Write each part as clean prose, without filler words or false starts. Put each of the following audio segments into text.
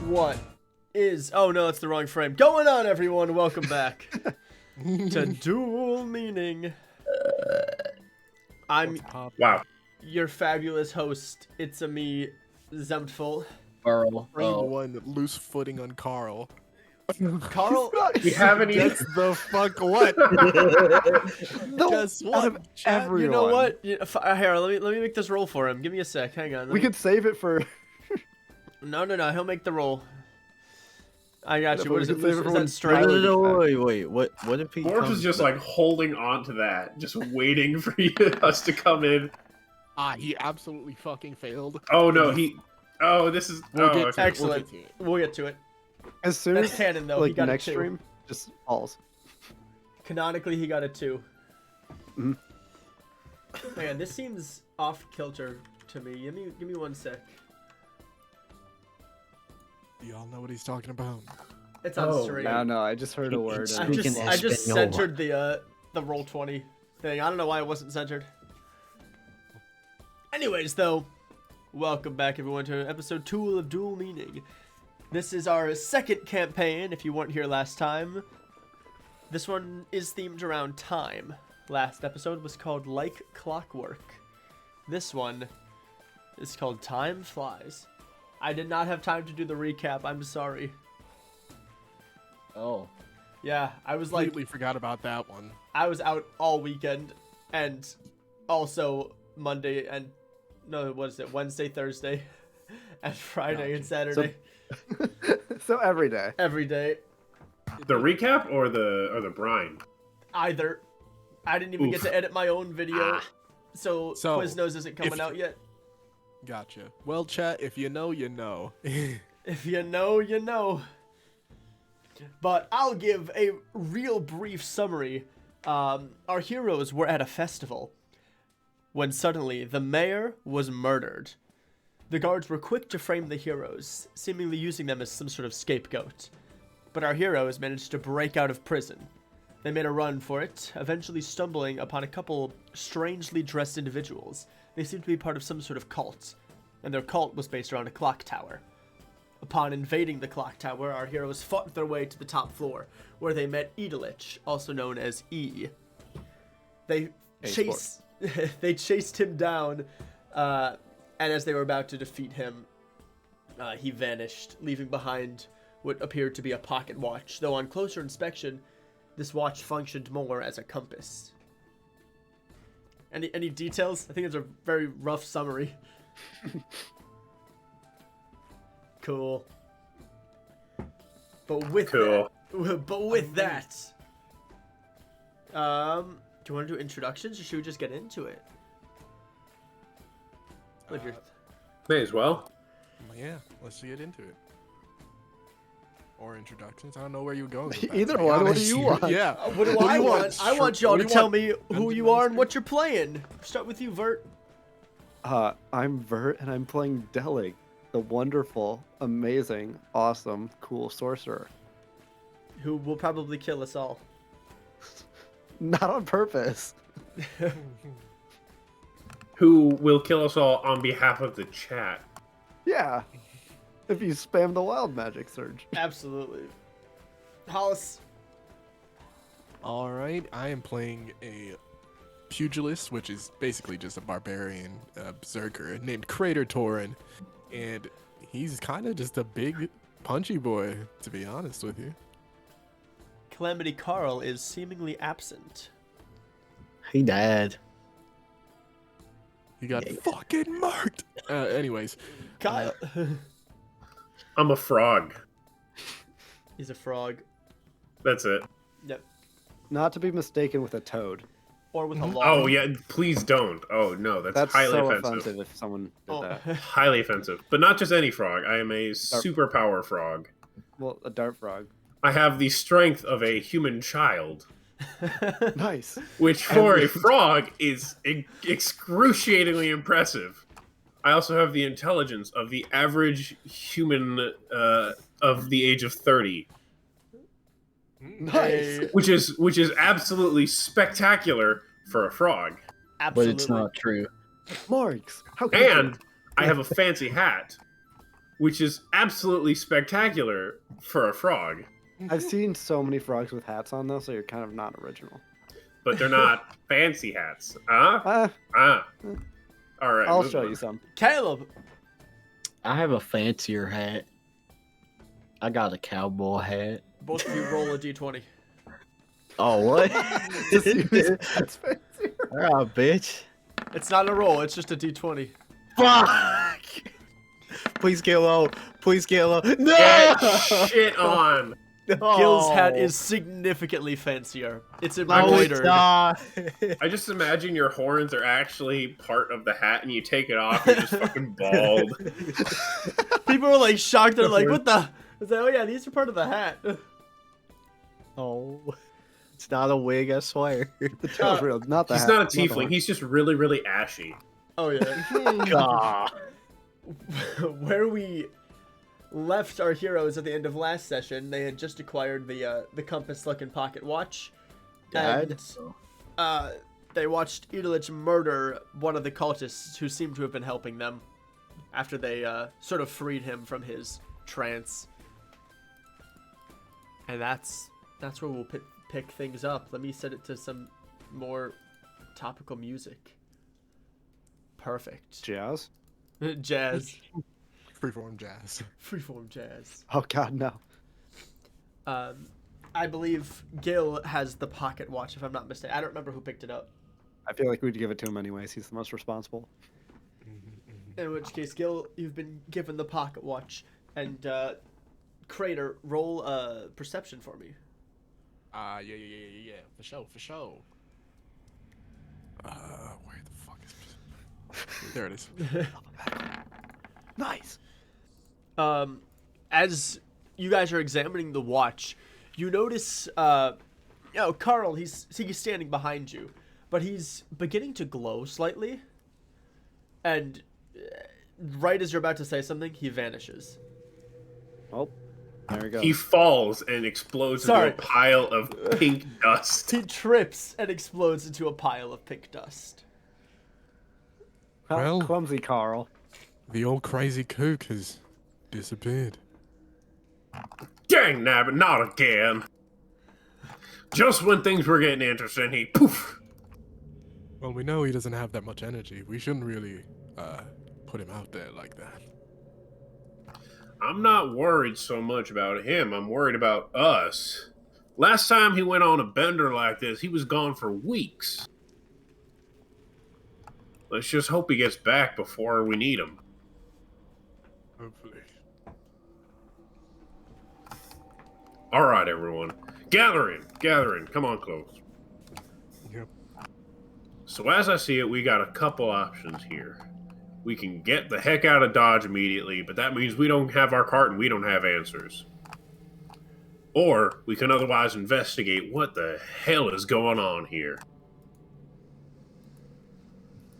What is... Oh, no, it's the wrong frame. Going on, everyone. Welcome back to Duel Meaning. I'm your fabulous host. It's a me, Zemtful. Carl. Frame one, loose footing on Carl. Carl, We haven't even. Guess the fuck what? Guess what? everyone. you know what? Here, let me make this roll for him. Give me a sec. Hang on. We could save it for. No. He'll make the roll. I got you. What is it? Save it Is for that when- strike? Wait. What if he? Morph is just like holding on to that, just waiting for us to come in. He absolutely fucking failed. Oh no, he. Oh, this is. We'll oh, get okay. to it. Excellent. We'll get to it. As soon That's as canon, though. like He got next a 2. stream, just falls. Canonically, he got a 2. Mhm. Man, this seems off kilter to me. Give me 1 sec. Y'all know what he's talking about. It's on Oh, stream. No, I just heard a word. I and- just centered the roll 20 thing. I don't know why it wasn't centered. Anyways, though, welcome back everyone to episode 2 of Duel Meaning. This is our second campaign. If you weren't here last time, this one is themed around time. Last episode was called Like Clockwork. This one is called Time Flies. I did not have time to do the recap. I'm sorry. Oh. Yeah, I was like, Completely forgot about that one. I was out all weekend and also Monday and no, what is it? Wednesday, Thursday, and Friday and Saturday. So every day. Every day. The recap or the brine? Either. I didn't even get to edit my own video, so Quiznos isn't coming out yet. Gotcha. Well, chat, if you know, you know. If you know, you know. But I'll give a real brief summary. Our heroes were at a festival when suddenly the mayor was murdered. The guards were quick to frame the heroes, seemingly using them as some sort of scapegoat. But our heroes managed to break out of prison. They made a run for it, eventually stumbling upon a couple strangely dressed individuals. They seemed to be part of some sort of cult, and their cult was based around a clock tower. Upon invading the clock tower, our heroes fought their way to the top floor, where they met Elatich, also known as E. They chased him down, and as they were about to defeat him, he vanished, leaving behind what appeared to be a pocket watch, though on closer inspection, this watch functioned more as a compass. Any details? I think it's a very rough summary. Cool. But with that, do you want to do introductions, or should we just get into it? May as well. Yeah, let's get into it. Or introductions. I don't know where you're going with that, Either to be one. What do honest. you want? Yeah. What do I want? I want y'all to tell me who you are and Master? what you're playing. Start with you, Vert. I'm Vert, and I'm playing Delig, the wonderful, amazing, awesome, cool sorcerer. Who will probably kill us all. Not on purpose. Who will kill us all on behalf of the chat? Yeah. If you spam the wild magic surge. Absolutely. Hollis. All right, I am playing a pugilist, which is basically just a barbarian berserker named Crater Torin, and he's kind of just a big punchy boy, to be honest with you. Calamity Carl is seemingly absent. He died. He got fucking marked. Anyways, Kyle. I'm a frog. He's a frog. That's it. Yep. Not to be mistaken with a toad. Or with a log. Oh yeah, please don't. Oh no, that's highly so offensive. if someone did Oh. that. Highly offensive. But not just any frog. I am a superpower frog. Well, a dart frog. I have the strength of a human child, Nice. which for a frog is excruciatingly impressive. I also have the intelligence of the average human of the age of 30. Nice. Which is absolutely spectacular for a frog. Absolutely. But it's not true. Marks. How can And I have a fancy hat. which is absolutely spectacular for a frog. I've seen so many frogs with hats on though, so you're kind of not original. But they're not fancy hats. All right. I'll moving show on. you some. Caleb. I have a fancier hat. I got a cowboy hat. Both of you roll a d20. Oh, what? Just use hats fancier. Ah, bitch. It's not a roll, it's just a d20. Fuck! Please get low. Please get low. No! Get shit on. Gil's hat is significantly fancier. It's I would embroidered. die. I just imagine your horns are actually part of the hat, and you take it off, you're just fucking bald. People are like shocked. They're like, "What the?" It's like, "Oh yeah, these are part of the hat." Oh, it's not a wig, I swear. The tail's real, not the He's hat. not a the tiefling. horn. He's just really, really ashy. Oh yeah. God. Where we left our heroes at the end of last session, they had just acquired the compass-looking pocket watch, Dad? and they watched Elatich murder one of the cultists who seemed to have been helping them after they sort of freed him from his trance. And that's where we'll pick things up. Let me set it to some more topical music. Perfect. Jazz. Jazz. Freeform jazz. Freeform jazz. Oh God, no. I believe Gil has the pocket watch, if I'm not mistaken. I don't remember who picked it up. I feel like we'd give it to him anyways. He's the most responsible. In which case, Gil, you've been given the pocket watch. And Crater, roll perception for me. Yeah. For sure. Where the fuck is... There it is. Nice. As you guys are examining the watch, you notice, Carl, he's standing behind you, but he's beginning to glow slightly. And right as you're about to say something, he vanishes. Oh, there we go. He falls and explodes Sorry. into a pile of pink dust. He trips and explodes into a pile of pink dust. How Well- clumsy, Carl. The old crazy kook has disappeared. Dang nabbit, not again. Just when things were getting interesting, he poof. Well, we know he doesn't have that much energy. We shouldn't really put him out there like that. I'm not worried so much about him. I'm worried about us. Last time he went on a bender like this, he was gone for weeks. Let's just hope he gets back before we need him. Hopefully. All right, everyone. Gather in. Come on close. Yep. So as I see it, we got a couple options here. We can get the heck out of Dodge immediately, but that means we don't have our cart and we don't have answers. Or we can otherwise investigate what the hell is going on here.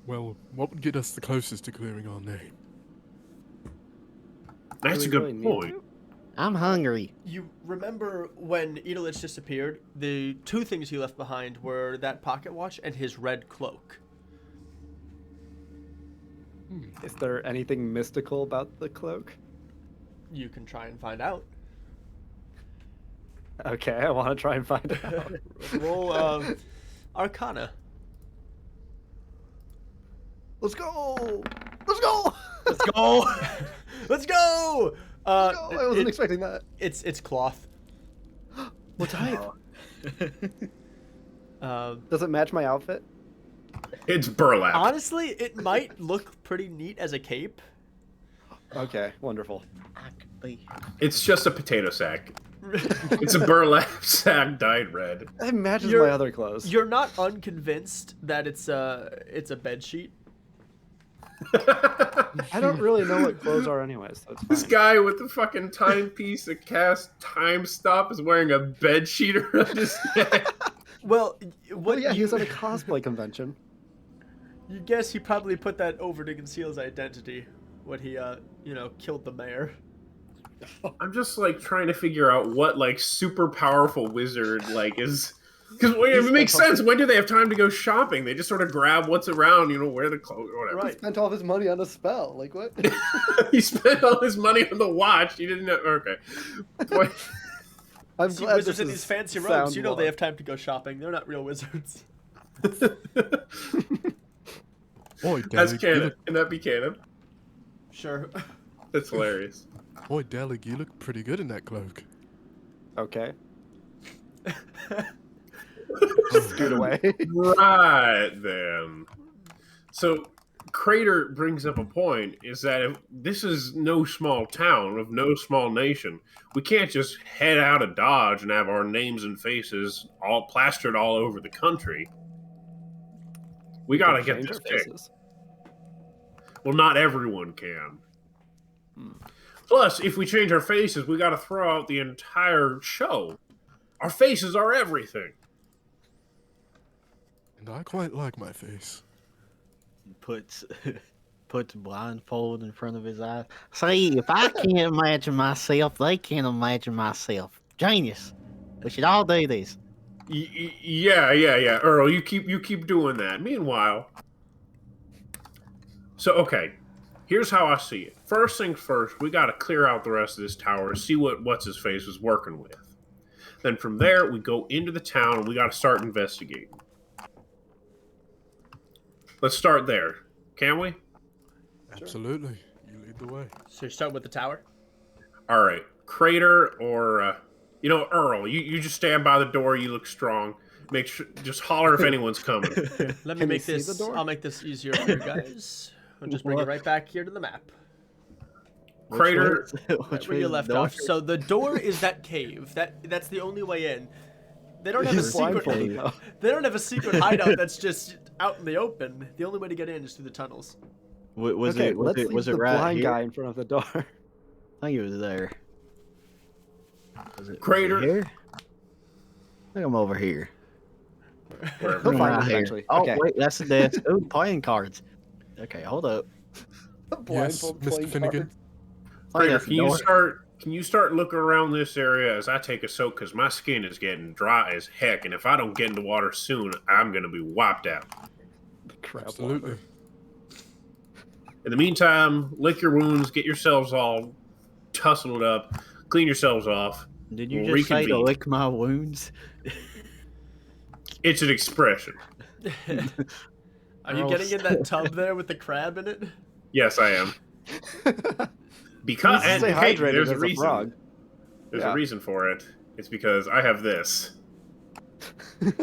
Well, what would get us the closest to clearing our name? That's a Do we really good need point. to? I'm hungry. You remember when Elatich disappeared, the two things he left behind were that pocket watch and his red cloak. Is there anything mystical about the cloak? You can try and find out. Okay, I want to try and find out. Roll Arcana. Let's go! Let's go! Let's go. Let's go! I wasn't expecting that. It's cloth. What type? Um, Does it match my outfit? It's burlap. honestly, it might look pretty neat as a cape. Okay, wonderful. I could be. It's just a potato sack. It's a burlap sack dyed red. It matches You're- my other clothes. You're not unconvinced that it's a bed sheet. I don't really know what clothes are anyways, so it's fine. This guy with the fucking timepiece that casts time stop is wearing a bed sheet around his neck. Well, Well, what yeah, he you, was at a cosplay convention. you guess he probably put that over to conceal his identity when he killed the mayor. I'm just like trying to figure out what like super powerful wizard like is Because it makes sense. When do they have time to go shopping? They just sort of grab what's around, wear the clothes or whatever. Right. He spent all of his money on a spell. Like what? He spent all his money on the watch. He didn't know. Okay. Boy. I'm See, glad wizards this in is these fancy robes, sound they law. have time to go shopping. They're not real wizards. Boy, That's Delig, canon. Can that be canon? Sure. That's hilarious. Boy, Delig, you look pretty good in that cloak. Okay. Scoot away. Right then. So Crater brings up a point, is that if this is no small town of no small nation, we can't just head out of Dodge and have our names and faces all plastered all over the country. We gotta get Change this our fixed. faces. Well, not everyone can. Plus, if we change our faces, we gotta throw out the entire show. Our faces are everything. And I quite like my face. Puts blindfold in front of his eyes. See, if I can't imagine myself, they can't imagine myself. Genius. We should all do this. Yeah. Earl, you keep doing that. Meanwhile, so okay, here's how I see it. First things first, we got to clear out the rest of this tower and see what's his face was working with. Then from there, we go into the town and we got to start investigating. Let's start there, can we? Absolutely. You lead the way. So you start with the tower? All right, Crater or Earl, you just stand by the door. You look strong. Make sure, just holler if anyone's coming. Let me Can make you see this. the door? I'll make this easier for you guys. I'll just bring you right back here to the map. Crater, Right where you left off. So the door is that cave. That's the only way in. They don't have a He's secret. blindfolded now. They don't have a secret hideout that's just out in the open. The only way to get in is through the tunnels. Was Okay, it let's leave was it the right blind here? guy in front of the door. I think it was there. Was it Crater. here? I think I'm over here. wherever. He'll find us here. eventually. Oh Okay. wait, that's the desk. Oh, playing cards. Okay, hold up. Blindfold Mr. playing Finnegan. cards. Oh, Crater, that's the door. can you start looking around this area as I take a soak? Because my skin is getting dry as heck, and if I don't get into water soon, I'm gonna be wiped out. Crap Absolutely. water. In the meantime, lick your wounds, get yourselves all tussled up, clean yourselves off. Did you We'll just say to reconvene. lick my wounds? It's an expression. Are you getting in that tub there with the crab in it? Yes, I am. Because He needs to and stay hey, hydrated there's a as a reason. frog. There's Yeah. a reason for it. It's because I have this. If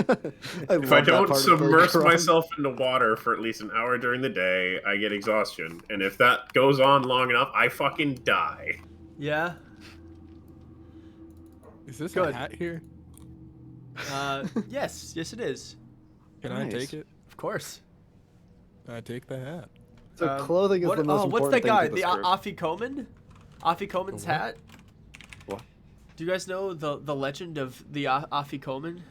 love I that don't part of submerge Frog. myself into water for at least an hour during the day, I get exhaustion. And if that goes on long enough, I fucking die. Yeah. Is this Good. a hat here? Yes it is. Can I Nice. take it? Of course. I take the hat. So clothing is the most what's important that thing guy? to The this group. Afikoman? Afikoman's The what? hat? What? Do you guys know the legend of the Afikoman?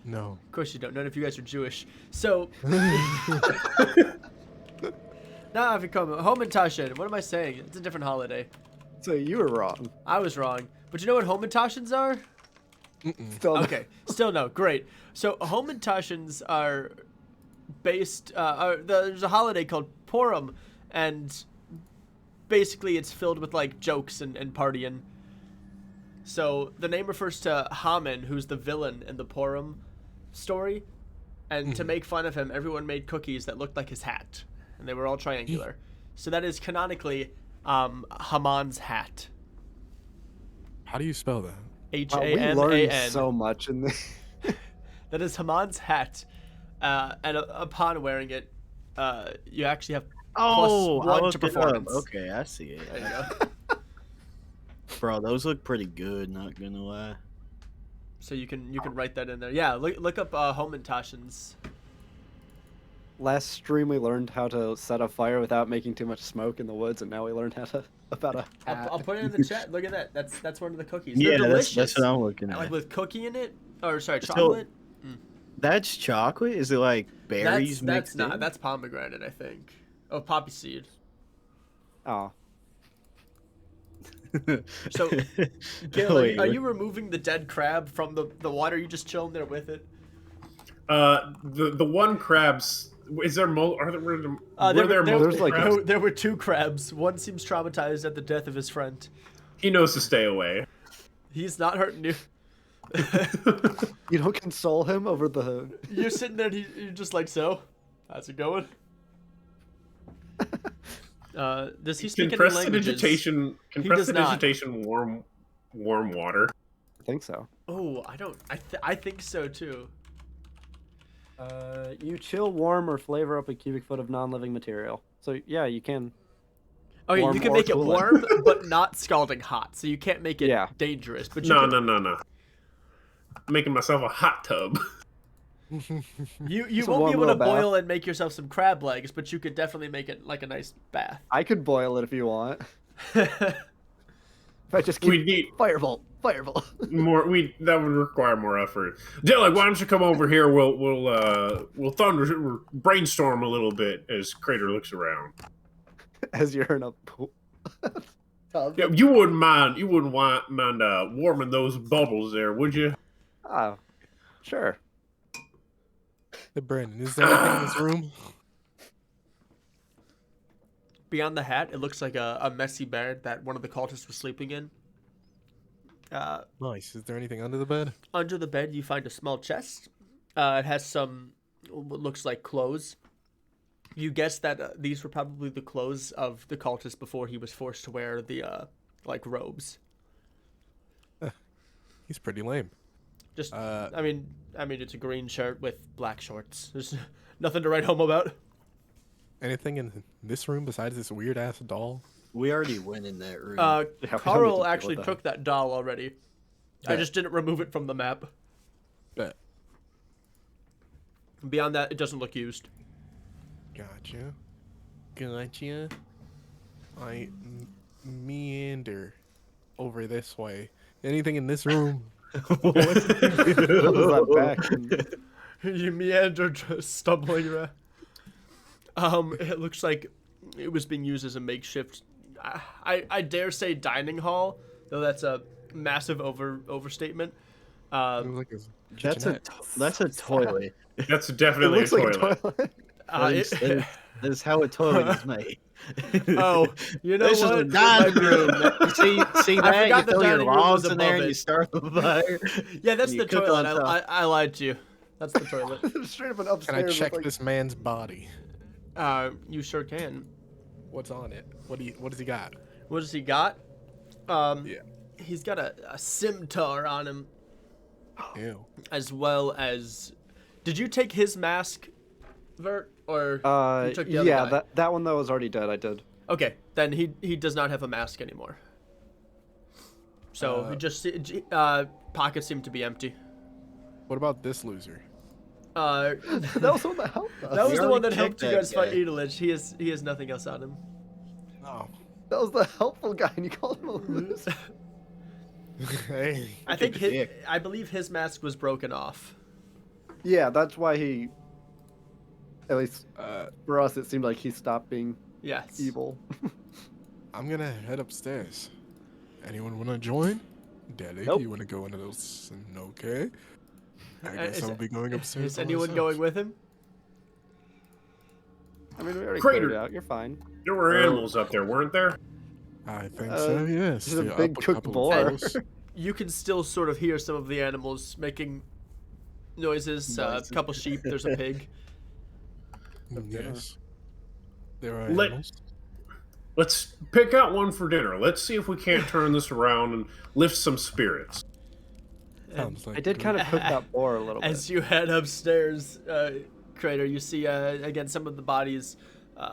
No. Of course you don't. None of you guys are Jewish. So, not Afikoman. Homentashen. What am I saying? It's a different holiday. So you were wrong. I was wrong. But you know what Homentashens are? Still Okay. Still no. Great. So Homentashens are based. There's a holiday called Purim, and basically it's filled with like jokes and partying. So the name refers to Haman, who's the villain in the Purim story, and to make fun of him, everyone made cookies that looked like his hat, and they were all triangular. So that is canonically Haman's hat. How do you spell that? Wow, we learned Haman. so much in this. That is Haman's hat, and upon wearing it, you actually have Oh, I +1 to looked it up. performance. Okay, I see it. There you go. Bro, those look pretty good, not gonna lie. So you can write that in there. Yeah, look up Homentashens. Last stream we learned how to set a fire without making too much smoke in the woods, and now we learned how to about a hat. I'll put it in the chat. Look at that. That's one of the cookies. Yeah, They're that's delicious. what I'm looking Like at. with cookie in it, or sorry, So, chocolate. That's chocolate? Is it like berries That's mixed not. in? That's pomegranate, I think. Oh, poppy seed. Oh, So, Galen, are Wait, you removing the dead crab from the water? Are you just chilling there with it? The one crab's. Is there are there were There, there were, there, multiple like crabs? there were two crabs. One seems traumatized at the death of his friend. He knows to stay away. He's not hurting you. You don't console him over the. You're sitting there and you're just like, so? How's it going? Does he speak Can any languages? prestidigitation? Can He does not. prestidigitation warm water? I think so. Oh, I don't. I think so too. You chill, warm, or flavor up a cubic foot of non-living material. So yeah, you can. Okay, Warm you can or make it cooling. warm, but not scalding hot. So you can't make it Yeah. dangerous. But you No, can, no. Making myself a hot tub. You Just a won't be warm able to little bath. boil and make yourself some crab legs, but you could definitely make it like a nice bath. I could boil it if you want. If I just keep We need firebolt. more. That would require more effort. Dylan, why don't you come over here? We'll thunder brainstorm a little bit as Crater looks around. As you're in a pool. Tub. Yeah, you wouldn't mind warming those bubbles there, would you? Oh, sure. Hey, Brandon, is there anything in this room? Beyond the hat, it looks like a messy bed that one of the cultists was sleeping in. Nice. Is there anything under the bed? Under the bed, you find a small chest. It has some what looks like clothes. You guess that these were probably the clothes of the cultist before he was forced to wear the like robes. He's pretty lame. Just, I mean, it's a green shirt with black shorts. There's nothing to write home about. Anything in this room besides this weird ass doll? We already went in that room. we don't need to Carl deal actually with that. took that doll already. I Yeah. just didn't remove it from the map. Bet. Beyond that, it doesn't look used. Gotcha. I meander over this way. Anything in this room? What was that back? You meander, just stumbling around. It looks like it was being used as a makeshift. I dare say dining hall, though that's a massive overstatement. It was like a That's a toilet. That's It definitely a looks like toilet. a toilet. That is how a toilet is made. Oh, you know This is what? the dining room. You see that? forgot You the throw your dining room logs was in there above and it. you start the fire. Yeah, that's You the cook toilet. on top. I lied to you. That's the toilet. Straight up and Can upstairs. I with, check like, this man's body? You sure can. What's on it? What does he got? What does he got? Yeah. He's got a scimitar on him, Ew. as well as. Did you take his mask, Vert, or you took the other yeah, guy? that one that was already dead. I did. Okay, then he does not have a mask anymore. So he just pockets seem to be empty. What about this loser? That was the one that helped us. That was the one that already helped you killed guys that fight guy. Elatich. He has nothing else on him. Oh. That was the helpful guy, and you called him a loser. Hey. I think Look at the dick. I believe his mask was broken off. Yeah, that's why he. At least Uh, for us, it seemed like he stopped being Yes. evil. I'm gonna head upstairs. Anyone wanna join? Daddy, Nope. you wanna go into those? Okay. I Is- guess I'll be going upstairs. Is by anyone myself. going with him? I mean, we already Crater. cleared it out. You're fine. There were animals up there, weren't there? I think so. Yes. there's a Yeah, big up cooked couple boar. of those. You can still sort of hear some of the animals making noises. A Noises. couple sheep. There's a pig. Yes. There are Let- animals. Let's pick out one for dinner. Let's see if we can't turn this around and lift some spirits. Sounds like I did kind of cook that boar a little bit. As you head upstairs, Crater, you see again some of the bodies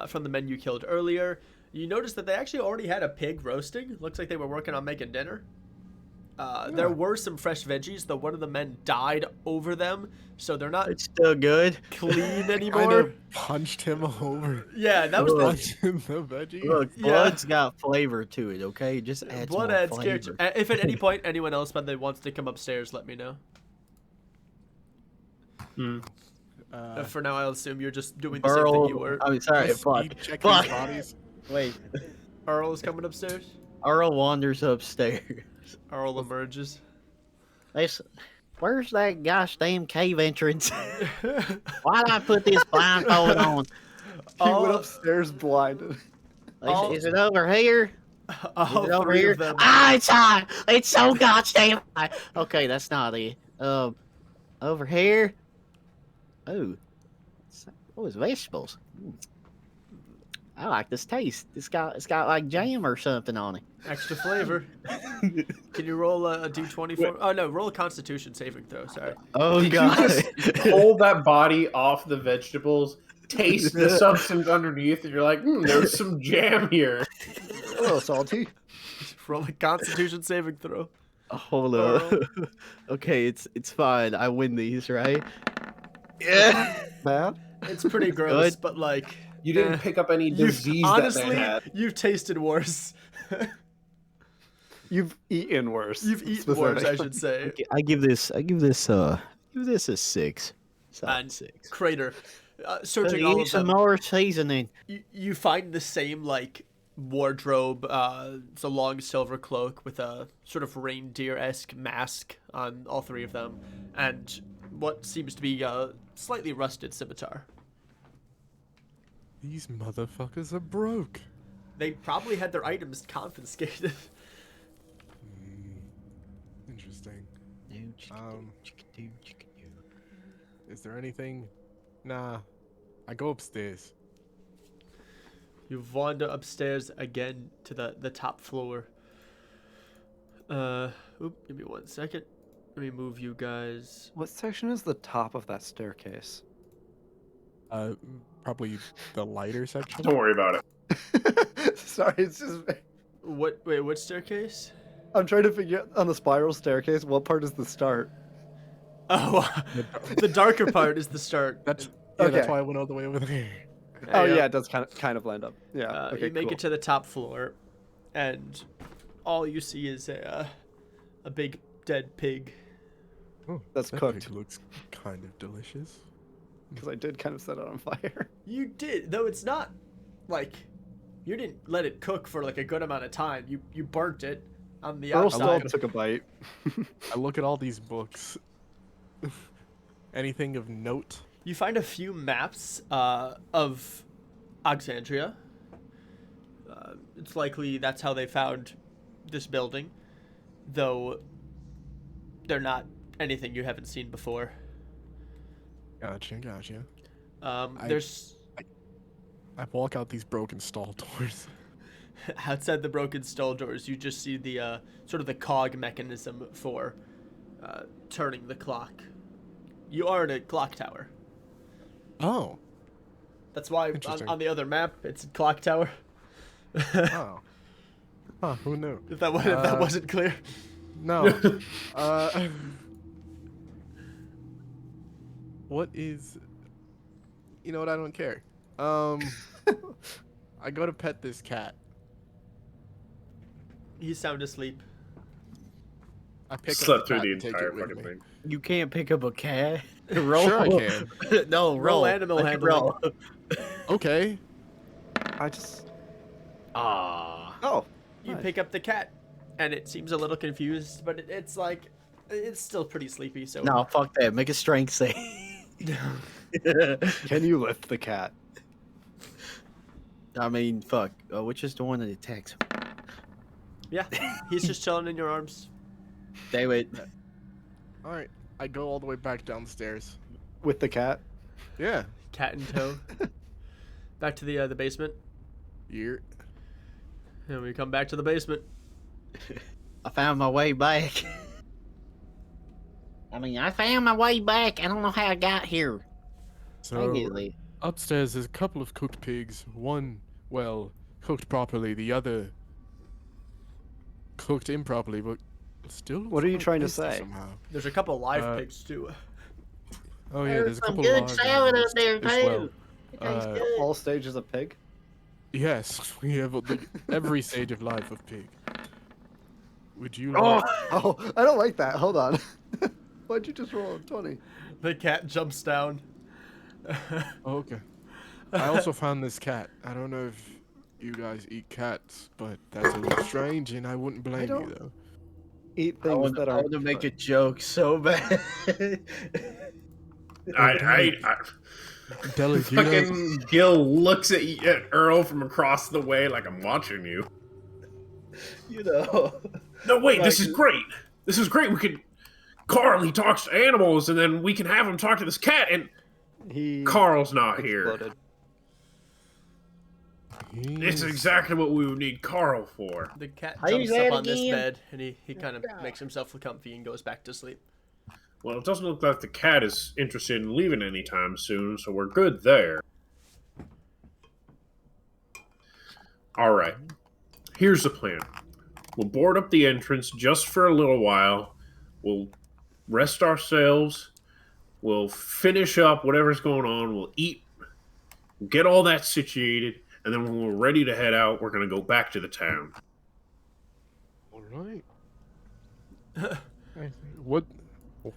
from the men you killed earlier. You notice that they actually already had a pig roasting. Looks like they were working on making dinner. There were some fresh veggies, though one of the men died over them, so they're not It's still good. clean kind anymore. of punched him over. Yeah, that was the Punched in the veggie. Look, Yeah. blood's got flavor to it. Okay, just add blood some more adds character. flavor. If at any point anyone else by the way wants to come upstairs, let me know. For now, I'll assume you're just doing the same thing you were. I'm sorry. Let's Fuck. speed check Fuck. these bodies. Wait. Earl is coming upstairs. Earl wanders upstairs. Earl emerges. Listen, Where's that gosh damn cave entrance? Why'd I put this blindfold on? He went All- upstairs blinded. All- Is it over here? Is All it over three here? of them. Ah, it's high. It's so goddamn high. Okay, that's not it. Over here. Oh, it's vegetables. I like this taste. It's got like jam or something on it. Extra flavor. Can you roll a d20 for? Oh no, roll a Constitution saving throw. Sorry. Oh Did you just pull that body off the vegetables, taste the substance underneath, and you're like, there's some jam here. A little salty. Roll a Constitution saving throw. Hold up. Okay, it's fine. I win these, right? Yeah. Bad? It's pretty gross, Good. but like You didn't pick up any disease honestly, that they had. you've tasted worse. You've eaten worse. You've eaten worse, I specifically. should say. I give this a 6. Solid And 6. Crater, searching Give all me of some them, more seasoning. you find the same like wardrobe. It's a long silver cloak with a sort of reindeer-esque mask on all three of them, and what seems to be a slightly rusted scimitar. These motherfuckers are broke. They probably had their items confiscated. Interesting. Is there anything? Nah. I go upstairs. You wander upstairs again to the top floor. Give me 1 second. Let me move you guys. What section is the top of that staircase? Probably the lighter section. Don't worry about it. Sorry, it's just. Wait, what staircase? I'm trying to figure out on the spiral staircase what part is the start. Oh, the darker part is the start. That's Okay. why I went all the way over there. Oh Hey, yeah, it does kind of blend up. Yeah. Okay, you make cool. it to the top floor, and all you see is a big dead pig. Oh, That's that cooked. pig looks kind of delicious. Because I did kind of set it on fire. You did, though it's not like you didn't let it cook for like a good amount of time. You burnt it on the Earl still outside. took a bite. I look at all these books. Anything of note? You find a few maps of Alexandria. It's likely that's how they found this building, though they're not anything you haven't seen before. Gotcha. There's I walk out these broken stall doors. outside the broken stall doors, you just see the sort of the cog mechanism for turning the clock. You are in a clock tower. Oh. That's why Interesting. on the other map it's a clock tower. Oh. Huh, who knew? If that wasn't clear. No. What is... You know what? I don't care. I go to pet this cat. He's sound asleep. I pick Slept up through cat the and take entire it with fucking me. thing. You can't pick up a cat. Roll. Sure I can. No, roll. Animal Make it handling. roll. Okay. I just. Ah. Oh. You nice. pick up the cat, and it seems a little confused, but it's like it's still pretty sleepy. So No, fuck that. Make a strength save. Can you lift the cat? I mean, fuck. Which is the one that attacks? yeah, he's just chilling in your arms. David. All right. I go all the way back downstairs. With the cat? Yeah. Cat in tow. Back to the basement. Year. And we come back to the basement. I found my way back. I found my way back. I don't know how I got here. So Immediately. upstairs there's a couple of cooked pigs. One, well, cooked properly. The other cooked improperly, but still. What are you looks trying to tasty say? Somehow. There's a couple live pigs too. Oh yeah, there's a some couple good of salad up there as well. too. It tastes Uh, good. All stages of pig? Yes, we have every stage of life of pig. Would you Oh, like? Oh, I don't like that. Hold on. Why'd you just roll a 20? The cat jumps down. Oh, okay. I also found this cat. I don't know if you guys eat cats, but that's a little strange, and I wouldn't blame you don't- though. eat I things want that are. to make a joke so bad. I Deli, do you know? fucking Gil looks at Earl from across the way like I'm watching you. You know. No, wait, Like- this is great. This is great. We could. Carl, he talks to animals, and then we can have him talk to this cat. And He Carl's not here. exploded. It's exactly what we would need Carl for. The cat How you jumps say up it on this again? bed and he kind of makes himself comfy and goes back to sleep. Well, it doesn't look like the cat is interested in leaving anytime soon, so we're good there. All right. Here's the plan. We'll board up the entrance just for a little while. We'll rest ourselves. We'll finish up whatever's going on. We'll eat. We'll get all that situated. And then when we're ready to head out, we're going to go back to the town. All right.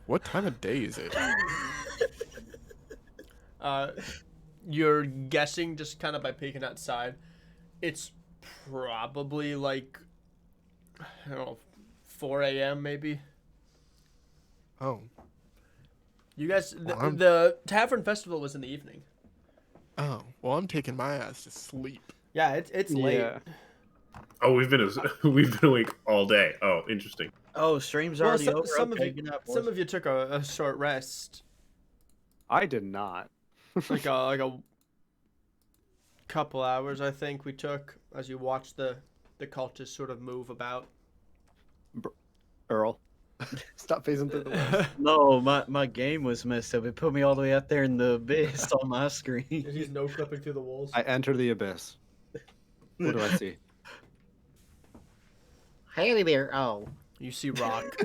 What time of day is it? You're guessing just kind of by peeking outside. It's probably like, I don't know, 4 a.m. maybe. Oh. You guys, Well, the Tavern Festival was in the evening. Oh. Well, I'm taking my ass to sleep. Yeah, it's late. Yeah. Oh, we've been awake all day. Oh, interesting. Oh, stream's Well, already over. some Okay, of good you, night, boys. some of you took a short rest, I did not. like a couple hours, I think we took as you watched the cultists sort of move about. Earl, stop phasing through the walls. No, my game was messed up. It put me all the way out there in the abyss on my screen. He's no clipping through the walls. I enter the abyss. What do I see? Hey there. Oh. You see Rock.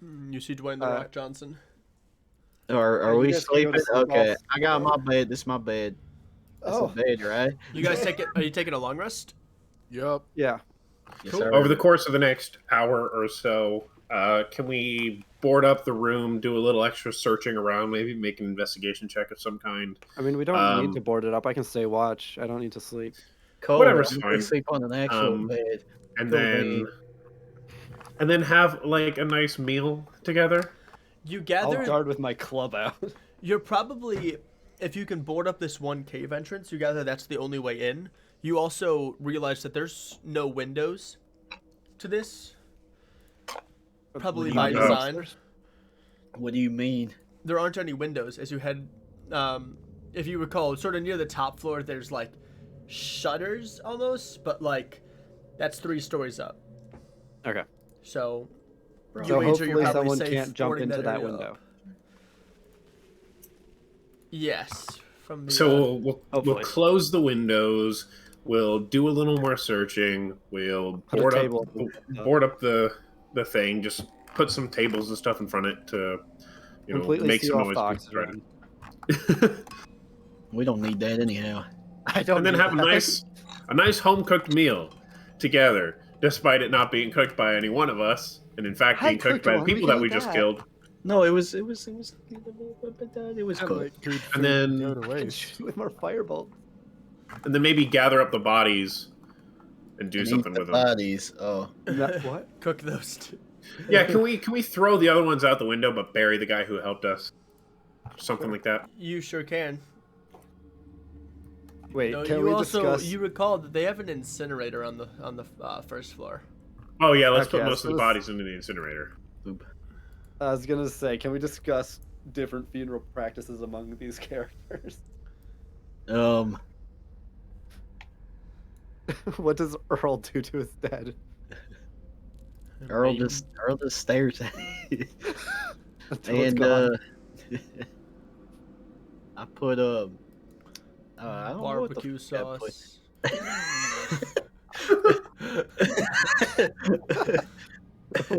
You see Dwayne the Rock Johnson. Are you we guys can go to sleeping? sleep Okay, off. I got my bed. This is my bed. That's a bed, right? You guys are you taking a long rest? Yup. Yeah. Yes, Cool. sir. Over the course of the next hour or so, can we board up the room, do a little extra searching around, maybe make an investigation check of some kind? I mean, we don't need Um, to board it up. I can stay watch. I don't need to sleep. Cold. Whatever's I'm gonna fine. sleep on an actual bed. And Cool, then, baby. and then have like a nice meal together. You I'll gather. guard with my club out. You're probably, if you can board up this one cave entrance, you gather that's the only way in. You also realize that there's no windows to this. Probably do by you mean? design. What do you mean? There aren't any windows as you head. If you recall, sort of near the top floor, there's like shutters almost, but like that's 3 stories up. Okay. So you So wager you're hopefully probably someone safe can't jump boarding into that area window. up. Yes, from the. So we'll Hopefully. close the windows. We'll do a little more searching. We'll Put a board table. up the thing. Just put some tables and stuff in front of it to, Completely make see some off noise. the when we oxygen. try to- We don't need that anyhow. I don't. and then need have that. a nice home cooked meal together, despite it not being cooked by any one of us, and in fact I being cooked cooked by the one. We people can that we eat just that. killed. No, it was cooked. Good And food then- to go to I can waste. shoot with more firebolt. And then maybe gather up the bodies and do And something eat the with them. bodies. Oh, What? Cook those two. Yeah, can we throw the other ones out the window but bury the guy who helped us? Something like that. You sure can. Wait, No, can you we also discuss? you recall that they have an incinerator on the first floor. Oh yeah, let's Okay, put most so of the this- bodies into the incinerator. I was gonna say, can we discuss different funeral practices among these characters? What does Earl do to his dead? Earl just stares at it. Until it's And gone. I put I don't know what the Barbecue fuck I put. sauce.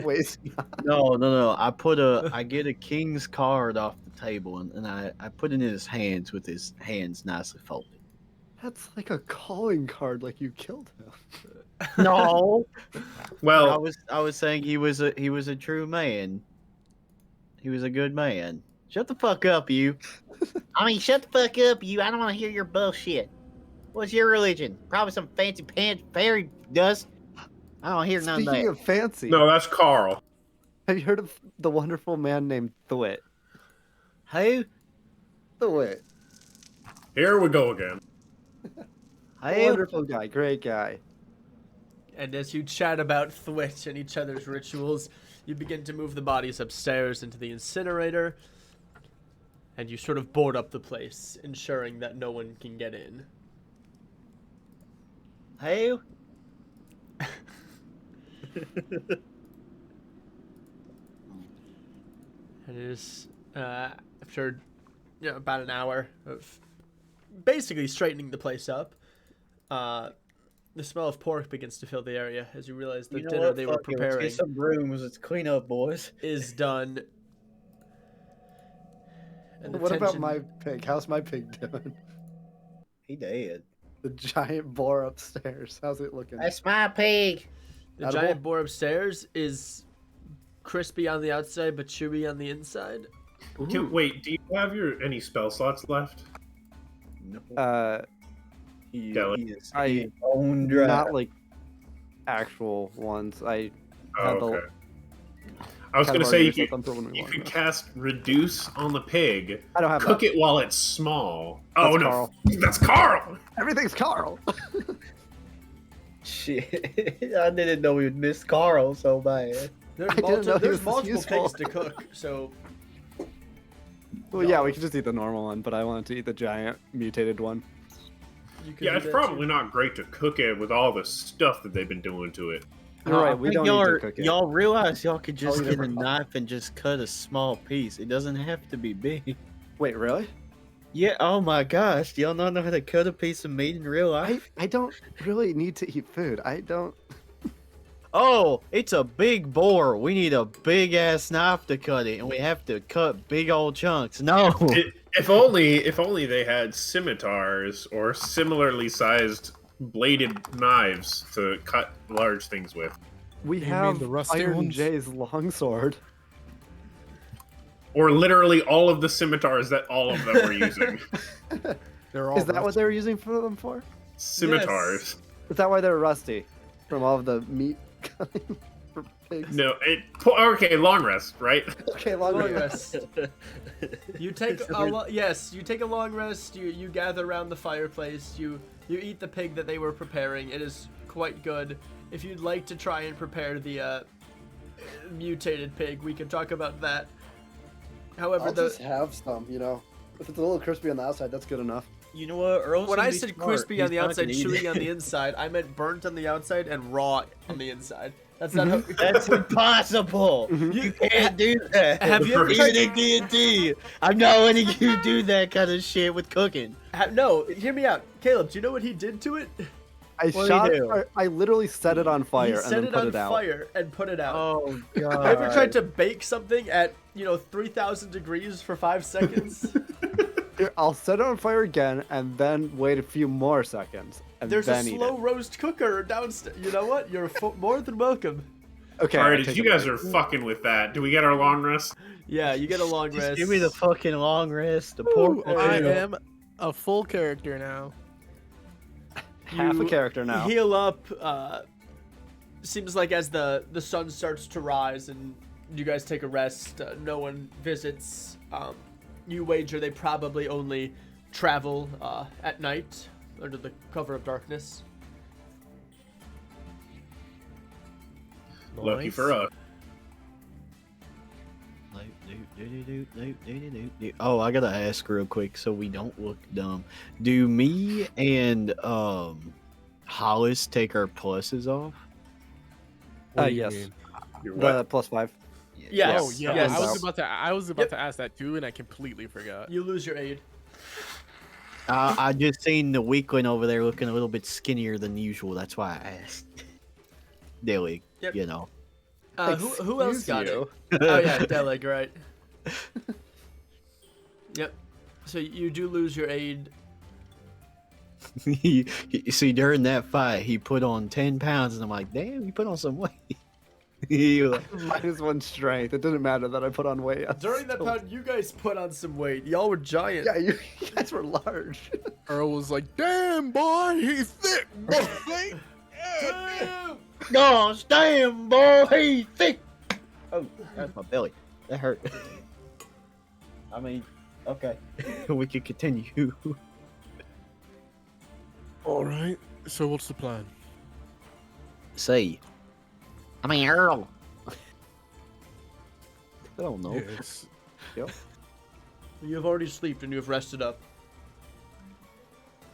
Waste. No. I get a king's card off the table and I put it in his hands with his hands nicely folded. That's like a calling card, like you killed him. No, Well, I was saying he was a true man. He was a good man. Shut the fuck up, you. I mean, shut the fuck up, you. I don't want to hear your bullshit. What's your religion? Probably some fancy pants fairy dust. I don't hear none of Speaking that. of fancy, No, that's Carl. have you heard of the wonderful man named Thwit? Who? Thwit. Here we go again. Who? Wonderful guy, great guy. And as you chat about Thwit and each other's rituals, you begin to move the bodies upstairs into the incinerator, and you sort of board up the place, ensuring that no one can get in. Who? And it is after about an hour of basically straightening the place up. The smell of pork begins to fill the area as you realize the dinner they were preparing Let's get some brooms. Let's clean up, boys. is done. And the What about tension- my pig? How's my pig doing? He dead. The giant boar upstairs. How's it looking? That's my pig. The Edible? giant boar upstairs is crispy on the outside but chewy on the inside. Wait, do you have any spell slots left? No. He is I- bone dry. Not like actual ones. I Oh, Had the- okay. I was kind gonna of say already you set could them for when we you want could to. cast reduce on the pig. I don't have Cook that. it while it's small. Oh That's no, Carl. that's Carl. Everything's Carl. Shit. I didn't know we would miss Carl so bad. There's, I didn't know he was this multiple useful. pigs to cook, so Well, yeah, we could just eat the normal one, but I wanted to eat the giant mutated one. you could Yeah, do it's that probably too. not great to cook it with all the stuff that they've been doing to it. You're I right. We think don't y'all need are- to cook it. Y'all realize y'all could just Oh, get yeah. a knife and just cut a small piece. It doesn't have to be big. Wait, really? Yeah. Oh my gosh. Do y'all not know how to cut a piece of meat in real life? I don't really need to eat food. I don't. Oh, it's a big boar. We need a big ass knife to cut it, and we have to cut big old chunks. No. If only they had scimitars or similarly sized bladed knives to cut large things with, We You have mean the rusty Iron ones? Jay's longsword. or literally all of the scimitars that all of them were using. They're all Is that what they were using for them for? Scimitars. Is that why they're rusty? From all of the meat cutting for pigs? No, okay, long rest, right? Okay, Long rest. rest. You take you take a long rest. You gather around the fireplace. You eat the pig that they were preparing. It is quite good. If you'd like to try and prepare the mutated pig, we can talk about that. However, I'll just have some, you know. If it's a little crispy on the outside, that's good enough. You know what? Earl's when gonna I be said smart. crispy on He's the not outside, gonna eat chewy it. on the inside, I meant burnt on the outside and raw on the inside. That's not how. That's impossible. You can't do that. Have you ever Even tried- in D&D, I'm not letting you do that kind of shit with cooking. No, hear me out, Caleb. Do you know what he did to it? I What shot. do you do? I literally set it on fire He and set then it put on it out. fire and put it out. Oh god. Ever tried to bake something at 3,000 degrees for 5 seconds? Here, I'll set it on fire again and then wait a few more seconds and There's a then eat slow it. roast cooker downstairs. You know what? You're more than welcome. Okay. All I'll right, if take you a guys break. are fucking with that, do we get our long rest? Yeah, you get a long Just rest. give me the fucking long rest. The poor Ooh, I Yeah. am a full character now. half a You character now. Heal up. Seems like as the sun starts to rise and you guys take a rest, no one visits. You wager they probably only travel at night under the cover of darkness. Lucky Nice. for us. Oh, I gotta ask real quick so we don't look dumb. Do me and Hollis take our pluses off? What do you Yes. mean? You're what? The +5. Yes. Oh yeah, yes. I was about Yep. to ask that too, and I completely forgot. You lose your aid. I just seen the weakling over there looking a little bit skinnier than usual. That's why I asked. Dilly, Yep. you know. Who else Excuse got you. it? Oh yeah, Deleg, right. Yep. So you do lose your aid. See, during that fight, he put on 10 pounds, and I'm like, damn, you put on some weight. He was like, -1 strength. It didn't matter that I put on weight. I'm During that still- pound, you guys put on some weight. Y'all were giant. Yeah, you guys were large. Earl was like, "Damn boy, he's thick, boy." Damn! Gosh damn, boy, he's thick. Oh, that's my belly. That hurt. I mean, okay. We could continue. All right. So what's the plan? Say, I mean, Earl. I don't know. Yes. You have already slept and you have rested up.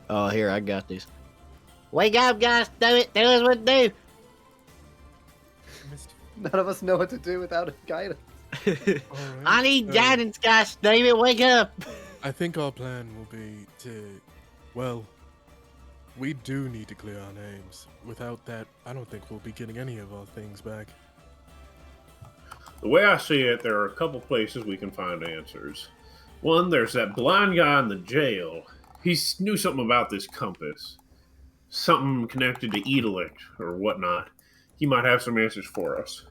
Oh, here, I got this. Wake up, guys. Do it. Tell us what to do. None of us know what to do without guidance. All right. I need guidance, guys. David, wake up. I think our plan will be to, well, we do need to clear our names. Without that, I don't think we'll be getting any of our things back. The way I see it, there are a couple places we can find answers. One, there's that blind guy in the jail. He knew something about this compass. Something connected to Elatich or whatnot. He might have some answers for us.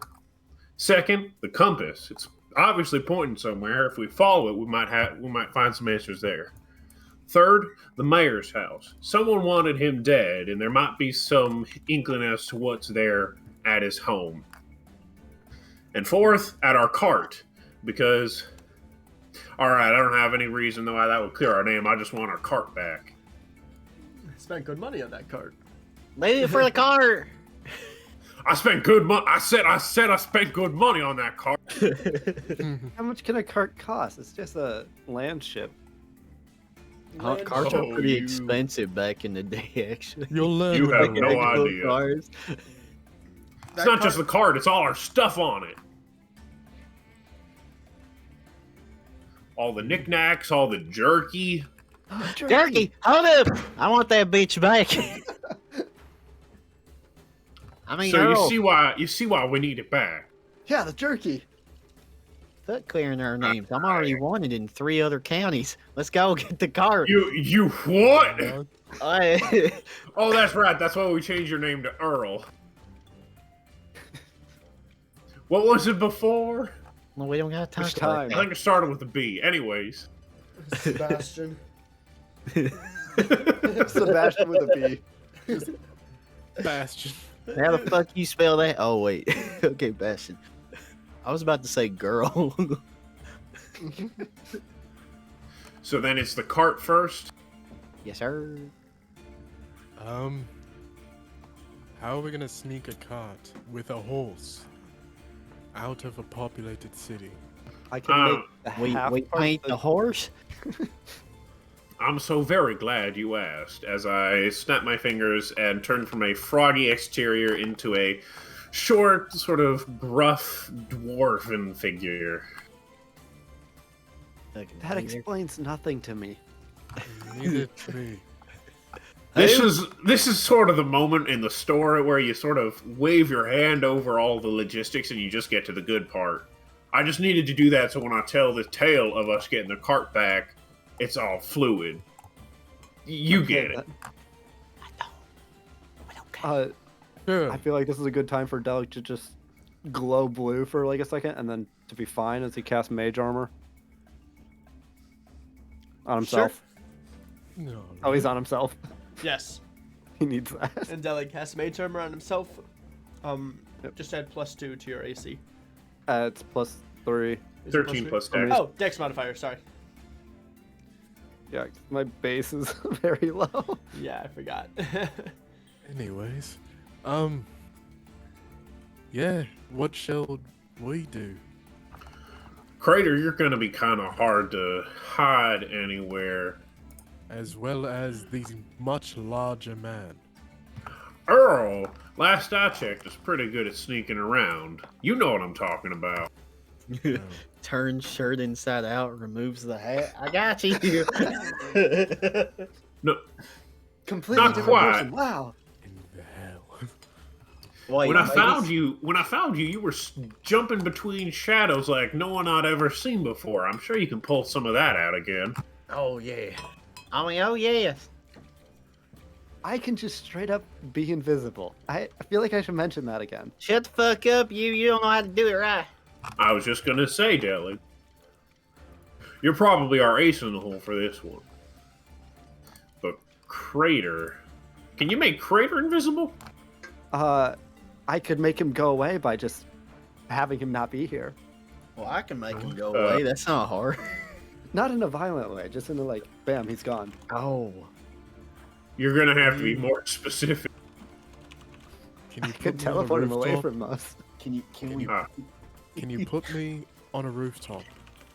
Second, the compass. It's obviously pointing somewhere. If we follow it, we might find some answers there. Third, the mayor's house. Someone wanted him dead, and there might be some inkling as to what's there at his home. And fourth, at our cart, because, alright, I don't have any reason why that would clear our name. I just want our cart back. Spent good money on that card. Leave it for the car. I spent good money. I said I spent good money on that cart. How much can a cart cost? It's just a land ship. Cars are Oh, pretty you- expensive back in the day, actually. You'll learn. You have about no it. Actual idea. Cars. It's not just the cart, it's all our stuff on it. All the knickknacks, all the jerky. Jerky, hold up! I want that bitch back. I mean, So Earl, you see why we need it back. Yeah, the jerky. fuck clearing our names. I'm already wanted in 3 other counties. Let's go get the car. You what? I- Oh, that's right. That's why we changed your name to Earl. What was it before? well, we don't got time. Which for time? I think it started with a B. Anyways. Sebastian. Sebastian with a B. Bastion. How the fuck you spell that? Oh wait, okay, Bastion. I was about to say girl. So then it's the cart first. Yes, sir. How are we gonna sneak a cart with a horse out of a populated city? I can make the We half we part paint of the horse. I'm so very glad you asked, as I snapped my fingers and turned from a froggy exterior into a short, sort of gruff, dwarven figure. That explains nothing to me. Neither to me. This is sort of the moment in the store where you sort of wave your hand over all the logistics and you just get to the good part. I just needed to do that so when I tell the tale of us getting the cart back, it's all fluid. You get it. Sure. I feel like this is a good time for Delic to just glow blue for like a second and then to be fine as he casts mage armor on himself. No. Oh, he's on himself. Yes. He needs that. And Delig has mage armor on himself. Yep. Just add +2 to your AC. It's +3. Is it 13 +3? plus dex. Oh, dex modifier, sorry. Yeah, my base is very low. Yeah, I forgot. Anyways, yeah. What shall we do? Crater, you're going to be kind of hard to hide anywhere. As well as the much larger man. Earl, last I checked, is pretty good at sneaking around. You know what I'm talking about. Turns shirt inside out, removes the hat. I got you. No, Completely Not different quite. person. Wow. In the hell. Wait, when I ladies? found you, you were jumping between shadows like no one I'd ever seen before. I'm sure you can pull some of that out again. Oh yeah. I mean, oh yes. I can just straight up be invisible. I feel like I should mention that again. Shut the fuck up, you. You don't know how to do it right. I was just gonna say, Deli, you're probably our ace in the hole for this one. But Crater, can you make Crater invisible? I I could make him go away by just having him not be here. Well, I can make him go away. That's not hard. Not in a violent way, just in a like, bam, he's gone. Oh. You're gonna have to be more specific. Can I you could put me on a teleport him away rooftop? from us. Can we? Can you put me on a rooftop?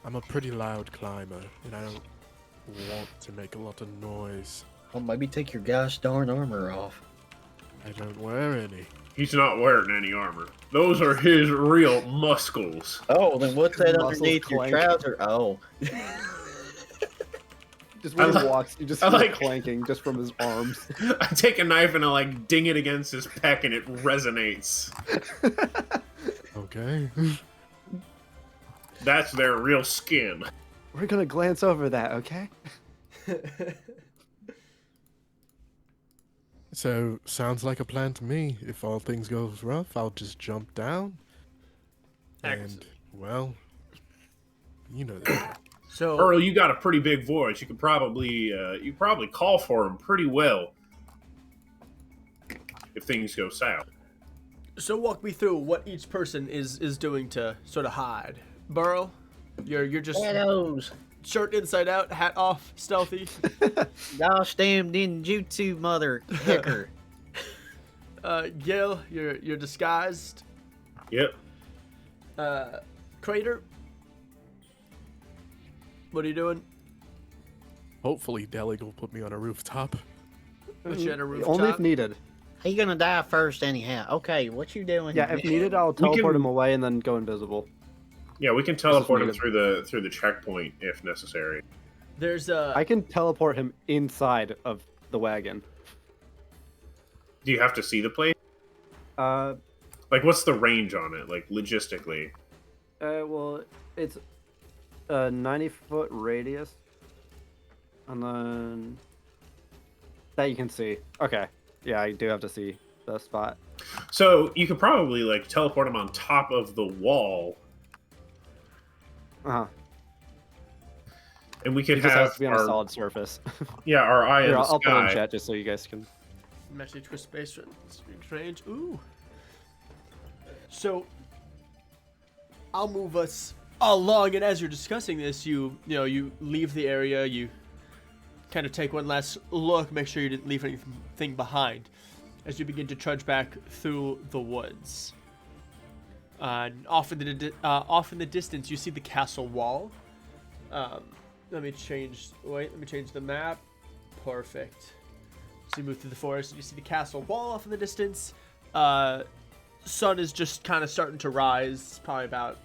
I'm a pretty loud climber, and I don't want to make a lot of noise. Well, maybe take your gosh darn armor off. I don't wear any. He's not wearing any armor. Those are his real muscles. Oh, then what's that Muscles underneath your clank. trouser? Oh. Just when I he like- walks, you just I feel like- clanking just from his arms. I take a knife and I like ding it against his pec and it resonates. Okay. That's their real skin. We're gonna glance over that, okay? So, sounds like a plan to me. If all things goes rough, I'll just jump down. Excellent. And, well, you know that. So Earl, you got a pretty big voice. You could probably call for him pretty well if things go south. So walk me through what each person is doing to sort of hide. Burrow, you're just Shadows. shirt inside out, hat off, stealthy. Gosh damn ninjutsu mother hecker. Gil, you're disguised. Yep. Crater, what are you doing? Hopefully, Delig will put me on a rooftop. Put you at a rooftop. Only if needed. He gonna die first anyhow. Okay, what you doing? Yeah, if needed, I'll teleport can- him away and then go invisible. Yeah, we can teleport him needed. through the checkpoint if necessary. There's I can teleport him inside of the wagon. Do you have to see the place? Uh, Like, what's the range on it? Like, logistically. well, it's a 90-foot radius. And then... That you can see. Okay. Yeah, I do have to see the spot. So you could probably like teleport him on top of the wall, Uh-huh. and we could It just have has to be on a our, solid surface. our eye in Here, the I'll put it in sky. chat just so you guys can... Actually twist space range. Ooh. So I'll move us along, and as you're discussing this, you leave the area, you kind of take one last look, make sure you didn't leave anything behind as you begin to trudge back through the woods. And off in the distance, you see the castle wall. Let me change the map. Perfect. So you move through the forest and you see the castle wall off in the distance. Sun is just kind of starting to rise. Probably about...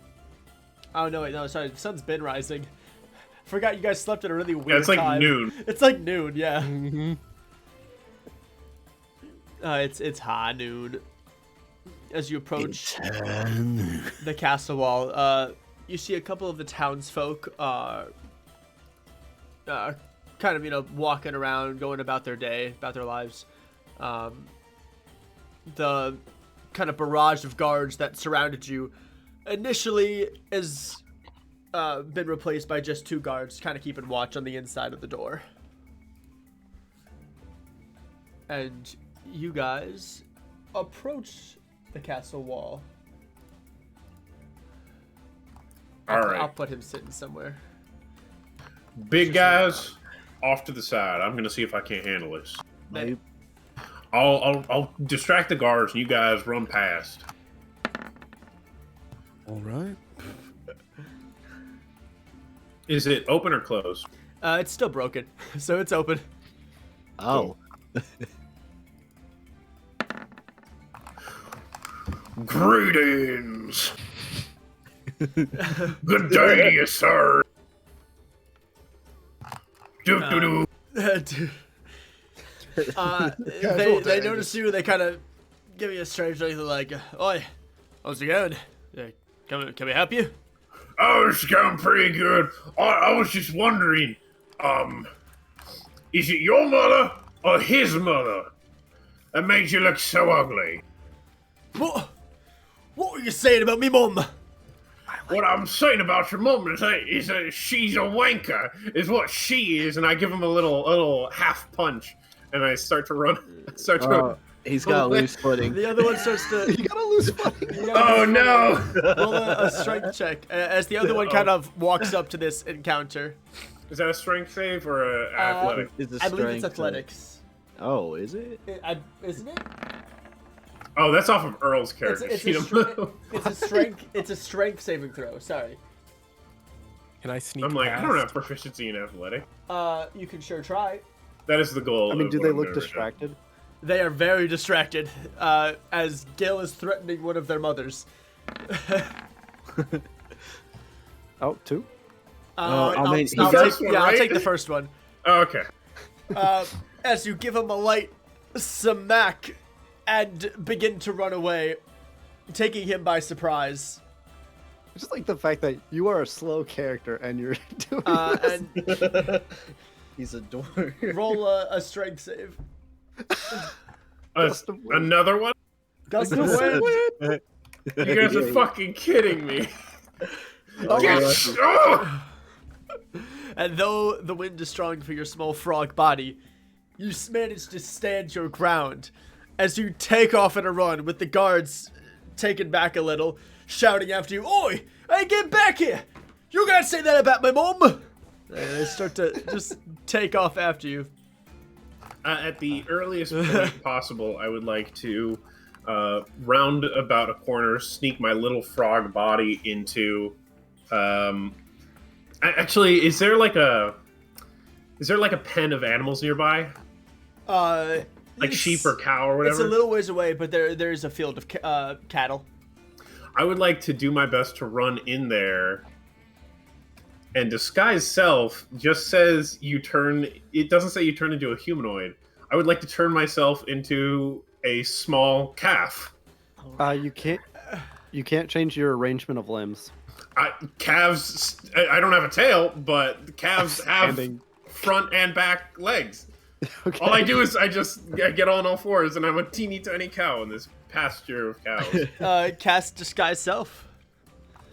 Oh, no, wait, no, sorry. The sun's been rising. Forgot you guys slept at a really weird time. Yeah, it's like noon. It's like noon, yeah. Mm-hmm. It's high noon. As you approach the castle wall, you see a couple of the townsfolk kind of, walking around, going about their day, about their lives. The kind of barrage of guards that surrounded you initially has been replaced by just 2 guards kind of keeping watch on the inside of the door. And you guys approach the castle wall. All right. I'll put him sitting somewhere. Big guys, off to the side. I'm gonna see if I can't handle this. Nope. I'll distract the guards, and you guys run past. All right. Is it open or closed? It's still broken, so it's open. Oh. Greetings. Good day to you, sir. Do. Dude. They notice you. They kind of give you a strange look, like, "Oi, how's it going? Can we help you?" Oh, it's going pretty good. I was just wondering, is it your mother or his mother that made you look so ugly? What were you saying about me mum? What I'm saying about your mom is that she's a wanker, is what she is, and I give him a little half punch, and I start to run. He's got loose footing. The other one starts to. You gotta lose footing. you gotta Oh no! roll a strength check as the other one kind of walks up to this encounter. Is that a strength save or a athletic? It's a I believe it's strength, athletics. Oh, is it? Isn't it? Oh, that's off of Earl's character. It's sheet. a strength saving throw. Sorry. Can I sneak I'm like, I past? don't have proficiency in athletic. You can sure try. That is the goal. I mean, of do what they I'm look doing right now. distracted? They are very distracted as Gil is threatening one of their mothers. Oh, 2? I mean, he I'll does take, one, yeah, I'll right? take the first one. Oh, okay. As you give him a light smack and begin to run away, taking him by surprise. I just like the fact that you are a slow character and you're doing this. And He's a dork. roll a strength save. Gust of wind. Another one? Gust of wind. You guys are fucking kidding me. Oh, Get- yeah. oh! And though the wind is strong for your small frog body, you manage to stand your ground as you take off at a run with the guards taken back a little, shouting after you, "Oi! Hey, get back here! You can't say that about my mom!" And they start to just take off after you. At the earliest point possible, I would like to round about a corner, sneak my little frog body into. Actually, is there like a pen of animals nearby, like It's- sheep or cow or whatever? It's a little ways away, but there's a field of cattle. I would like to do my best to run in there. And disguise self just says you turn. It doesn't say you turn into a humanoid. I would like to turn myself into a small calf. You can't change your arrangement of limbs. Calves. I don't have a tail, but calves have Standing. front and back legs. Okay. All I do is I get on all fours, and I'm a teeny tiny cow in this pasture of cows. Cast disguise self.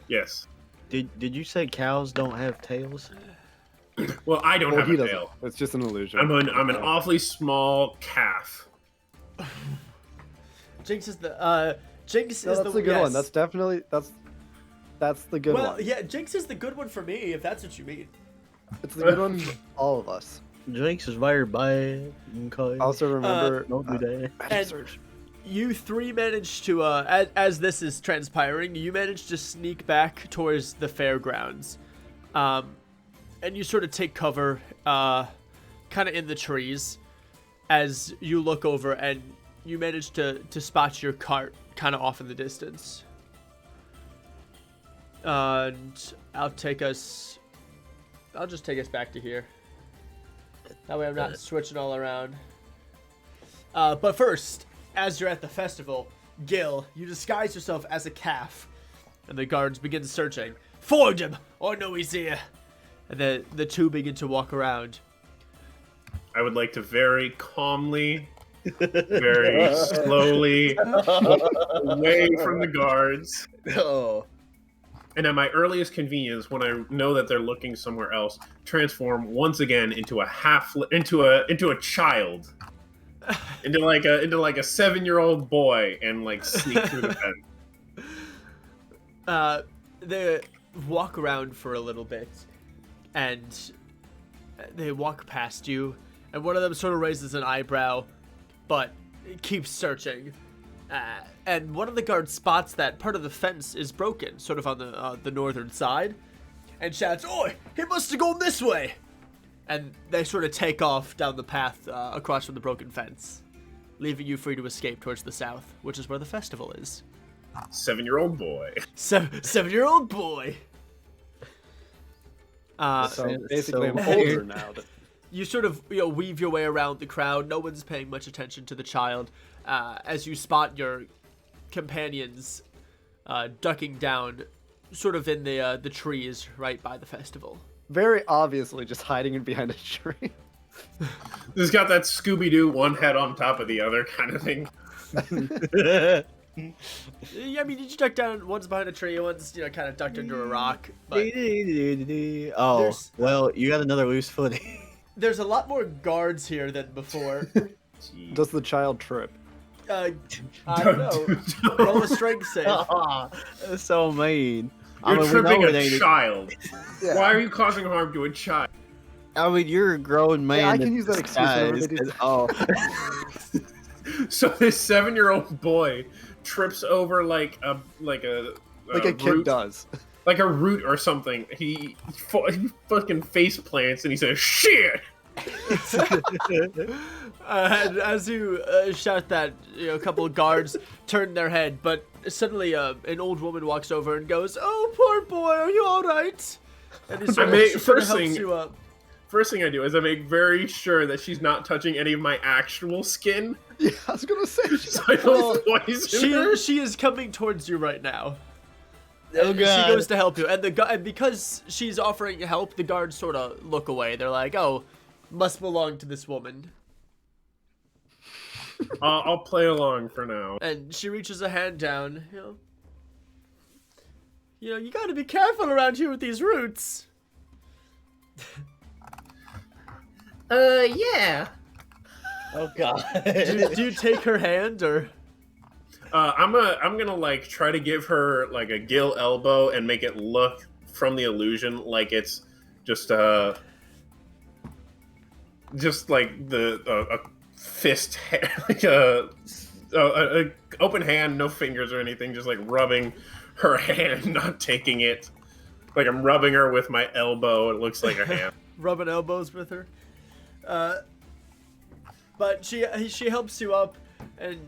Yes. Did you say cows don't have tails? Well, I don't Well, have he a doesn't. tail. It's just an illusion. I'm an awfully small calf. Jinx is the Jinx No, is that's the the good yes. one. That's definitely that's the good Well, one. yeah, Jinx is the good one for me, if that's what you mean. It's the good one for all of us. Jinx is very bad. Okay. Also remember, Don't do that. magic and- surge. You three managed to, as this is transpiring, you managed to sneak back towards the fairgrounds. And you sort of take cover, kind of in the trees, as you look over and you manage to spot your cart kind of off in the distance. And I'll just take us back to here. That way I'm not switching all around. But first, as you're at the festival, Gil, you disguise yourself as a calf, and the guards begin searching. Find him! I know he's here! And then the two begin to walk around. I would like to very calmly, very slowly walk away from the guards. Oh. And at my earliest convenience, when I know that they're looking somewhere else, transform once again into a child, into like a 7-year-old boy, and like sneak through the fence. They walk around for a little bit, and they walk past you, and one of them sort of raises an eyebrow, but keeps searching. And one of the guards spots that part of the fence is broken, sort of on the northern side, and shouts, "Oi, he must have gone this way!" And they sort of take off down the path across from the broken fence, leaving you free to escape towards the south, which is where the festival is. 7-year-old boy. 7-year-old boy. So basically, I'm so older now. You sort of weave your way around the crowd. No one's paying much attention to the child as you spot your companions ducking down, sort of in the trees right by the festival. Very obviously, just hiding in behind a tree. This got that Scooby-Doo one head on top of the other kind of thing. Yeah, I mean, you duck down. One's behind a tree. One's kind of ducked under a rock. But Oh, There's- well, you got another loose footing. there's a lot more guards here than before. Does the child trip? I don't know. Roll a strength save. That's so mean. You're I mean, tripping we know a it ain't. child. Why are you causing harm to a child? I mean, you're a grown man. Yeah, I can use that excuse whenever they do disguised as- Oh, So this 7-year-old boy trips over like a kid root, does. like a root or something. He fucking face plants and he says, "Shit!" And as you shout that, a couple of guards turn their head, but suddenly an old woman walks over and goes, "Oh, poor boy, are you all right?" And he sort of, she sort of helps you up. First thing I do is I make very sure that she's not touching any of my actual skin. Yeah, I was gonna say. So I don't poison her. She is coming towards you right now. Oh, And God. she goes to help you, and and because she's offering help, the guards sort of look away. They're like, "Oh, must belong to this woman." I'll play along for now. And she reaches a hand down. You got to be careful around here with these roots. Yeah. Oh god. Do you take her hand or? I'm gonna like try to give her like a gill elbow and make it look from the illusion like it's just like a fist, like a open hand, no fingers or anything, just like rubbing her hand, not taking it. Like I'm rubbing her with my elbow. It looks like a hand. Rubbing elbows with her. But she helps you up, and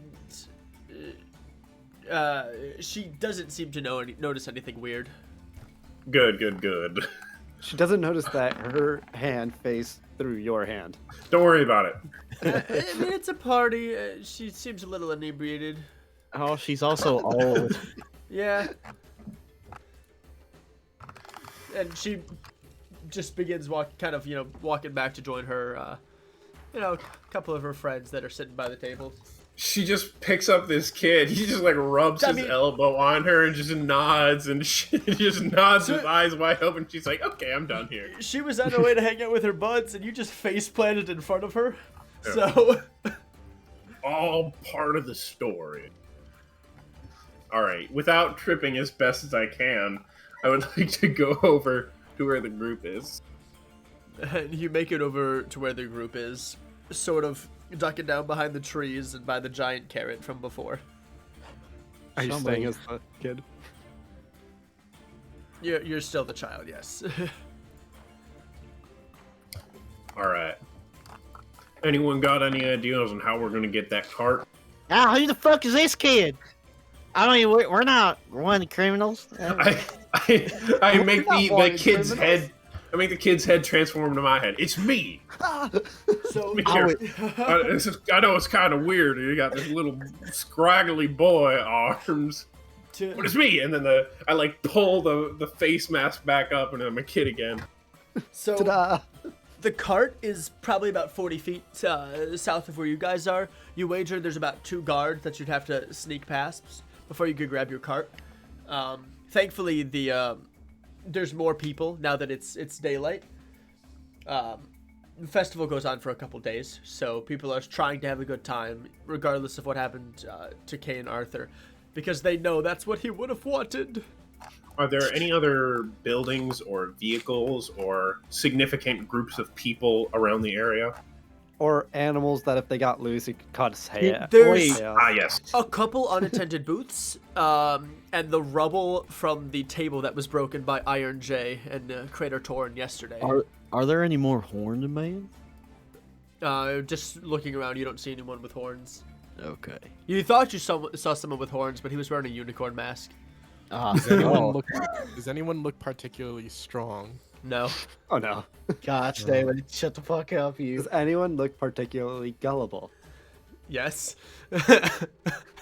she doesn't seem to notice anything weird. Good. She doesn't notice that her hand faced through your hand. Don't worry about it. I mean, it's a party. She seems a little inebriated. oh, she's also old. Yeah. And she just begins walking back to join her, a couple of her friends that are sitting by the table. She just picks up this kid. He just like rubs his elbow on her and just nods and she just nods his eyes wide open. She's like, "Okay, I'm done here." She was on her way to hang out with her buds, and you just face planted in front of her. Yeah. So, all part of the story. All right, without tripping as best as I can, I would like to go over to where the group is. And you make it over to where the group is, sort of ducking down behind the trees and by the giant carrot from before. Are you staying as the kid? You're still the child, yes. All right. Anyone got any ideas on how we're gonna get that cart? Ah, who the fuck is this kid? I don't even. We're not one of the criminals. I make the kid's head. I make the kid's head transform into my head. It's me. So I know it's kind of weird. You got this little scraggly boy arms, but it's me. And then I like pull the face mask back up, and I'm a kid again. So ta-da. The cart is probably about 40 feet south of where you guys are. You wager there's about 2 guards that you'd have to sneak past before you could grab your cart. Thankfully, there's more people now that it's daylight. The festival goes on for a couple days, so people are trying to have a good time, regardless of what happened to Kay and Arthur, because they know that's what he would have wanted. Are there any other buildings or vehicles or significant groups of people around the area? Or animals that if they got loose, you could cut his hair. There's yes. a couple unattended booths, and the rubble from the table that was broken by Iron J and Crater Torn yesterday. Are there any more horned men? Just looking around, you don't see anyone with horns. Okay. You thought you saw someone with horns, but he was wearing a unicorn mask. Does anyone look particularly strong? No. Oh no. Gosh, David, shut the fuck up, you. Does anyone look particularly gullible? Yes.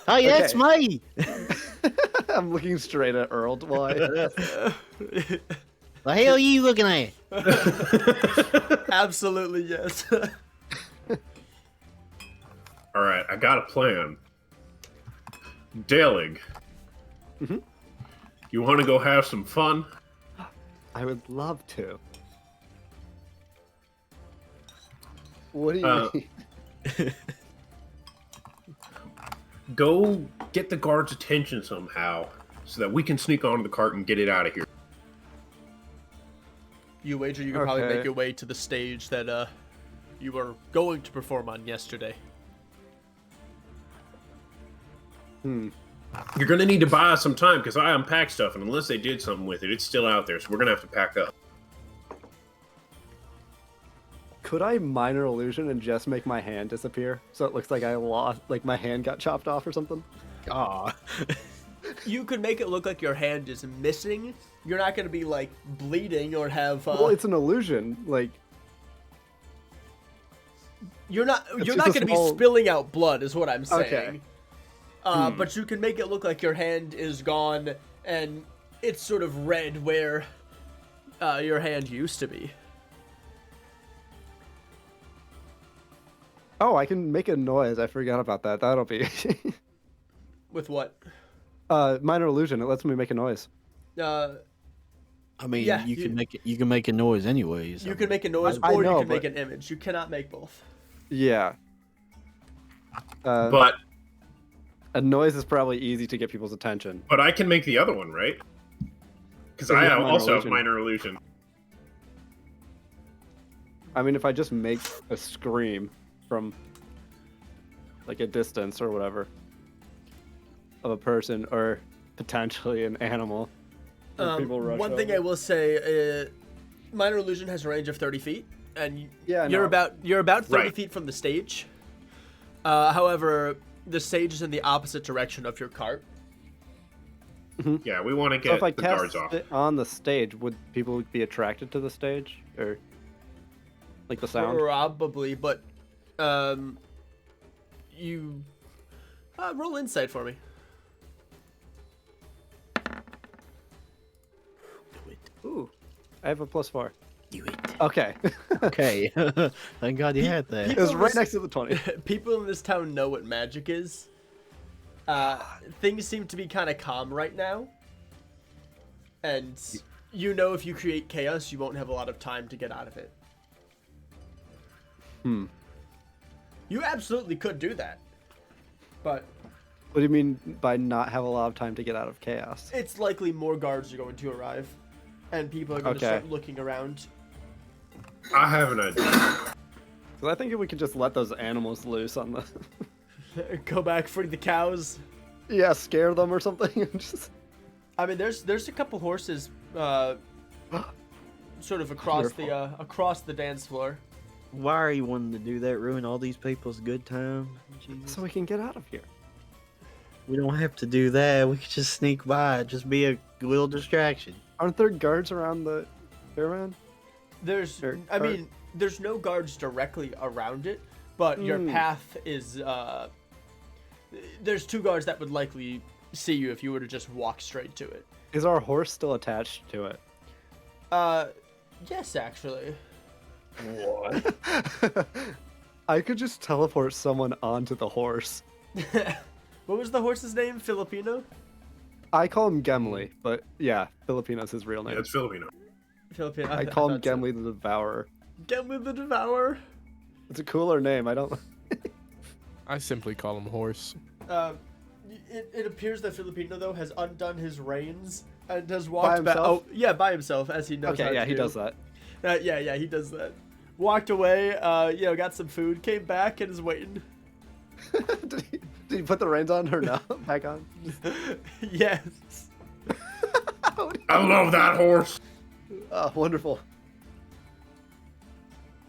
Oh yeah, it's me. I'm looking straight at Earl. Why? The hell are you looking at? Absolutely yes. All right, I got a plan. Dalig. Mm-hmm. You want to go have some fun? I would love to. What do you mean? go get the guard's attention somehow so that we can sneak onto the cart and get it out of here. You wager you can probably Okay. make your way to the stage that you were going to perform on yesterday. You're going to need to buy us some time because I unpacked stuff, and unless they did something with it, it's still out there, so we're going to have to pack up. Could I minor illusion and just make my hand disappear so it looks like I lost, like my hand got chopped off or something? Aw. You could make it look like your hand is missing. You're not going to be like bleeding or have. Well, it's an illusion. Like, You're not just going a to be small- spilling out blood, is what I'm saying. Okay. But you can make it look like your hand is gone and it's sort of red where your hand used to be. oh, I can make a noise. I forgot about that. That'll be With what? minor illusion. It lets me make a noise. I mean, Yeah, you can make it. You can make a noise anyways. You can make a noise I or know, you can make but- an image. You cannot make both. Yeah. But A noise is probably easy to get people's attention. I can make the other one, right? Because You I have minor also have illusion. minor illusion. I mean, if I just make a scream from like a distance or whatever of a person or potentially an animal, and people rush One thing I over. will say, minor illusion has a range of 30 feet, and Yeah, I you're know. about 30 Right. feet from the stage. However, the stage is in the opposite direction of your cart. Yeah, we want to So get if I the guards cast off. it on the stage, would people be attracted to the stage or like the sound? Probably, but you roll insight for me. Do it. Ooh, I have a +4. Do it. Okay, Okay. Thank God you had that. it was right next to the 20. People in this town know what magic is. Things seem to be kind of calm right now, and you know if you create chaos, you won't have a lot of time to get out of it. You absolutely could do that, but What do you mean by not have a lot of time to get out of chaos? it's likely more guards are going to arrive, and people are going to Okay. start looking around. I have an idea. So I think if we could just let those animals loose on the, Go back, free the cows. yeah, scare them or something. And just I mean, there's a couple horses, sort of across the dance floor. Why are you wanting to do that? Ruin all these people's good time? Jesus. so we can get out of here. We don't have to do that. We could just sneak by. Just be a little distraction. Aren't there guards around the caravan? There's, Sure. I mean, there's no guards directly around it, but your path is, there's two guards that would likely see you if you were to just walk straight to it. Is our horse still attached to it? Yes, actually. What? I could just teleport someone onto the horse. What was the horse's name? Filipino? I call him Gemly, but yeah, Filipino's his real Yeah, name. it's Filipino. Filipino. I call him thought so. Gemly the Devourer. Gemly the Devourer. It's a cooler name. I don't. I simply call him horse. It appears that Filipino though has undone his reins and has walked back. himself? Oh, yeah, by himself as he knows. how Okay, yeah, to he do. does that. Yeah, he does that. Walked away. Got some food. Came back and is waiting. Did he put the reins on or no? Back on? Yes. I love that horse. Oh, wonderful.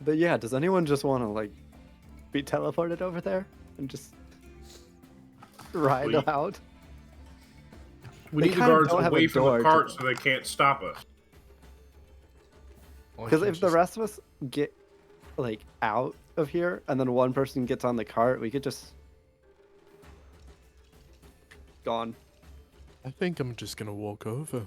But yeah, does anyone just want to like be teleported over there and just ride Please. out? We They need the kinda guards don't have a away from door the to cart them. so they can't stop us. Because if the rest of us get like out of here and then one person gets on the cart, we could just gone. I think I'm just gonna walk over.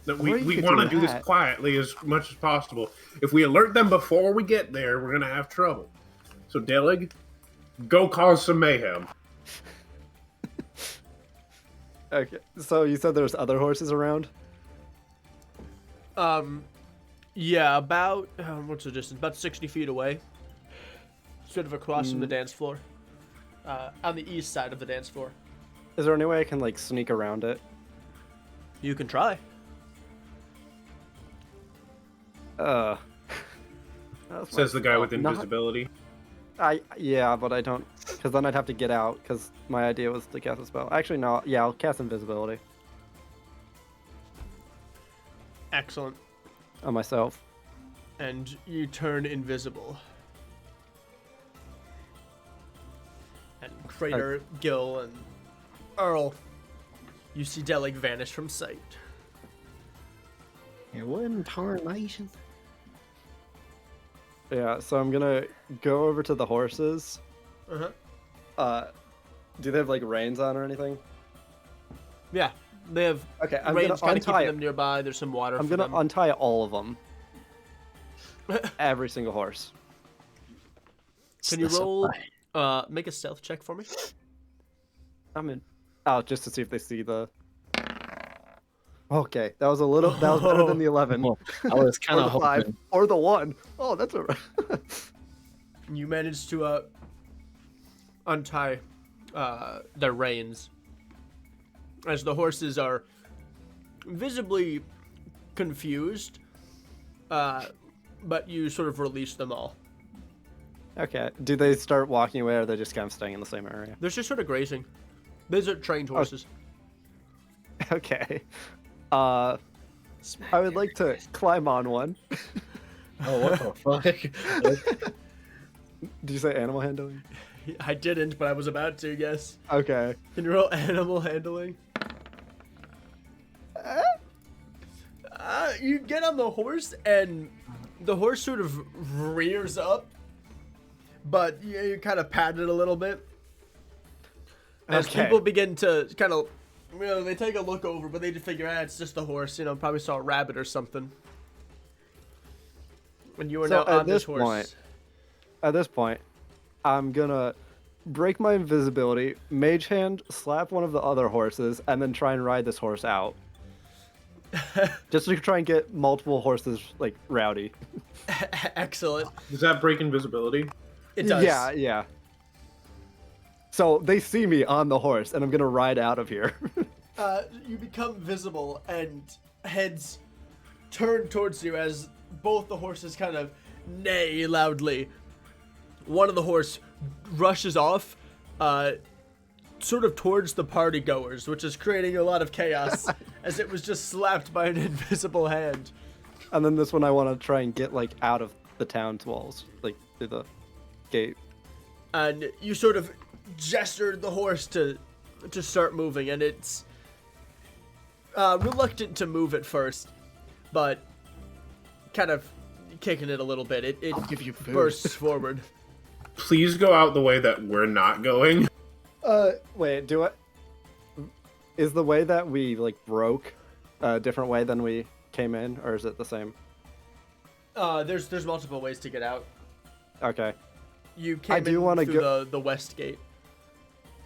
That Or we you could want to do do this that. quietly as much as possible. If we alert them before we get there, we're gonna have trouble. So Delig, go cause some mayhem. Okay, so you said there's other horses around? Yeah, about what's the distance? About 60 feet away. Sort of across from the dance floor. on the east side of the dance floor. Is there any way I can like sneak around it? You can try. That's Says the guy with not- invisibility. Yeah, but I don't, because then I'd have to get out. Because my idea was to cast a spell. Actually, no. Yeah, I'll cast invisibility Excellent. on myself. And you turn invisible. And Crater, Gil, and Earl, you see Delig vanish from sight. It wasn't tarnation. Yeah, so I'm gonna go over to the horses. Uh-huh. Do they have like reins on or anything? Yeah, they have Okay, I'm reins gonna kind of keeping untie. them nearby. There's some water I'm for gonna them. untie all of them. Every single horse. Can you roll, make a stealth check for me? I'm in. Oh, just to see if they see the. Okay, that was a little. That was better than the 11. Well, I was kind or of the 5 hoping. or the 1. Oh, that's a. You manage to untie their reins as the horses are visibly confused, but you sort of release them all. Okay. Do they start walking away, or are they just kind of staying in the same area? They're just sort of grazing. These are trained horses. Okay. I would like to climb on one. Oh, what the fuck? Did you say animal handling? I didn't, but I was about to, yes. Okay. Can you roll animal handling? You get on the horse, and the horse sort of rears up, but you kind of pat it a little bit. As Okay. people begin to kind of, they take a look over, but they just figure, it's just a horse, probably saw a rabbit or something. And you are So now at on this this horse. point- At this point, I'm gonna break my invisibility, mage hand, slap one of the other horses, and then try and ride this horse out. Just to try and get multiple horses like rowdy. Excellent. Does that break invisibility? It does. Yeah. So they see me on the horse, and I'm gonna ride out of here. You become visible, and heads turn towards you as both the horses kind of neigh loudly. One of the horse rushes off, sort of towards the party goers, which is creating a lot of chaos, as it was just slapped by an invisible hand. And then this one, I want to try and get like out of the town's walls, like through the gate. And you sort of gestured the horse to start moving, and it's reluctant to move at first, but kind of kicking it a little bit. It Give you food. bursts forward. Please go out the way that we're not going. Wait, do it. Is the way that we like broke a different way than we came in, or is it the same? There's multiple ways to get out. Okay. You came do in wanna through the west gate.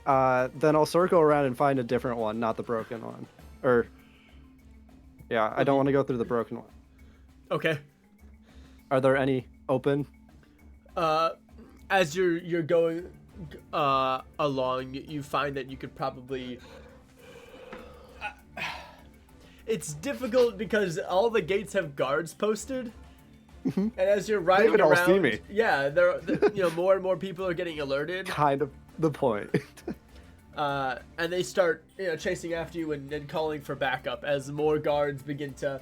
Then I'll circle around and find a different one, not the broken one. Or, yeah, I don't want to go through the broken one. Okay. Are there any open? As you're going along, you find that you could probably. It's difficult because all the gates have guards posted, and as you're riding would all around, see me. yeah, more and more people are getting alerted, Kind of the point. and they start chasing after you and calling for backup as more guards begin to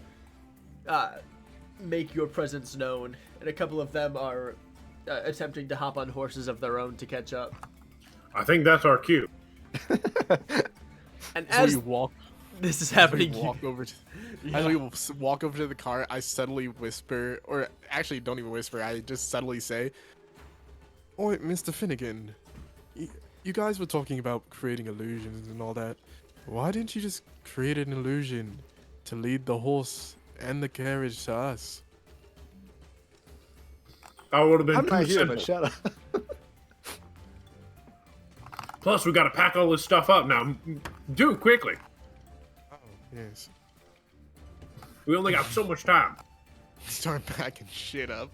make your presence known, and a couple of them are attempting to hop on horses of their own to catch up. I think that's our cue. And So as you walk. this is We happening, walk over to. As we walk over to the car, I subtly whisper, or actually don't even whisper. I just subtly say, "Oh, Mr. Finnegan, you guys were talking about creating illusions and all that. Why didn't you just create an illusion to lead the horse and the carriage to us?" That would have been I'm too not here, simple. but shut up. Plus, we got to pack all this stuff up now. Do it quickly. Oh, yes. We only got so much time. Start packing shit up.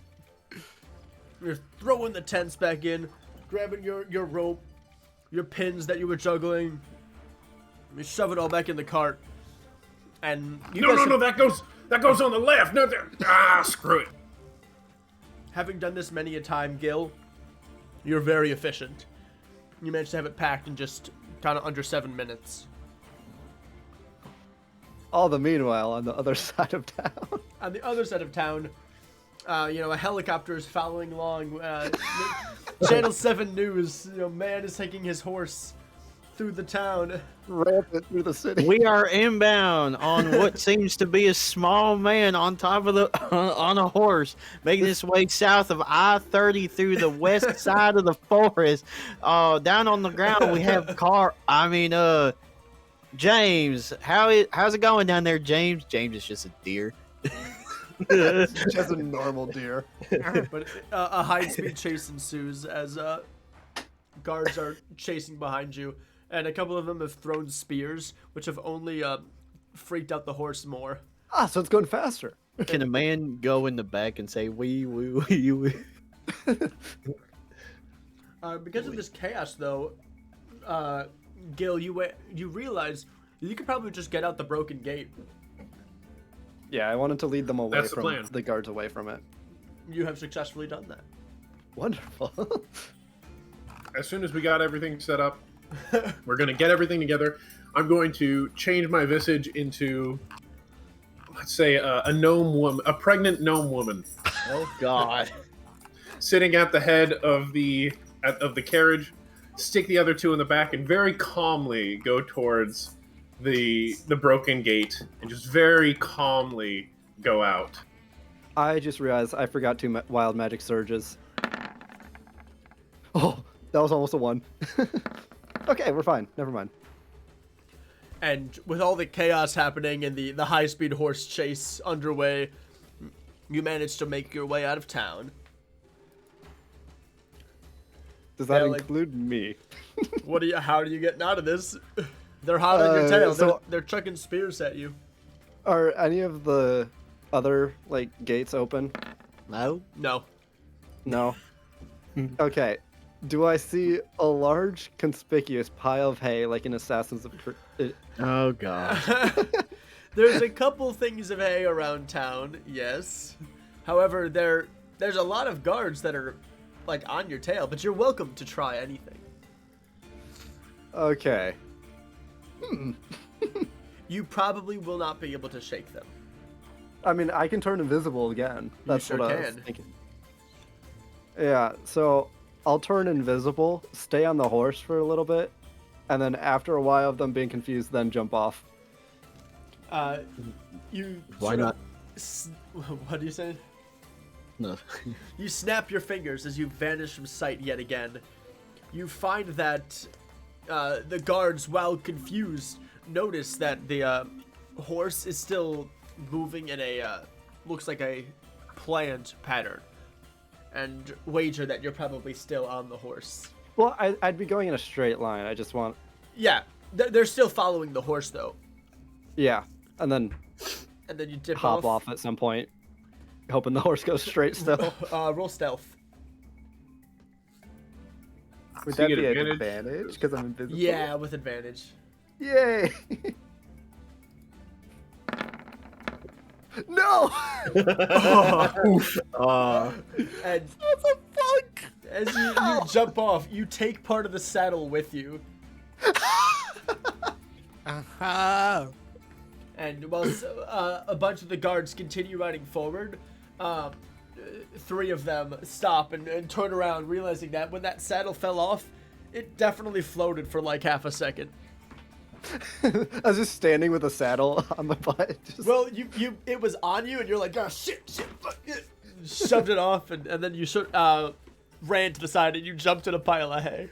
you're throwing the tents back in, grabbing your rope, your pins that you were juggling. You shove it all back in the cart, and you No, guys no, have- no, that goes on the left. No, screw it. Having done this many a time, Gil, you're very efficient. You managed to have it packed in just kind of under 7 minutes. All the meanwhile on the other side of town. On the other side of town, a helicopter is following along. Channel 7 News, man is taking his horse through the town. Rampant through the city. We are inbound on what seems to be a small man on top of on a horse, making his way south of I-30 through the west side of the forest. Down on the ground, we have James. How's it going down there, James? James is just a deer. Just a normal deer. But a high-speed chase ensues as guards are chasing behind you, and a couple of them have thrown spears, which have only freaked out the horse more. So it's going faster. Can a man go in the back and say wee wee wee wee? Because of this chaos, though, Gil, you realize you could probably just get out the broken gate. Yeah, I wanted to lead them away That's the from plan. the guards away from it. You have successfully done that. Wonderful. As soon as we got everything set up, we're going to get everything together. I'm going to change my visage into, let's say, a gnome woman, a pregnant gnome woman, Oh God! sitting at the head of the carriage. Stick the other two in the back, and very calmly go towards the broken gate, and just very calmly go out. I just realized I forgot 2 wild magic surges. Oh, that was almost a 1. Okay, we're fine. Never mind. And with all the chaos happening and the high-speed horse chase underway, you managed to make your way out of town. Does that Yeah, like- include me? How are you getting out of this? They're hot on your tail. so- They're chucking spears at you. Are any of the other gates open? No. No. No. Okay. Do I see a large, conspicuous pile of hay like in Assassins of? Oh God! There's a couple things of hay around town, yes. However, there's a lot of guards that are on your tail, but you're welcome to try anything. Okay. You probably will not be able to shake them. I mean, I can turn invisible again. That's sure what I was can. thinking. Yeah. So I'll turn invisible, stay on the horse for a little bit, and then after a while of them being confused, then jump off. You Why sort of not? What do you say? No. You snap your fingers as you vanish from sight yet again. You find that the guards, while confused, notice that the horse is still moving in a looks like a planned pattern, and wager that you're probably still on the horse. Well, I'd be going in a straight line. I just want. Yeah, they're still following the horse though, Yeah, and then and then you dip hop off at some point, hoping the horse goes straight still. Roll stealth. Would So that you be get an advantage? advantage? Because I'm invisible. Yeah, with advantage. Yay! No! And as you jump off, you take part of the saddle with you. Aha! And while a bunch of the guards continue riding forward, 3 of them stop and turn around, realizing that when that saddle fell off, it definitely floated for like half a second. I was just standing with a saddle on my butt. Just... Well, it was on you, and you're like, oh, shit, fuck it. Shoved it off, and then you ran to the side, and you jumped in a pile of hay.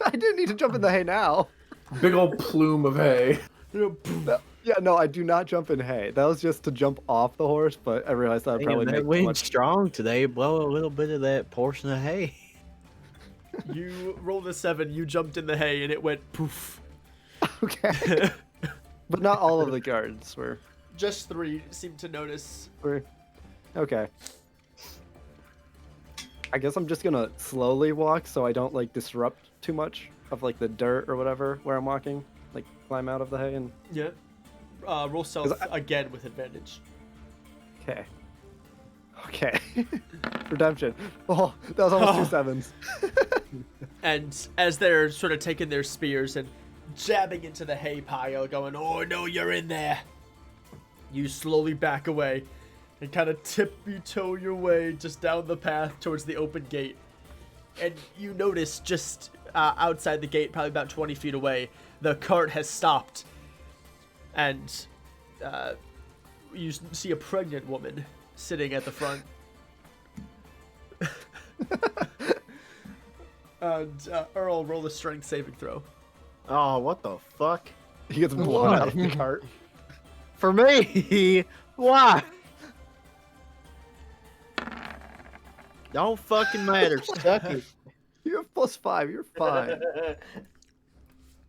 I didn't need to jump in the hay now. Big old plume of hay. Yeah, no, I do not jump in hay. That was just to jump off the horse, but I realized that would probably Damn, make that too wind much. strong today. Blow a little bit of that portion of hay. You rolled a 7, you jumped in the hay, and it went poof. Okay. But not all of the guards were. Just 3 seemed to notice. Okay. I guess I'm just gonna slowly walk so I don't disrupt too much. of like the dirt or whatever where I'm walking? Like climb out of the hay and. Yeah. Roll stealth again with advantage. Okay. Okay. Redemption. Oh, that was almost 2 sevens. And as they're sort of taking their spears and jabbing into the hay pile, going, "Oh no, you're in there," you slowly back away and kind of tippy-toe your way just down the path towards the open gate. And you notice just outside the gate, probably about 20 feet away, the cart has stopped. And you see a pregnant woman sitting at the front. And Earl, roll a strength saving throw. Oh, what the fuck? He gets blown out of the cart. For me? Why? Don't fucking matter. Suck it. You have +5. You're fine.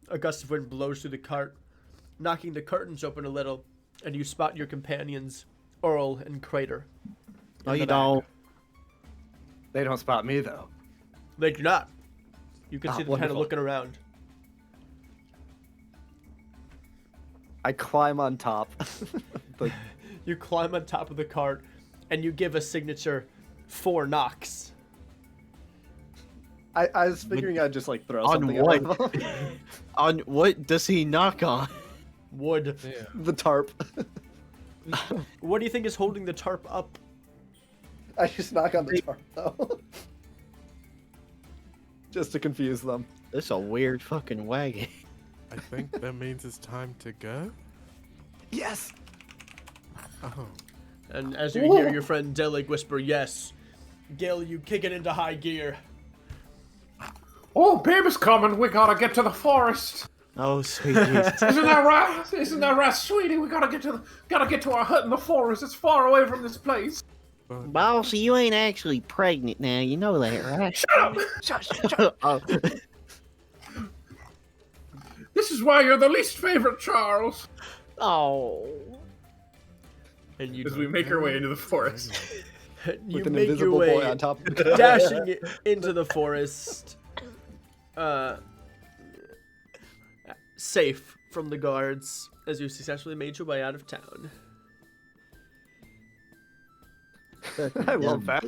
A gust of wind blows through the cart, knocking the curtains open a little, and you spot your companions, Earl and Crater. No, in you the back. don't. They don't spot me though. They do not. You can see them kind of wonderful. looking around. I climb on top. Like, You climb on top of the cart, and you give a signature 4 knocks. I was figuring I'd just like throw On something what? at them. On what does he knock on? Wood. Yeah. The tarp. What do you think is holding the tarp up? I just knock on the tarp though. Just to confuse them. This is a weird fucking wagon. I think that means it's time to go. Yes. Oh. And as you hear your friend Delig whisper, "Yes," Gil, you kick it into high gear. Oh, baby's coming. We gotta get to the forest. Oh, sweet Jesus. Isn't that right? Isn't that right, sweetie? We gotta get to our hut in the forest. It's far away from this place. Boss, you ain't actually pregnant now. You know that, right? Shut up! Oh. This is why you're the least favorite, Charles. Oh. And you As we make our way into the forest. you With an make your invisible way boy on top of the dashing into the forest, safe from the guards as you successfully made your way out of town. I love that.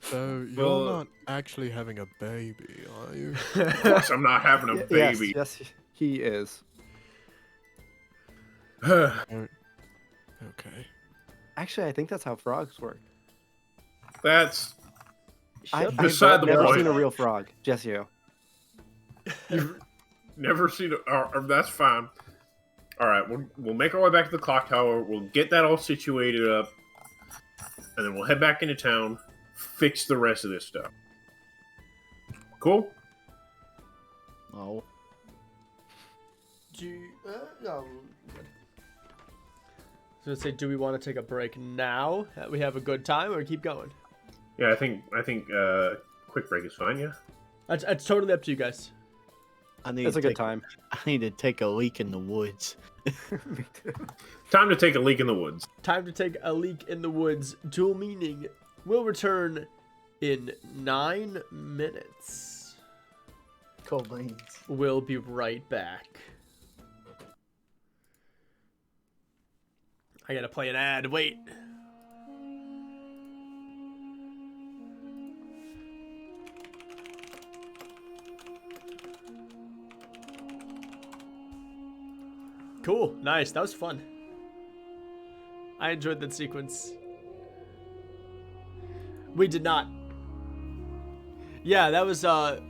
So you're Well, not actually having a baby, are you? Of course I'm not having a baby. Yes, he is. Okay. Actually, I think that's how frogs work. That's I've Beside the never point. seen a real frog. Just you. never seen it. That's fine. All right, we'll make our way back to the clock tower. We'll get that all situated up, and then we'll head back into town, fix the rest of this stuff. Cool? Oh. No. So let's say, do we want to take a break now? That we have a good time, or keep going? Yeah, I think quick break is fine. Yeah. It's totally up to you guys. It's a good time. I need to take a leak in the woods. Me too. Time to take a leak in the woods. Time to take a leak in the woods. Dual meaning will return in 9 minutes. Cool beans. We'll be right back. I gotta play an ad. Wait. Cool. Nice. That was fun. I enjoyed that sequence. We did not. Yeah, that was, Oh.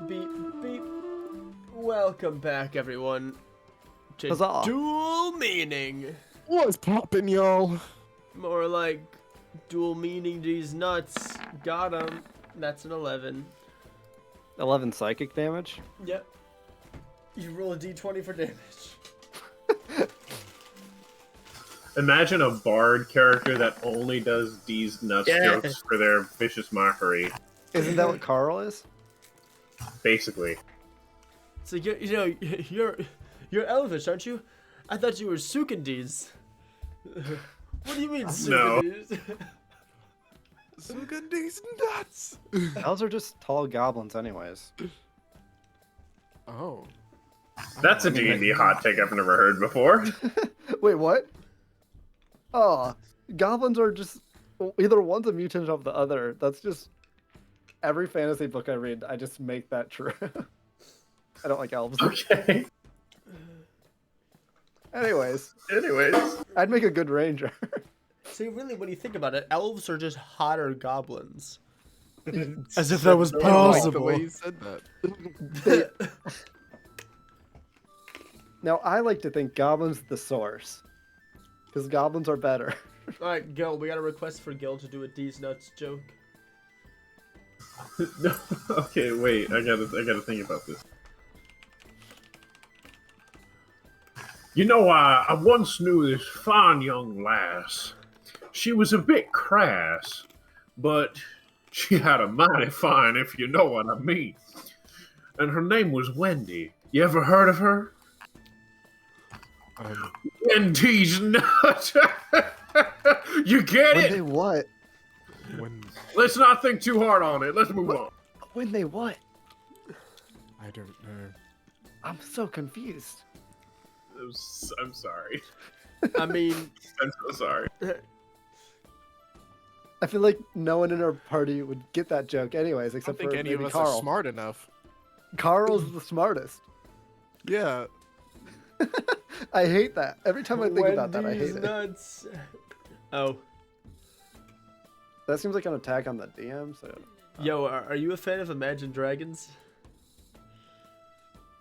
beep, beep. Welcome back, everyone, to Huzzah. Dual Meaning. What's poppin', y'all? More like dual meaning these nuts. Got him. That's an 11. 11 psychic damage. Yep. You roll a d20 for damage. Imagine a bard character that only does these nuts Yeah. jokes for their vicious mockery. Isn't that what Carl is? Basically. So you're Elvish, aren't you? I thought you were Sukandis. What do you mean No. Sukandis? Sugan these nuts. Elves are just tall goblins, anyways. Oh. That's a D&D hot take I've never heard before. Wait, what? Oh, goblins are just either one's a mutant of the other. That's just every fantasy book I read. I just make that true. I don't like elves. Okay. Anyways, Anyways. I'd make a good ranger. See, really, when you think about it, elves are just hotter goblins. As if that was I don't like the way possible. you said that. Now, I like to think goblins the source, because goblins are better. All right, Gil, we got a request for Gil to do a D's nuts joke. No, okay, wait. I gotta think about this. You know, I once knew this fine young lass. She was a bit crass, but she had a mighty fine, if you know what I mean. And her name was Wendy. You ever heard of her? Wendy's nut. You get When it? they what? When Let's not think too hard on it. Let's move on. When they what? I don't know. I'm so confused. I'm sorry. I mean, I'm so sorry. I feel like no one in our party would get that joke, anyways, I don't except think for any maybe of us Carl. are smart enough. Carl's the smartest. Yeah. I hate that. Every time I think about that, I Wendy's hate it. nuts. Oh, That seems like an attack on the DM. So, yo, are you a fan of Imagine Dragons?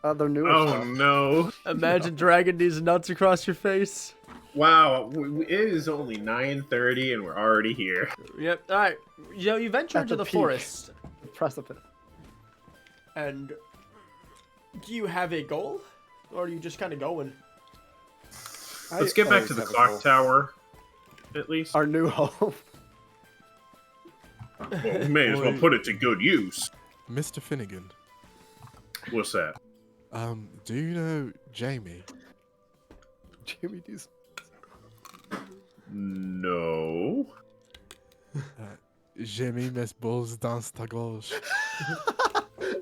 they're newer Oh stuff. no. Imagine dragging these nuts across your face. Wow, it is only 9:30 and we're already here. Yep. All right. Yo, you venture At into the the peak. forest, Precipice. and do you have a goal, or are you just kind of going? Let's get back to the clock tower, at least. Our new home. Well, we may as well put it to good use. Mr. Finnegan. What's that? Do you know Jamie? Jimmy D's. No. Jamie mes balls dans ta gauche.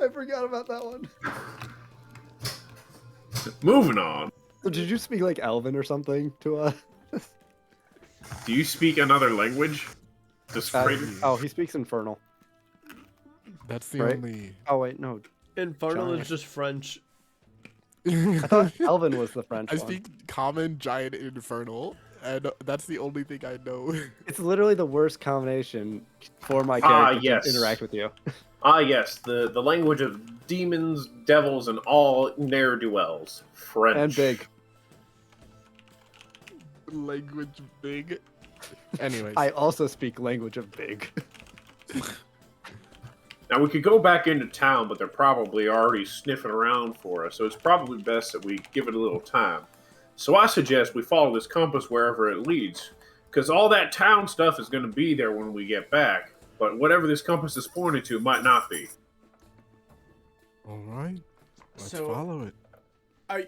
I forgot about that one. Moving on. So did you speak like Elven or something to us? Do you speak another language? Just Oh, he speaks Infernal. That's the Right? only. Oh wait, no. Infernal Giant. is just French. I thought Elven was the French I one. speak common, giant, and infernal, and that's the only thing I know. It's literally the worst combination for my Ah, character yes. to interact with you. Ah, yes, the language of demons, devils, and all ne'er-do-wells. French. And big. Language big. Anyways, I also speak language of big. Now, we could go back into town, but they're probably already sniffing around for us, so it's probably best that we give it a little time. So I suggest we follow this compass wherever it leads, because all that town stuff is going to be there when we get back, but whatever this compass is pointing to might not be. all right. Let's So- follow it.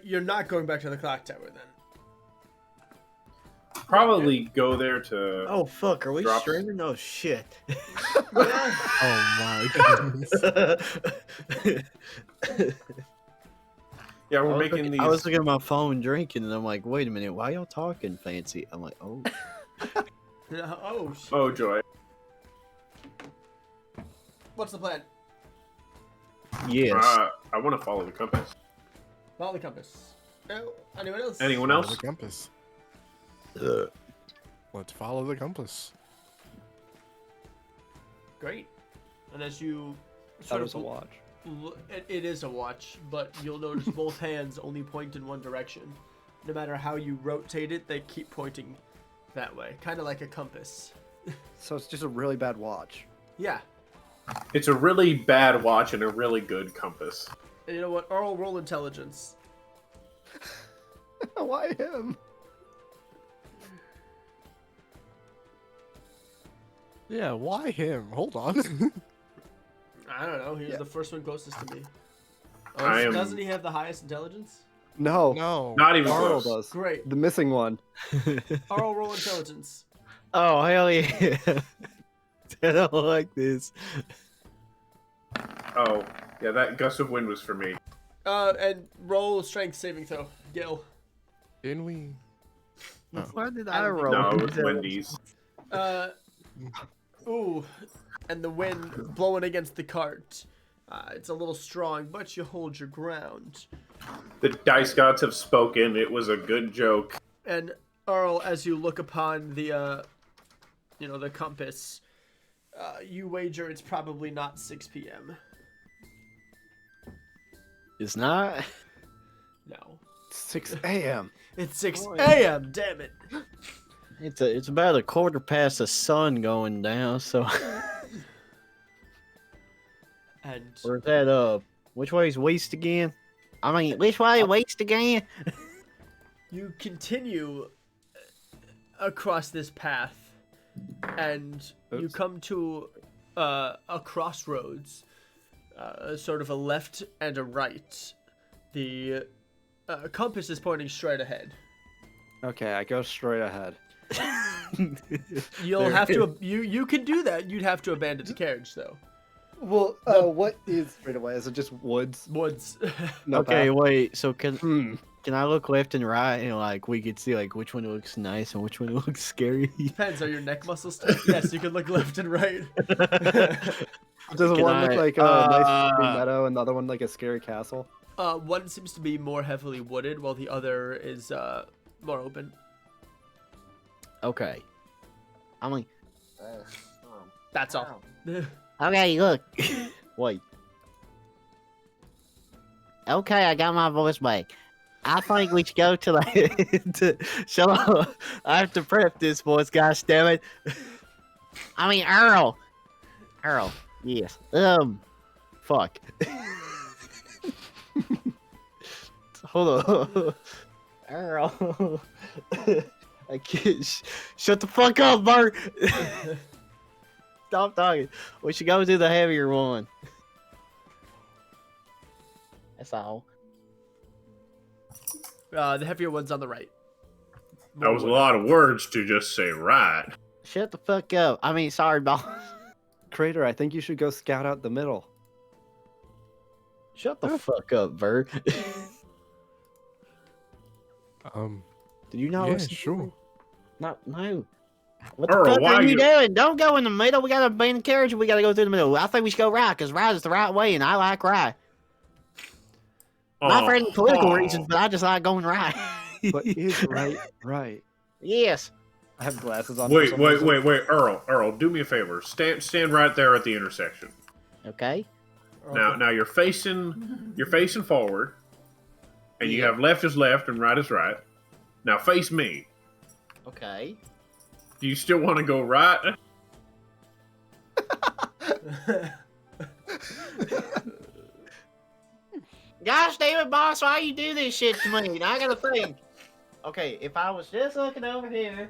You're not going back to the clock tower then. Probably go there to... Oh fuck, are we Drop. streaming? Oh shit. Oh my goodness. Yeah, we're I was making looking- these... I was looking at my phone drinking, and I'm like, wait a minute, why y'all talking fancy? I'm like, oh. Oh, shit. Oh, joy. What's the plan? Yes. I want to follow the compass. Follow the compass. No, anyone else? Anyone Follow else? the compass. Let's follow the compass. Great. And as you That sort was a of watch. It is a watch, but you'll notice both hands only point in one direction. No matter how you rotate it, they keep pointing that way. Kind of like a compass. So it's just a really bad watch. Yeah. It's a really bad watch and a really good compass. And you know what? Earl, roll intelligence. Why him? Yeah, why him? Hold on. I don't know. He was the first one closest to me. I am- Doesn't he have the highest intelligence? No. No. Not even Arl close. does. Great. The missing one. Earl, roll intelligence. Oh, hell yeah. I don't like this. Oh, yeah, that gust of wind was for me. And roll strength saving throw. Gil. Didn't we? Why did I I don't think- roll? No, it was Wendy's. Ooh. And the wind blowing against the cart. It's a little strong, but you hold your ground. The dice gods have spoken. It was a good joke. And Earl, as you look upon the, the compass, you wager it's probably not 6 p.m. It's not. No. 6 a.m. It's 6 a.m. Damn it. It's about a quarter past the sun going down. So, And or is that which way is west again? I mean, which way west again? you continue across this path, and you Oops. come to a crossroads, sort of a left and a right. The compass is pointing straight ahead. Okay, I go straight ahead. You'll have to. You can do that. You'd have to abandon the carriage, though. Well, what is straight away? Is it just woods? Woods. No Okay, path? wait. So can Hmm. I look left and right and like we could see like which one looks nice and which one looks scary? Depends. Are your neck muscles tight? Yes, you can look left and right. Does Can one look I- like a nice green meadow and the other one like a scary castle? One seems to be more heavily wooded, while the other is more open. Okay. I mean, That's all. okay, look. Wait. Okay, I got my voice back. I think we should go to the. Shall I have to prep this voice, guys. Damn it. I mean, Earl. Earl. Yes. Fuck. Hold on. Earl. I can't. Shut the fuck up, Bert. Stop talking. We should go do the heavier one. That's all. The heavier one's on the right. That was a lot of words to just say right. Shut the fuck up. I mean, sorry, boss. Crater, I think you should go scout out the middle. Shut the fuck up, Bert. Did you not Yeah, listen? sure. No. What the Earl, fuck why are you you- doing? Don't go in the middle. We gotta abandon the carriage and we gotta go through the middle. I think we should go right, because right is the right way, and I like right. Not for any political reasons, but I just like going right. But is right? Yes. I have glasses on. for Wait, some wait, reason. wait, wait, Earl, do me a favor. Stand right there at the intersection. Okay. Now you're facing forward, and you have left is left and right is right. Now face me. Okay. Do you still want to go right? Gosh damn it, boss, why you do this shit to me? Now I gotta think. Okay, if I was just looking over here,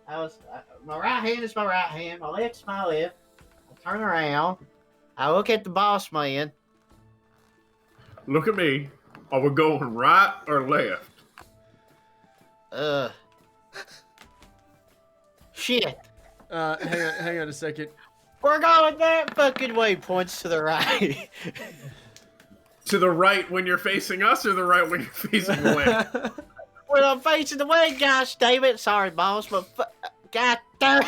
my right hand is my right hand, my left is my left. I turn around, I look at the boss man. Look at me. Are we going right or left? Shit. Hang on a second. We're going that fucking way, points to the right. To the right when you're facing us, or the right when you're facing away? When I'm facing the way, gosh damn it. Sorry, boss, but god damn.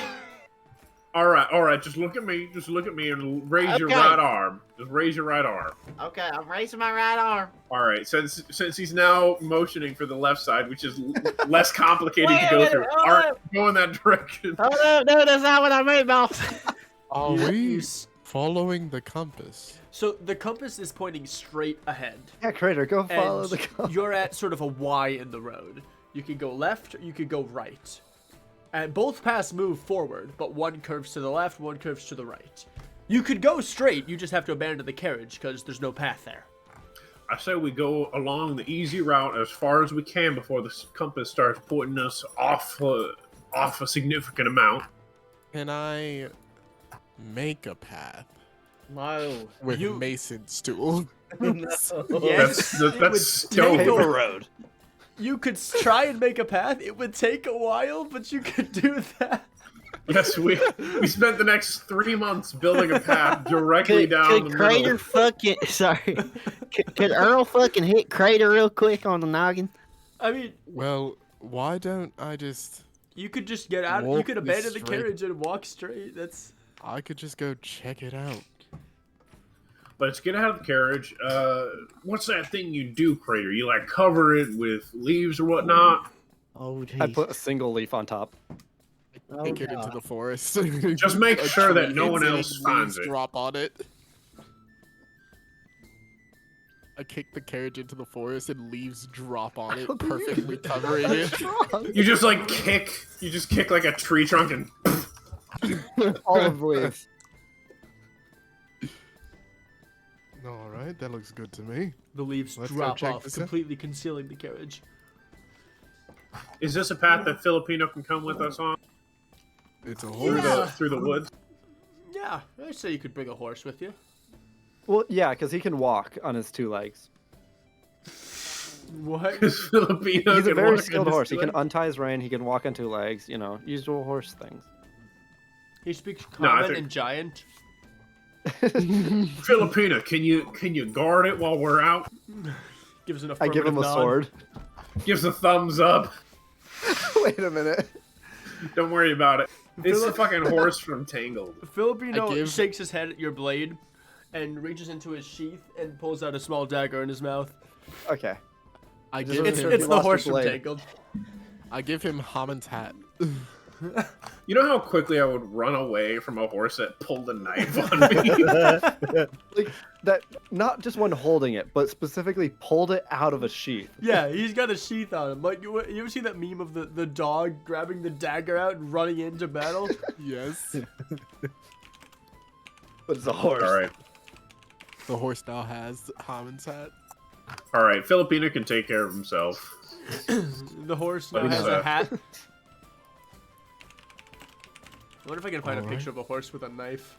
All right. Just look at me. And raise your Okay. right arm. Just raise your right arm. Okay, I'm raising my right arm. All right. Since he's now motioning for the left side, which is less complicated Wait to a go minute, through, hold all right, up. go in that direction. Oh no, that's not what I meant, boss. Oh, You, we. you Following the compass. So the compass is pointing straight ahead. Yeah, Crater, go follow And the compass. you're at sort of a Y in the road. You could go left, or you could go right. And both paths move forward, but one curves to the left, one curves to the right. You could go straight, you just have to abandon the carriage because there's no path there. I say we go along the easy route as far as we can before the compass starts pointing us off a significant amount. Can I make a path No. with Mason's tool? No. Yes, it would That's take dope. Paper road. You could try and make a path. It would take a while, but you could do that. Yes, we spent the next 3 months building a path directly Could, down could the Crater middle. fucking sorry? Could Earl fucking hit Crater real quick on the noggin? I mean, Well, why don't I just... you could just get out. You Walk could this abandon the straight. carriage and walk straight. That's I could just go check it out. Let's get out of the carriage. What's that thing you do, Crater? You like cover it with leaves or whatnot? Oh, geez. I put a single leaf on top. Take it into the forest. Just make A sure that tree no one hits it, else leaves finds it. Drop on it. I kick the carriage into the forest and leaves drop on it, perfectly covering it. You just like kick. You just kick like a tree trunk and. All of the leaves. All right, that looks good to me. the leaves Let's go drop check off, this out. completely concealing the carriage. Is this a path that Filipino can come with us on It's a through horse. Yeah. through the woods? Yeah, I'd say you could bring a horse with you. Well, yeah, because he can walk on his 2 legs. What? Because Filipino He's a can very walk skilled on horse. He his can untie his rein. He can walk on 2 legs. You know, usual horse things. He speaks No, I common think- and giant. Filipino, can you guard it while we're out? Gives an I give him affirmative a nod. sword. Gives a thumbs up. Wait a minute. Don't worry about it. It's the fucking horse from Tangled. Filipino I give- shakes his head at your blade and reaches into his sheath and pulls out a small dagger in his mouth. Okay. I Just give It's, Sure, him, he it's the lost horse his from blade. Tangled. I give him Haman's hat. You know how quickly I would run away from a horse that pulled a knife on me? Like that, not just one holding it, but specifically pulled it out of a sheath. Yeah, he's got a sheath on him. Like, you ever see that meme of the dog grabbing the dagger out and running into battle? Yes. But it's a horse. All right. The horse now has Haman's hat. All right. Filipino can take care of himself. The horse now What is has a that? hat. I wonder if I can find a Alright. picture of a horse with a knife.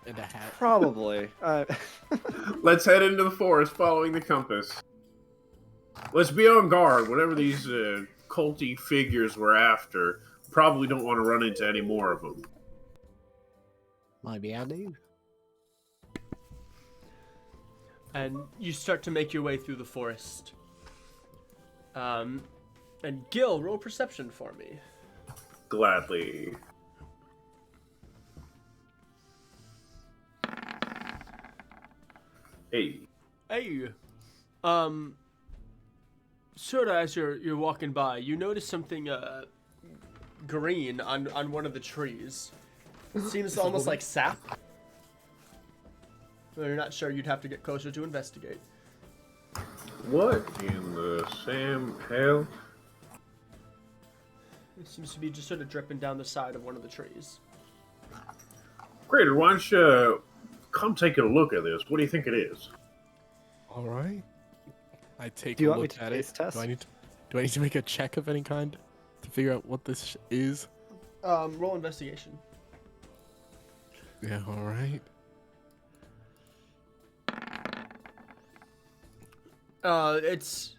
And a hat. Probably. Let's head into the forest following the compass. Let's be on guard. Whatever these culty figures we're after, probably don't want to run into any more of them. Maybe I do. And you start to make your way through the forest. And Gil, roll perception for me. Gladly. Hey. Hey, sort of as you're walking by, you notice something green on one of the trees. It seems almost like sap. But you're not sure. You'd have to get closer to investigate. What in the Sam hell? It seems to be just sort of dripping down the side of one of the trees. Crater, why don't you come take a look at this? What do you think it is? All right. I take Do you a want me look to at it. taste test? Do I need to make a check of any kind to figure out what this is? Roll investigation. Yeah. All right. It's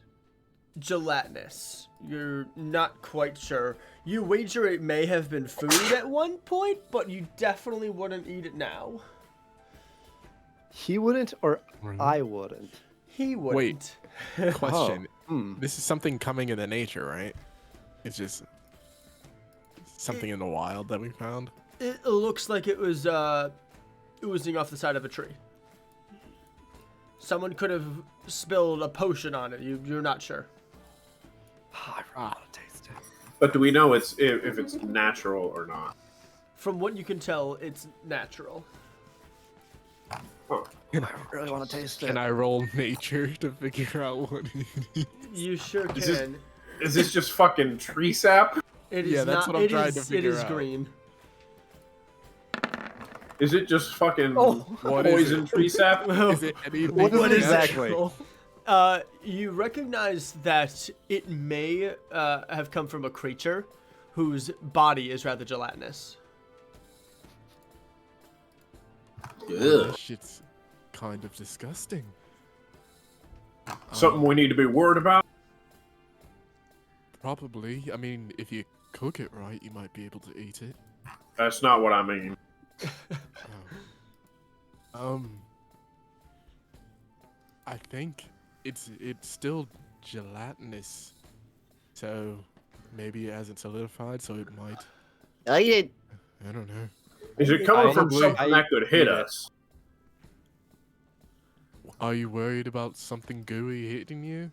gelatinous. You're not quite sure. You wager it may have been food at one point, but you definitely wouldn't eat it now. He wouldn't, or Right. I wouldn't. He wouldn't. Question. Hmm. This is something coming in the nature, right? It's just something in the wild that we found. It looks like it was oozing off the side of a tree. Someone could have spilled a potion on it. You're not sure. I really want to taste it. But do we know if it's natural or not? From what you can tell, it's natural. Can I really want to taste it. Can I roll nature to figure out what it is? You sure Is this- can. Is this just fucking tree sap? It is Yeah, that's not. what I'm it trying to is. It figure is out. green. Is it just fucking What is poison it? tree sap? Is it anything What is it natural? You recognize that it may have come from a creature whose body is rather gelatinous. That shit's kind of disgusting. Something we need to be worried about? Probably. I mean, if you cook it right, you might be able to eat it. That's not what I mean. I think it's still gelatinous, so maybe it hasn't solidified, so it might. I did. I don't know. Is it coming from Probably. something that could hit eat it. us? Are you worried about something gooey hitting you?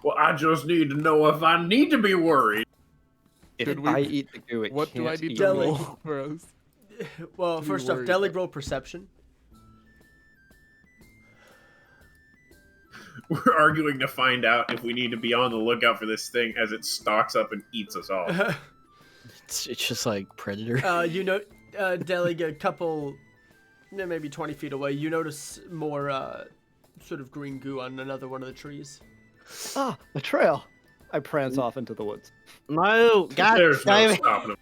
Well, I just need to know if I need to be worried. If Did we- I eat the goo, it What do I can't need eat to Deli. me. roll for us? Well, Be first off, worried Delig about- roll perception. We're arguing to find out if we need to be on the lookout for this thing as it stalks up and eats us all. It's just like Predator. You know, Delig, a couple, maybe 20 feet away, you notice more sort of green goo on another one of the trees. Ah, a trail. I prance off into the woods. No, God There's no damn it. stopping him.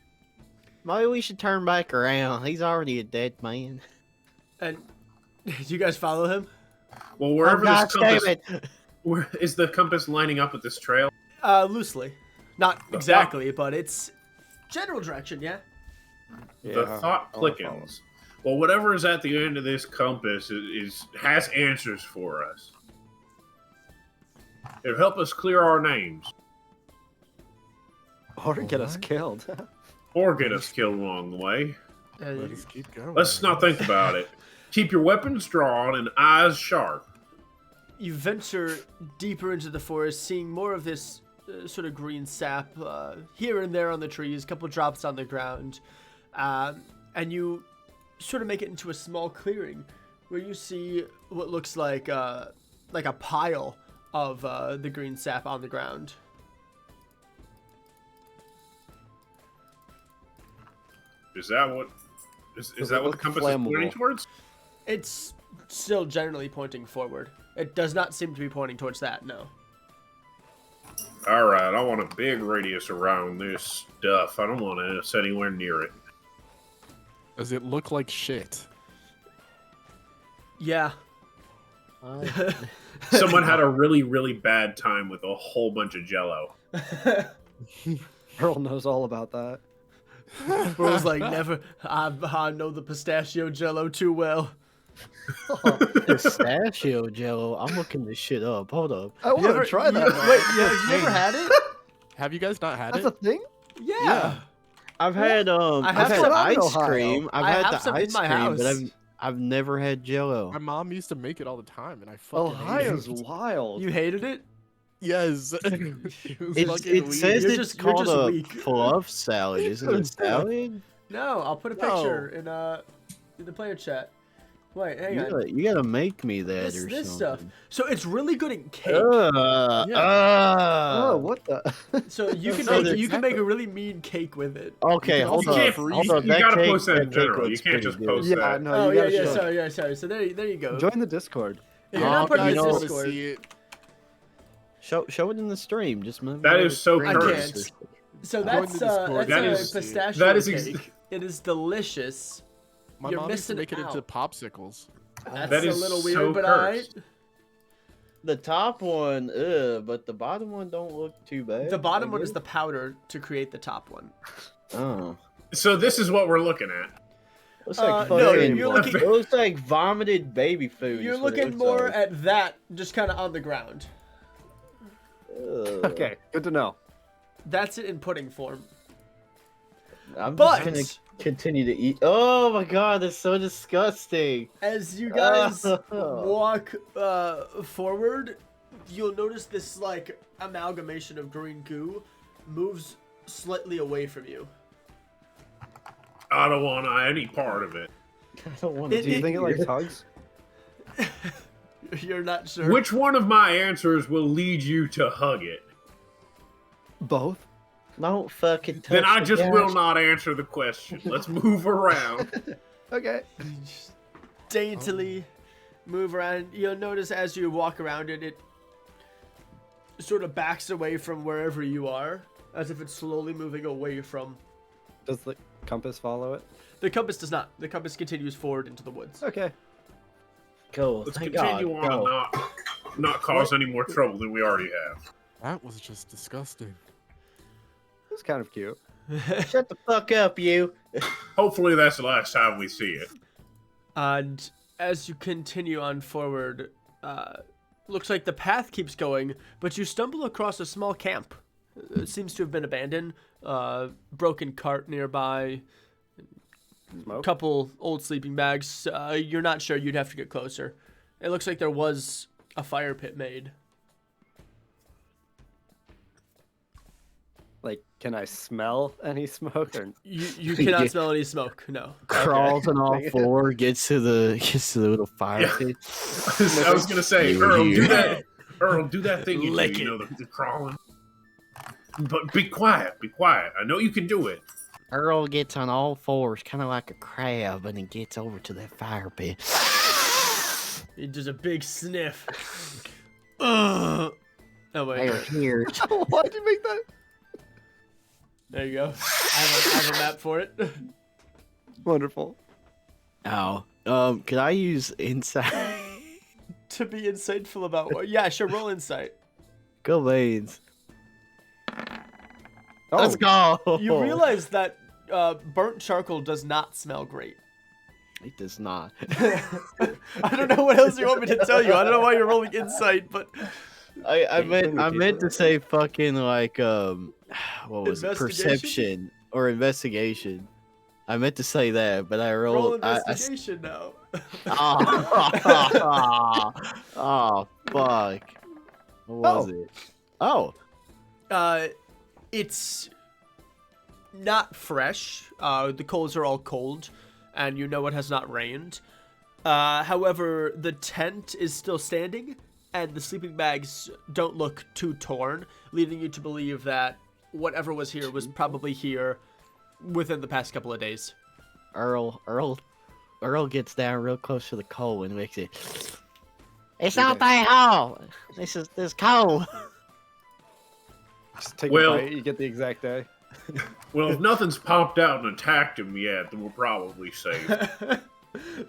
Maybe we should turn back around. He's already a dead man. And you guys follow him? Well, wherever God this damn compass, it. where is the compass lining up with this trail? Loosely. Not exactly, but it's general direction, yeah? The thought I'll follow. quickens. Well, whatever is at the end of this compass has answers for us. It'll help us clear our names, Or get us What? killed. or get us killed along the way. Let us keep going. Let's not think about it. Keep your weapons drawn and eyes sharp. You venture deeper into the forest, seeing more of this sort of green sap here and there on the trees, a couple drops on the ground. And you sort of make it into a small clearing where you see what looks like a pile of the green sap on the ground. Is that what? Is Does that it what the look compass is pointing flammable? towards? It's still generally pointing forward. It does not seem to be pointing towards that, no. All right, I want a big radius around this stuff. I don't want us anywhere near it. Does it look like shit? Yeah. Someone had a really, really bad time with a whole bunch of Jello. Earl knows all about that. Bro's like, never. I know the pistachio jello too well. Pistachio jello. I'm looking this shit up. Hold up. I want to try that. Wait, you never had it? Have you guys not had That's it? a thing? Yeah. I've had I I've have had some in ice Ohio. cream. I I've have had some the in ice my cream, but house. I've never had Jello. My mom used to make it all the time, and I fucking hated Ohio's it. wild. You hated it? Yes. It was fucking It weird. says You're it's just- you're called just a weak. fluff salad. Isn't it salad? No, I'll put a No. picture in the player chat. Wait, hang on. You gotta make me that This, or this something. stuff. So it's really good in cake. Oh, what the? So you can So make you can make exactly. a really mean cake with it. Okay, You hold can up. also freeze Hold it. up. You That gotta cake, post that in that cake general. You looks can't pretty just good. post Yeah, that. no, Oh you yeah, gotta yeah, show. sorry. So there you go. Join the Discord. If you're not part of you the know- Discord, See it. Show it in the stream. Just move. That it is so over. I cursed. can't. So Join that's the Discord. That a is- pistachio that is ex- cake. It is delicious. My You're mom used to missing make it into out. popsicles. That's That a is little so weird, but cursed. The top one, but the bottom one don't look too bad. the bottom I one is guess. the powder to create the top one. Oh. So this is what we're looking at. Looks like No, fucking. you're looking- It looks like vomited baby food. You're is what it looking looks more like. at that, just kind of on the ground. Ugh. Okay, good to know. That's it in pudding form. I'm But just gonna continue to eat. Oh my god, that's so disgusting. as you guys Oh. walk forward, you'll notice this like amalgamation of green goo moves slightly away from you. I don't want any part of it. I don't want It- Do you think it likes hugs? You're not sure. Which one of my answers will lead you to hug it? Both. Don't fucking touch Then I the just couch. will not answer the question. Let's move around. Okay. Daintily move around. You'll notice as you walk around it, it sort of backs away from wherever you are, as if it's slowly moving away from. Does the compass follow it? The compass does not. The compass continues forward into the woods. Okay. Cool. Let's Thank continue God. on and Go. not cause any more trouble than we already have. That was just disgusting. It's kind of cute. Shut the fuck up, you. Hopefully that's the last time we see it. And as you continue on forward, looks like the path keeps going, but you stumble across a small camp. It seems to have been abandoned. Broken cart nearby. Smoke. Couple old sleeping bags. You're not sure. You'd have to get closer. It looks like there was a fire pit made. Like, can I smell any smoke? Or You cannot smell any smoke. No. Crawls on all Okay. four, gets to the little fire Yeah. pit. I was gonna say, You Earl, hear. do that. Earl, do that thing you do. Lick You know, it. the crawling. But be quiet. Be quiet. I know you can do it. Earl gets on all fours, kind of like a crab, and he gets over to that fire pit. He does a big sniff. Ugh. Oh wait. There, here. why'd you make that? There you go. I have a map for it. Wonderful. Oh, could I use insight? To be insightful about what? Yeah, sure. Roll insight. Go Lanes. Oh, Let's go. You realize that burnt charcoal does not smell great. It does not. I don't know what else you want me to tell you. I don't know why you're rolling insight, but I Can we meant keep to say fucking like what was it? Investigation? Perception or investigation. I meant to say that, but I roll rolled. investigation now. Oh, fuck. What was it? Oh, It's not fresh. The coals are all cold, and you know it has not rained. However, the tent is still standing, and the sleeping bags don't look too torn, leading you to believe that whatever was here was probably here within the past couple of days. Earl gets down real close to the coal and makes it. It's not that hard. This cold. just take Well- a bite. You get the exact day. Well, if nothing's popped out and attacked him yet, then we're probably safe.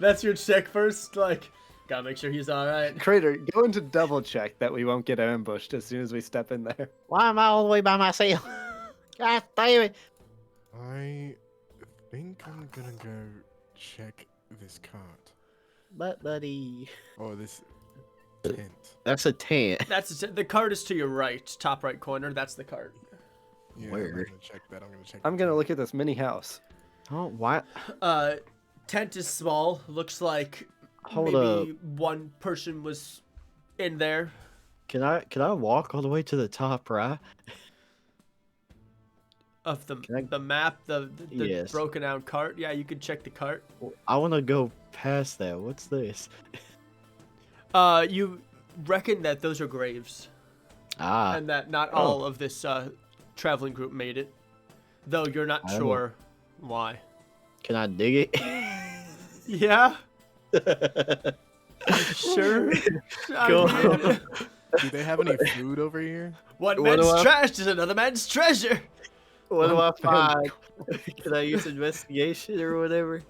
That's your check first? Like, gotta make sure he's alright. Crater, go into double check that we won't get ambushed as soon as we step in there. Why am I all the way by myself? God damn it. I think I'm gonna go check this cart. But, buddy. Or this tent. That's a tent. The cart is to your right, top right corner. That's the cart. Yeah, Where? I'm gonna check that. I'm gonna look at this mini house. Oh, why? Tent is small. Looks like Hold maybe one person was in there. Can I walk all the way to the top right? Of the Can I- the map, the Yes. broken down cart. Yeah, you could check the cart. I want to go past that. What's this? You reckon that those are graves, Ah, and that not all of this traveling group made it, though you're not I don't sure why. can I dig it? Yeah, sure. I Go. mean, Do they have any food over here? one What do man's I- trash is another man's treasure. What do I find? Can I use investigation or whatever?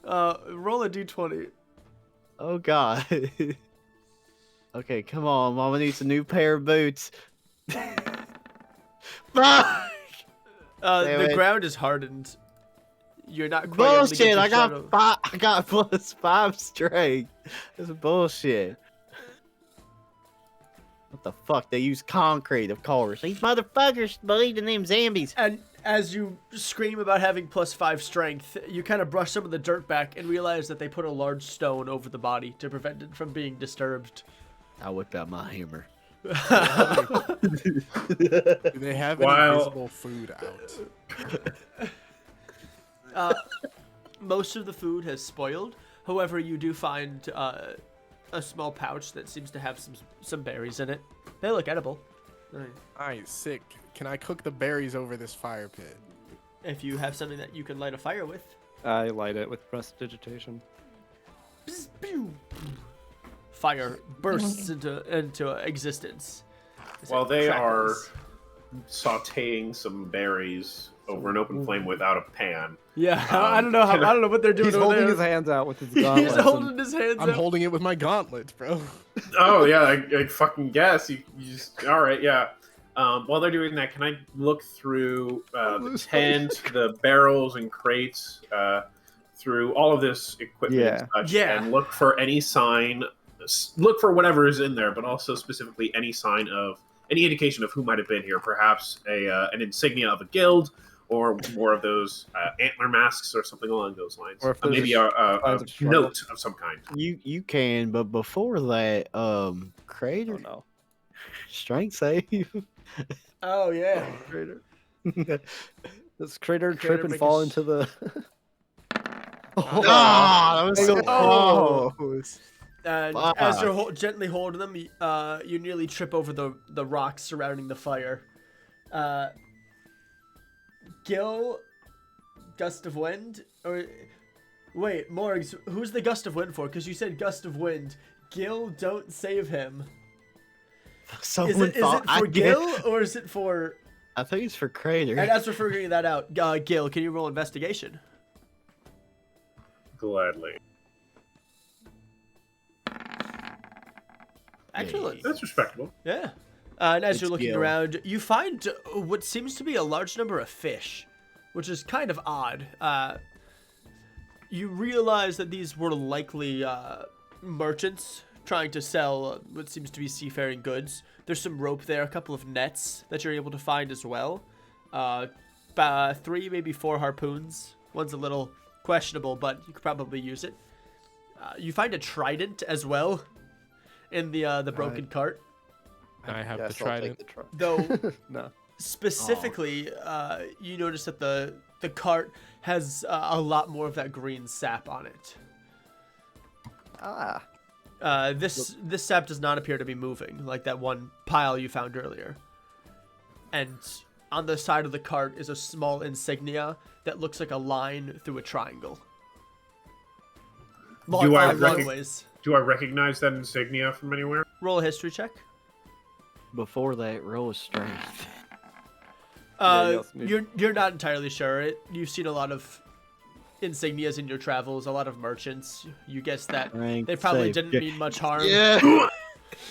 Roll a d20. Oh God. Okay, come on, Mama needs a new pair of boots. Fuck! Damn The it. ground is hardened. You're not quite able to get Bullshit! your I got shadow- five. I got +5 strength. This is bullshit. What the fuck? They use concrete, of course. These motherfuckers believed in them zombies. And as you scream about having +5 strength, you kind of brush some of the dirt back and realize that they put a large stone over the body to prevent it from being disturbed. I whipped out my hammer. Do they have any While- visible food out? most of the food has spoiled. However, you do find a small pouch that seems to have some berries in it. They look edible. Alright, sick. Can I cook the berries over this fire pit? If you have something that you can light a fire with. I light it with prestidigitation. Bzz, pew. Fire bursts into existence. as it While they are crackles. sautéing some berries over an open flame without a pan. Yeah, I don't know can I- I don't know what they're doing He's over holding there. his hands out with his He's gauntlets. holding his hands I'm up. holding it with my gauntlets, bro. Oh yeah, I fucking guess. You just all right, yeah. While they're doing that, can I look through the tent, the barrels and crates, through all of this equipment and such, Yeah. and look for any sign, look for whatever is in there, but also specifically any sign of any indication of who might have been here? Perhaps an insignia of a guild, or more of those antler masks, or something along those lines. Or if there's Maybe a a signs of struggle. note of some kind. You can, but before that, Oh Crater, no. strength save. Oh yeah. Crater. Does Crater Crater trip and make fall a into the... that was so Oh. close. And Fuck. as you're gently holding them, you nearly trip over the rocks surrounding the fire. Gil, gust of wind, or wait, Morgs, who's the gust of wind for? Because you said gust of wind. Gil, don't save him. Someone Is it thought for I Gil or is it for? I think it's for Crater. And as we're figuring that out, Gil, can you roll investigation? Gladly. Excellent. That's respectable. Yeah. And as It's you're looking Gil. around, you find what seems to be a large number of fish, which is kind of odd. You realize that these were likely merchants trying to sell what seems to be seafaring goods. There's some rope there, a couple of nets that you're able to find as well. 3, maybe 4 harpoons. One's a little questionable, but you could probably use it. You find a trident as well in the broken cart. I have the Yes, I'll take trident. the trident. Though No. specifically, you notice that the cart has a lot more of that green sap on it. Ah. This sap does not appear to be moving, like that one pile you found earlier. And on the side of the cart is a small insignia that looks like a line through a triangle. Do I Long ways. Do I recognize that insignia from anywhere? Roll a history check. Before that, roll a strength. Yeah, you also need- You're not entirely sure. You've seen a lot of insignias in your travels, a lot of merchants. You guess that Strength they probably save. didn't mean much harm. Yeah.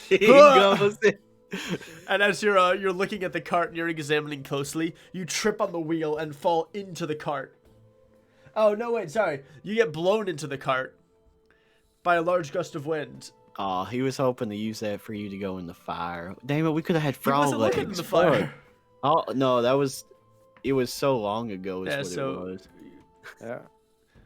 He goes. And as you're looking at the cart and you're examining closely, you trip on the wheel and fall into the cart. Oh no, wait, sorry. You get blown into the cart by a large gust of wind. Oh, he was hoping to use that for you to go in the fire. Damn it, we could have had He frog wasn't legs. looking in the fire. Oh no, it was so long ago. Is Yeah, what so- it was. Yeah.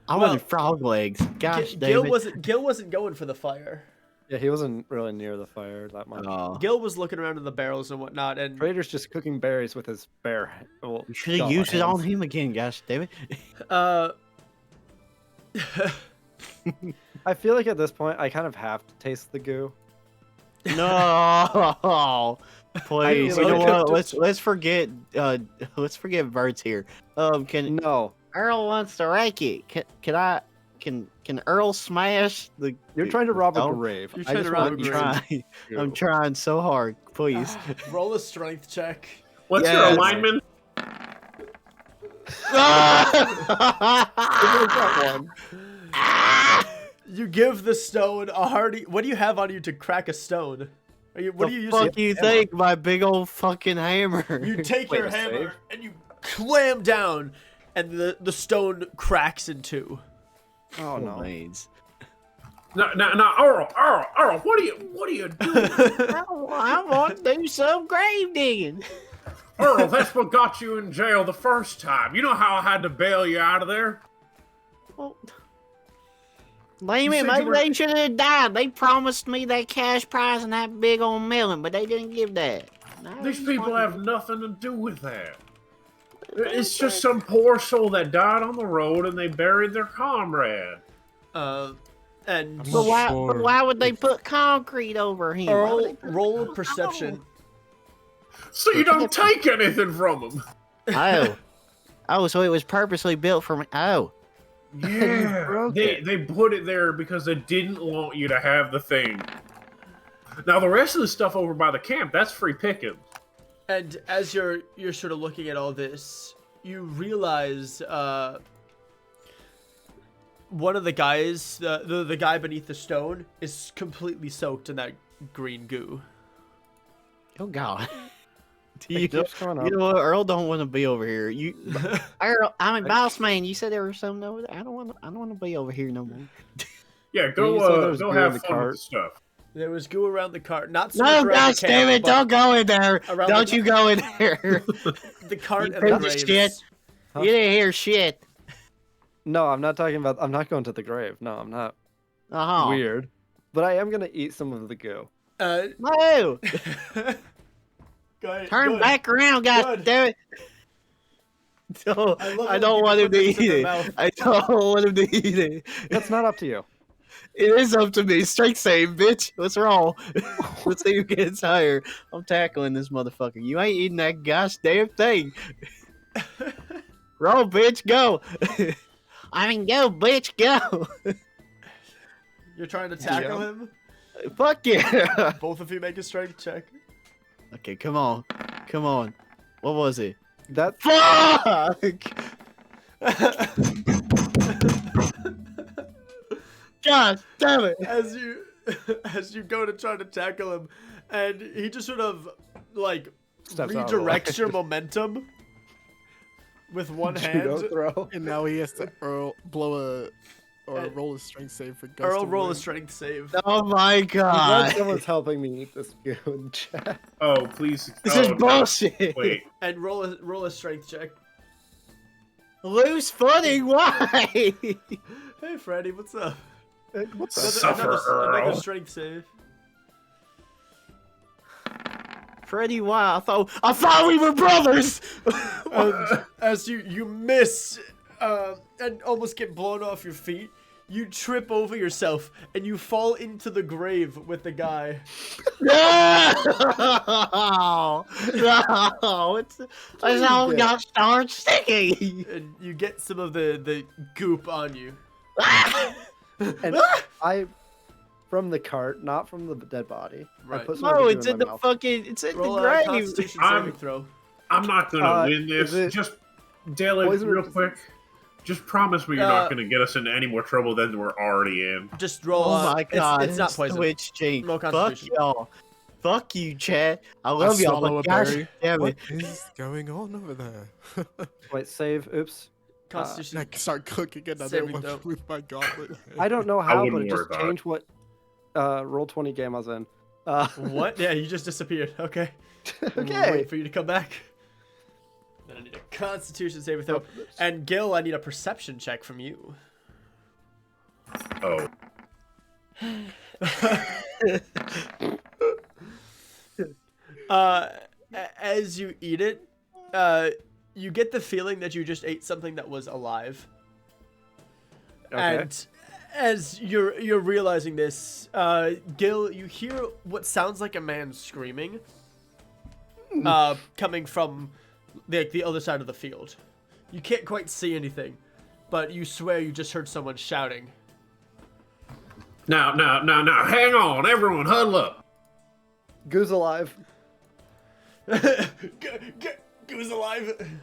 I Well, wanted frog legs. Gosh, Gil David. wasn't going for the fire. Yeah, he wasn't really near the fire that much. Oh, Gil was looking around in the barrels and whatnot, and Trader's just cooking berries with his bare. Well, you should have gauntlet used it on hands. him again. Gosh, David. I feel like at this point, I kind of have to taste the goo. No, please. I You know feel like what? Let's forget. Let's forget birds here. Can No, Earl wants to rake it? Can Earl smash the? you're trying to rob a Oh, grave. You're I trying just to rob want a you grave. to trying. goo. I'm trying so hard. Please. roll a strength check. What's your Yes. alignment? Give me that one. You give the stone a hearty. What do you have on you to crack a stone? What the do you use? fuck you think? My big old fucking hammer. You take Wait, your a hammer save? and you clam down, and the stone cracks in two. Oh no. Blades. No, Earl, what are you doing? I want to do some grave digging. Earl, that's what got you in jail the first time. You know how I had to bail you out of there? Well, Damn You it, said maybe you were- they should have died. They promised me that cash prize and that big old melon, but they didn't give that. No, These people have nothing to do with that. It's just some poor soul that died on the road and they buried their comrade. And I'm But not why? sure But why would they put concrete over him? Why would they Earl, put roll concrete? perception. So you don't take anything from them. Oh, oh, so it was purposely built for me. Oh, Yeah, broke they it. they put it there because they didn't want you to have the thing. Now the rest of the stuff over by the camp, that's free pickings. And as you're sort of looking at all this, you realize one of the guys, the guy beneath the stone, is completely soaked in that green goo. oh God. It keeps coming You up. know what? Earl don't want to be over here. You, Earl, I'm a boss man. You said there was something over there. I don't want to be over here no more. Yeah, You said there go was go beer in have the fun with cart. the stuff. There was goo around the cart, not so No, much around gosh the camp, damn it! but Don't go in there. around Don't the- you go in there. the cart You and the piece of graves. shit. Huh? You didn't hear shit. No, I'm not talking about. I'm not going to the grave. No, I'm not. Uh-huh. Weird. But I am gonna eat some of the goo. No. Go ahead, Turn good. back around, guys. Good. Damn it. No, I love I when don't people want him put to things eat in their it. mouth. I don't want him to eat it. That's not up to you. It is up to me. Strength save, bitch. What's wrong? Let's see who gets higher. I'm tackling this motherfucker. You ain't eating that gosh damn thing. Roll, bitch, go. I mean, go, bitch, go. You're trying to tackle him? Fuck yeah. Both of you make a strength check. Okay, come on. Come on. What was it? That Fuck! God damn it. As you go to try to tackle him, and he just sort of like Steps out of the way. redirects your momentum with one judo hand. throw. And now he has to roll a strength save for Gus. Earl, to roll a win. strength save. Oh my I'm glad god. someone's helping me eat this goo in chat. Oh, please. This oh, is no. bullshit. Wait. And roll a strength check. Loose footing, why? Hey, Freddy, what's up? What's Suffer, another Earl. strength save. Freddy, why? I thought we were brothers. And as you miss and almost get blown off your feet, you trip over yourself and you fall into the grave with the guy. No, no, it's all get? got started sticky. And you get some of the goop on you. And I, from the cart, not from the dead body. I Right. put some of No, the goo it's in in my the mouth. fucking. It's in Roll the a grave. Constitution I'm- saving throw. I'm not gonna win is this. it Just, Dylan, poison real resistance? quick. Just promise me you're Uh, not gonna get us into any more trouble than we're already in. Just roll. Oh my god, It's not poison. Twitch cheek. Roll Fuck Constitution. y'all. Fuck you, Chad. I love y'all, swallow but a gosh berry. damn What it. is going on over there? Wait, save. Oops. Constitution. I start cooking another Saving one throw. with my gauntlet. I don't know how, but wouldn't it just worry about it. changed what roll 20 game I was in. What? Yeah, you just disappeared. Okay. We'll Okay. wait for you to come back. Then I need a Constitution saving throw. And Gil, I need a perception check from you. Oh. As you eat it, you get the feeling that you just ate something that was alive. Okay. And as you're realizing this, Gil, you hear what sounds like a man screaming, coming from the other side of the field. You can't quite see anything, but you swear you just heard someone shouting. Now, hang on, everyone, huddle up. Goo's alive. Who's alive?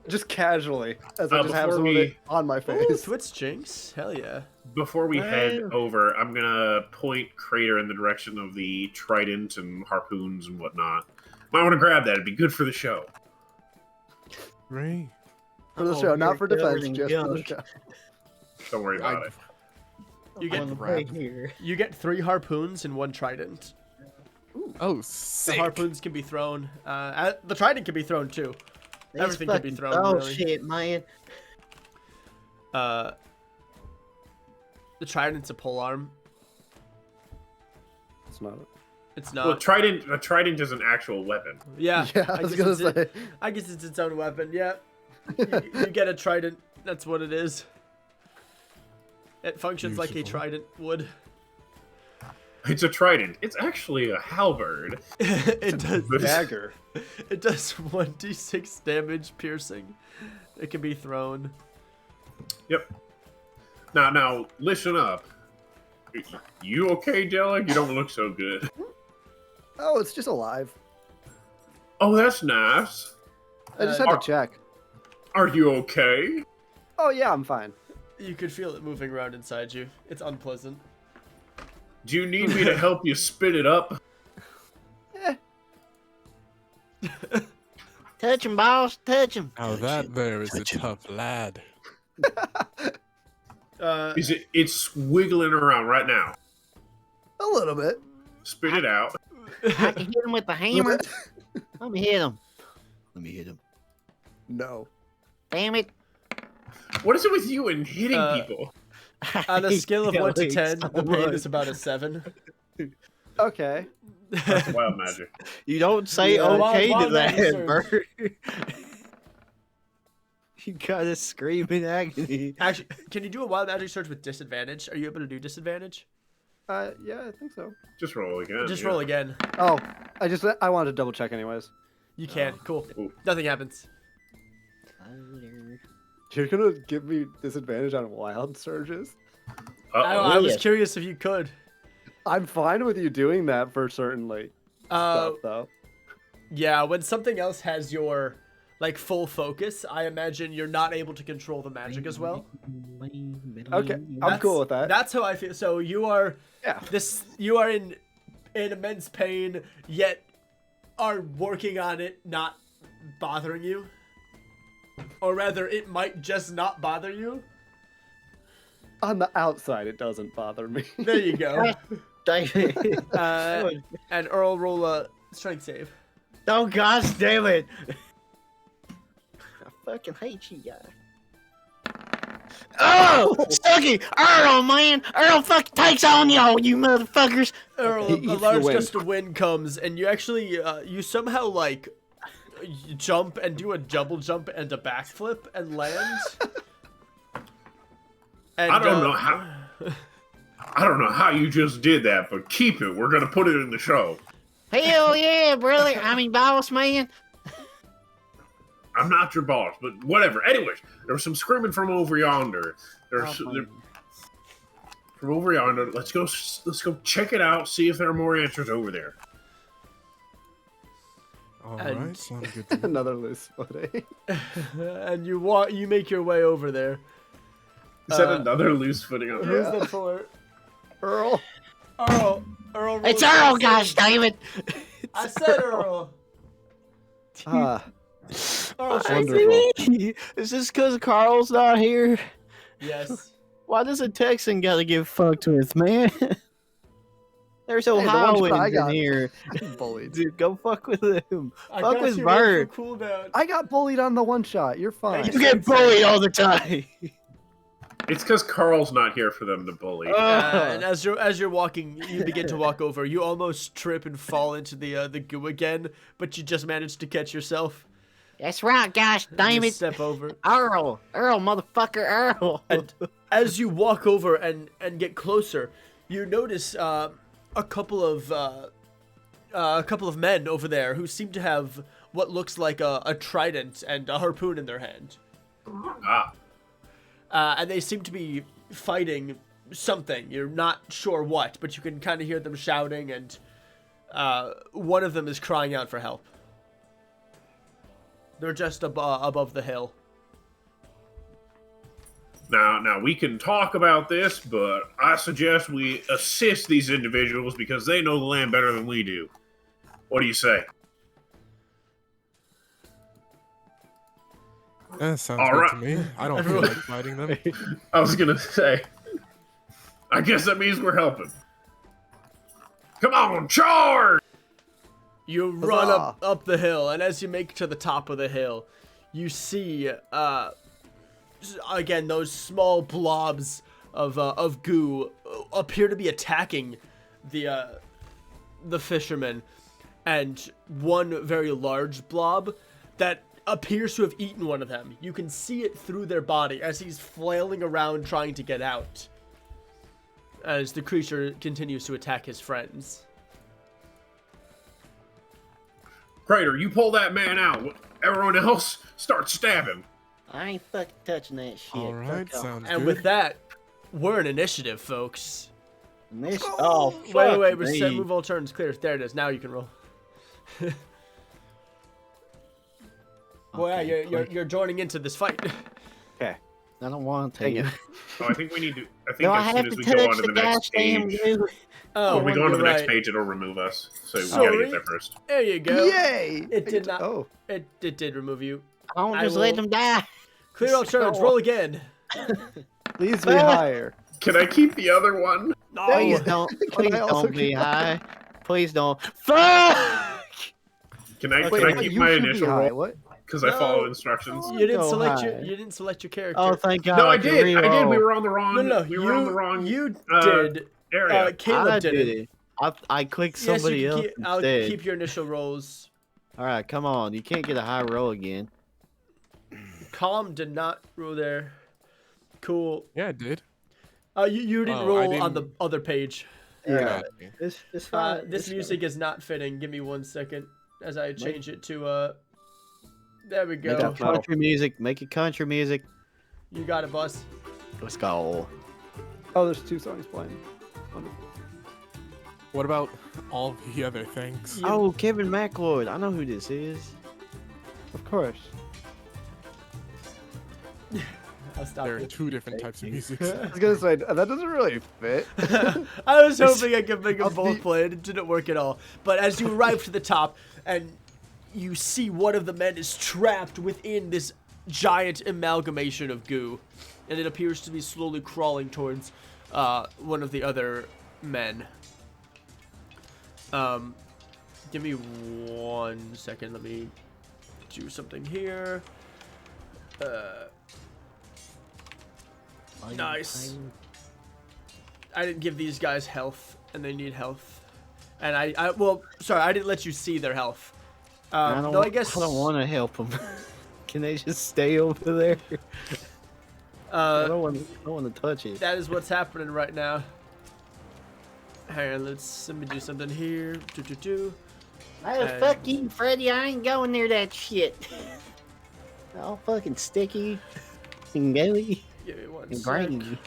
Just casually, as I just have before some of we- it on my Ooh, face. Twitch Jinx. Hell yeah. Before we head Wow. over, I'm gonna point Crater in the direction of the trident and harpoons and whatnot. Might want to grab that. It'd be good for the show. Right. For the Oh, show, not you're for defense, covered in just for the gunk. show. Don't worry about it. You get On the grab. way here. You get 3 harpoons and 1 trident. Oh, The sick. harpoons can be thrown. The trident can be thrown too. These Everything can be fucking- thrown, Oh really. shit, man. The trident's a polearm. It's not. It's Well, not. a trident is an actual weapon. Yeah. Yeah, I was guess gonna it's say. I guess it's its own weapon. Yeah. You get a trident. That's what it is. It functions like a Beautiful. trident would. It's a trident. It's actually a halberd. It does. Dagger. It does 1d6 damage piercing. It can be thrown. Yep. Now, listen up. You okay, Della? You don't look so good. Oh, it's just alive. Oh, that's nice. I just Uh, had to check. Are you okay? Oh yeah, I'm fine. You could feel it moving around inside you. It's unpleasant. Do you need me to help you spit it up? Touch him, boss. Touch him. Now that there is a tough lad. It's wiggling around right now. A little bit. Spit it out. I can hit him with the hammer. Let me hit him. Let me hit him. No. Damn it. What is it with you and hitting people? On a scale of 1 to Killing 10, the pain someone. is about a 7. Okay. That's wild magic. You don't say Yeah, okay wild to that, magic Bert. You gotta scream in agony. Actually, can you do a wild magic search with disadvantage? Are you able to do disadvantage? Yeah, I think so. Just roll again. Just yeah. roll again. Oh, I wanted to double check anyways. You can. Cool. Ooh. Nothing happens. You're gonna give me disadvantage on wild surges? I was yes. curious if you could. I'm fine with you doing that for certainly stuff though. Yeah, when something else has your like full focus, I imagine you're not able to control the magic as well. Okay, I'm That's- cool with that. That's how I feel. So you are Yeah. you are in immense pain, yet are working on it not bothering you. Or rather, it might just not bother you. On the outside, it doesn't bother me. There you go. David. And Earl, roll a strength save. Oh gosh damn it! I fucking hate you guys. Oh! Stucky! Earl, man! Earl fucking takes on y'all, you motherfuckers! Earl, He a eats the large wind. gust of wind comes, and you actually, you somehow, like, you jump and do a double jump and a backflip and land. And, I don't know how. I don't know how you just did that, but keep it. We're gonna put it in the show. Hell yeah, brother! I mean, boss man! I'm not your boss, but whatever. Anyways, there was some screaming from over yonder. From over yonder. Let's go check it out. See if there are more answers over there. All And- right, sounds good to me. Another loose footing. and you make your way over there. Is that another loose footing on Who's Yeah. that for? Earl. Earl, roll It's a Earl, strength gosh save. damn it! I said Earl. Ah, Earl, wonderful. Is this because Carl's not here? yes. Why does a Texan gotta get fucked with, man? There's the one shot I Ohioans in got- here. bullied. Dude, go fuck with him. I Fuck got with you Bert. in for cooldown. I got bullied on the one shot. You're fine. You get bullied all the time. It's because Carl's not here for them to bully. And as you're walking, you begin to walk over. You almost trip and fall into the goo again, but you just manage to catch yourself. That's right, gosh damn You it! step over. Earl! Earl, motherfucker, Earl! And as you walk over and get closer, you notice a couple of men over there who seem to have what looks like a trident and a harpoon in their hand. Ah, And they seem to be fighting something. You're not sure what, but you can kind of hear them shouting, and one of them is crying out for help. They're just above the hill. now we can talk about this, but I suggest we assist these individuals because they know the land better than we do. What do you say? That sounds All good right. to me. I don't feel like fighting them. I was gonna say. I guess that means we're helping. Come on, charge! You run Huzzah. up the hill, and as you make to the top of the hill, you see again those small blobs of goo appear to be attacking the fishermen, and one very large blob that appears to have eaten one of them. You can see it through their body as he's flailing around trying to get out. As the creature continues to attack his friends. Crater, you pull that man out. Everyone else, start stabbing. I ain't fucking touching that shit. All right, Fuck off. sounds And good. with that, we're in initiative, folks. Oh, Wait, fuck set me. move all turns clear. There it is. Now you can roll. Well, yeah, Okay, you're joining into this fight. Okay. I don't want to Hang take it. it. Oh, I think we need to. I think Do I as soon have as to we go on touch to the the next goddamn page, goo? Oh, when we go on to the you're next right. page, it'll remove us. So we Sorry. gotta get there first. There you go. Yay! It did not. Oh. It did remove you. I don't I just let will- them die. Clear all turns. Roll again. Please be higher. Can I keep the other one? Please No. don't. Can Please I also don't be keep- high. Please don't. Fuck! Can I? Wait, can I wait, keep you my should be initial high. roll? What? Because I follow No. instructions. You didn't Go select your. high. You didn't select your character. Oh, thank God. No, I can did. I did. reroll. We were on the wrong. No, we were on the you wrong. you uh, did. area. Caleb I did did it. it. I clicked Yes, somebody you can else keep, I'll instead. keep your initial rolls. All right, come on. You can't get a high roll again. Calm did not roll there. Cool. Yeah, it did. You didn't Oh, I roll on the didn't- other page. Yeah. Okay. It's fine. This It's music is not fitting. Give me 1 second as I change it to There we Make go. it country music. Make it country music. You got it, boss. Let's go. fine. Oh, there's 2 songs playing. What about all the other things? You- Oh, Kevin McLeod. I know who this is. Of course. I'll stop There are you. 2 different types of music. I was gonna say that doesn't really fit. I was hoping I could make them Of both the- play, and it didn't work at all. But as you arrive to the top, and you see one of the men is trapped within this giant amalgamation of goo, and it appears to be slowly crawling towards one of the other men. Give me 1 second. Let me do something here. Nice. I didn't give these guys health, and they need health. And well, sorry, I didn't let you see their health. Though I guess I don't want to help them. Can they just stay over there? I don't want to touch it. that is what's happening right now. Here, let me do something here. Oh, fuck you, Freddy. I ain't going near that shit. All fucking sticky and gooey Give me 1 and sec. grainy.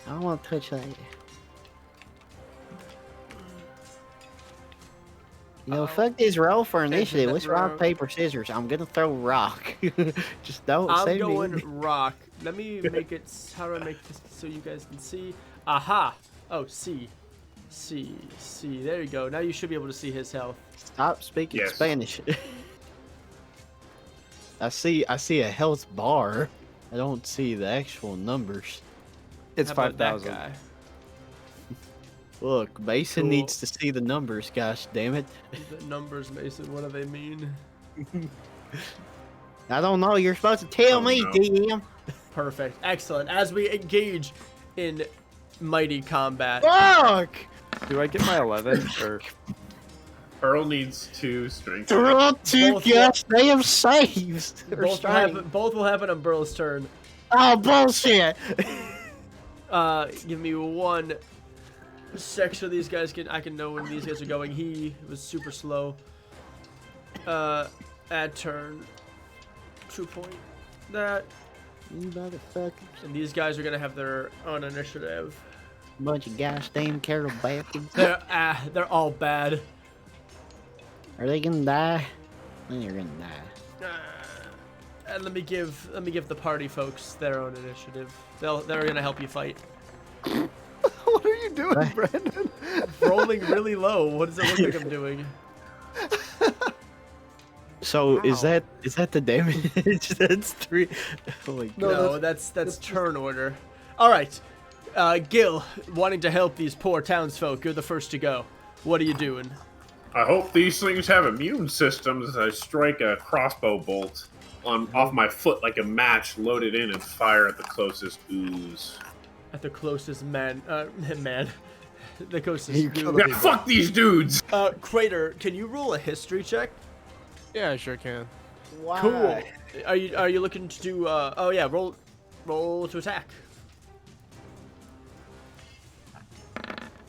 I don't want to touch that. You know, fuck this roll for initiative. that Let's rock, roll. paper, scissors. I'm gonna throw rock. Just don't I'm say going me. rock. Let me make it. How do I make this so you guys can see? Aha! Oh, C. There you go. Now you should be able to see his health. Stop speaking Yes. Spanish. I see a health bar. I don't see the actual numbers. It's How about that 5,000. guy? Look, Mason Cool. needs to see the numbers, gosh damn it. The numbers, Mason. What do they mean? I don't know, you're supposed to tell Oh, me, no. DM. Perfect. Excellent. As we engage in mighty combat. Fuck! Do I get my 11 or? Earl needs 2 strength. Throw two Both gosh damn saves. Or Both will, strength. both will happen on Burl's turn. Oh, bullshit! Give me 1 sec so these guys I can know when these guys are going. He was super slow. Add turn. 2 point that. You motherfuckers. And these guys are gonna have their own initiative. Bunch of gosh damn Carol bastards. They're all bad. Are they gonna die? They're gonna die. And let me give the party folks their own initiative. They're gonna help you fight. What are you doing, Brandon? Rolling really low. What does it look like I'm doing? So is that the damage? That's 3. Oh my God. No, that's turn order. All right, Gil, wanting to help these poor townsfolk. You're the first to go. What are you doing? I hope these things have immune systems as I strike a crossbow bolt off my foot like a match, load it in, and fire at the closest ooze. At the closest man, the closest. You goo. Yeah, fuck these dudes! Crater, can you roll a history check? Yeah, I sure can. Why? Cool. Are you looking to do? Oh yeah, roll to attack.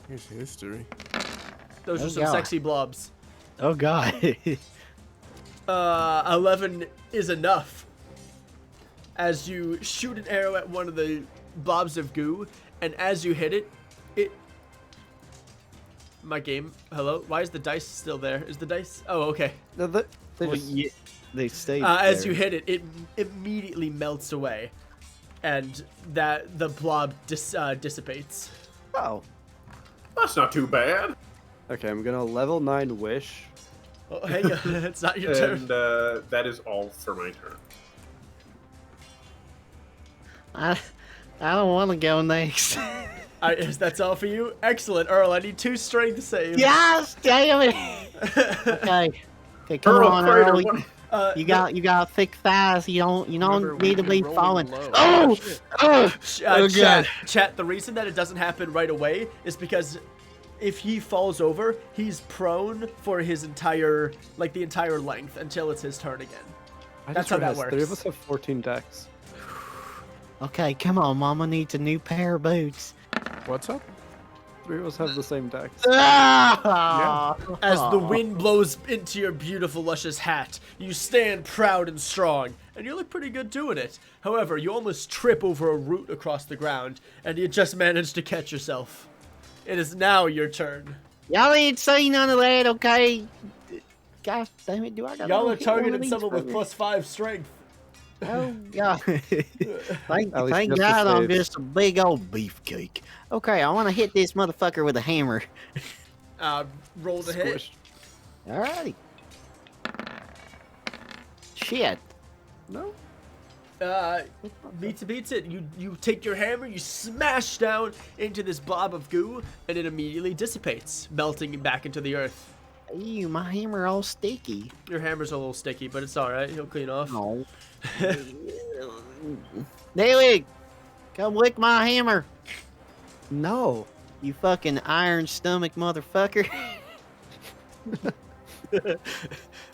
Here's history. Those Oh, are some God. sexy blobs. Oh god. 11 is enough. As you shoot an arrow at one of the blobs of goo, and as you hit it. My game. Hello. Why is the dice still there? Is the dice? Oh, okay. No, they Well, just, yeah, they stayed As there. you hit it, it immediately melts away, and that the blob dissipates. oh. That's not too bad. Okay, I'm gonna level 9 wish. Oh, hang on, it's not your turn. And that is all for my turn. I don't want to go next. That's all for you. Excellent, Earl. I need 2 strength saves. Yes, damn it. Okay. Okay, come Earl, on, Crater, Earl. what- You got thick thighs. You don't Remember, need to we've be been falling. rolling low. Oh, oh, Oh, Chat, the reason that it doesn't happen right away is because if he falls over, he's prone for his entire, like the entire length until it's his turn again. I That's just how that realized 3 of works. us have 14 decks. Okay, come on, Mama needs a new pair of boots. What's up? 3 of us have the same decks. Ah! As the wind blows into your beautiful, luscious hat, you stand proud and strong, and you look pretty good doing it. However, you almost trip over a root across the ground, and you just manage to catch yourself. It is now your turn. Y'all ain't seen none of that, okay? Gosh damn it, do I got Y'all are targeting someone with +5 strength. Oh, God. Thank At least thank just the God I'm saves. just a big old beefcake. Okay, I want to hit this motherfucker with a hammer. Roll the hit. Squished. Alrighty. Shit. No? Beats it. You take your hammer, you smash down into this blob of goo, and it immediately dissipates, melting back into the earth. Ew, my hammer all sticky. Your hammer's a little sticky, but it's alright. He'll clean off. No. Daily, come lick my hammer. No. You fucking iron stomach motherfucker.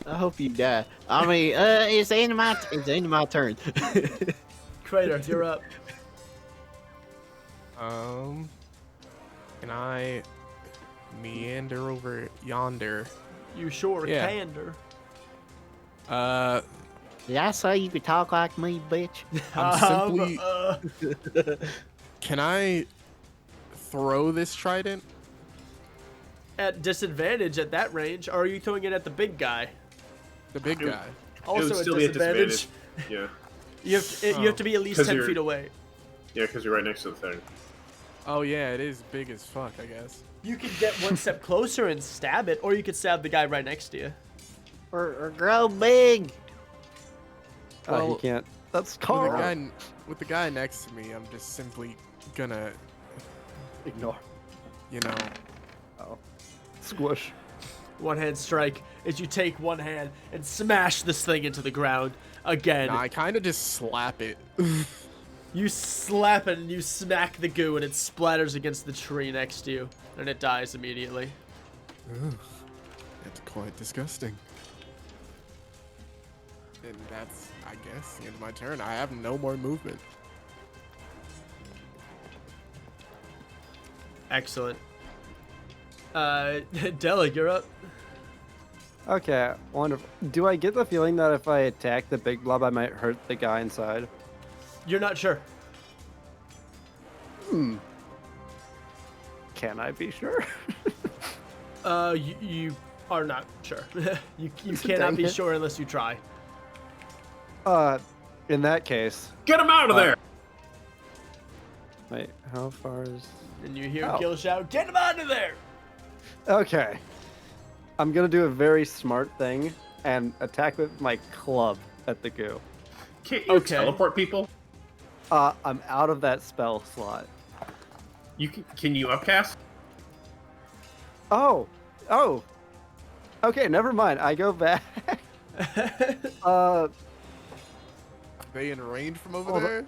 I hope you die. I mean, it's the end of my turn. Crater, you're up. Can I meander over yonder? You sure Yeah. can. Did I say you could talk like me, bitch? I'm simply. Can I throw this trident? At disadvantage at that range, or are you throwing it at the big guy? The big guy. It Also would at still be at disadvantage. disadvantage. Yeah. You have to be at least 'Cause 10 you're- feet away. Yeah, because you're right next to the thing. Oh yeah, it is big as fuck, I guess. You could get one step closer and stab it, or you could stab the guy right next to you. Or grow big. Oh, Well, you can't. That's With the, Carl. guy, with the guy next to me, I'm just simply gonna, Ignore. you know, Oh. Squish. One hand strike is you take one hand and smash this thing into the ground again. I kind of just slap it. You slap it and you smack the goo and it splatters against the tree next to you and it dies immediately. It's quite disgusting. And that's, I guess, the end of my turn. I have no more movement. Excellent. Della, you're up. Okay, wonderful. Do I get the feeling that if I attack the big blob, I might hurt the guy inside? You're not sure. Can I be sure? You are not sure. you cannot Dang be it. sure unless you try. In that case, Get him out of there! wait, how far is? And you hear Oh. Gil shout, "Get him out of there!" Okay, I'm gonna do a very smart thing and attack with my club at the goo. Can't you Okay. teleport people? I'm out of that spell slot. You can you upcast? Oh. Okay, never mind. I go back. They in range from over Hold on. there?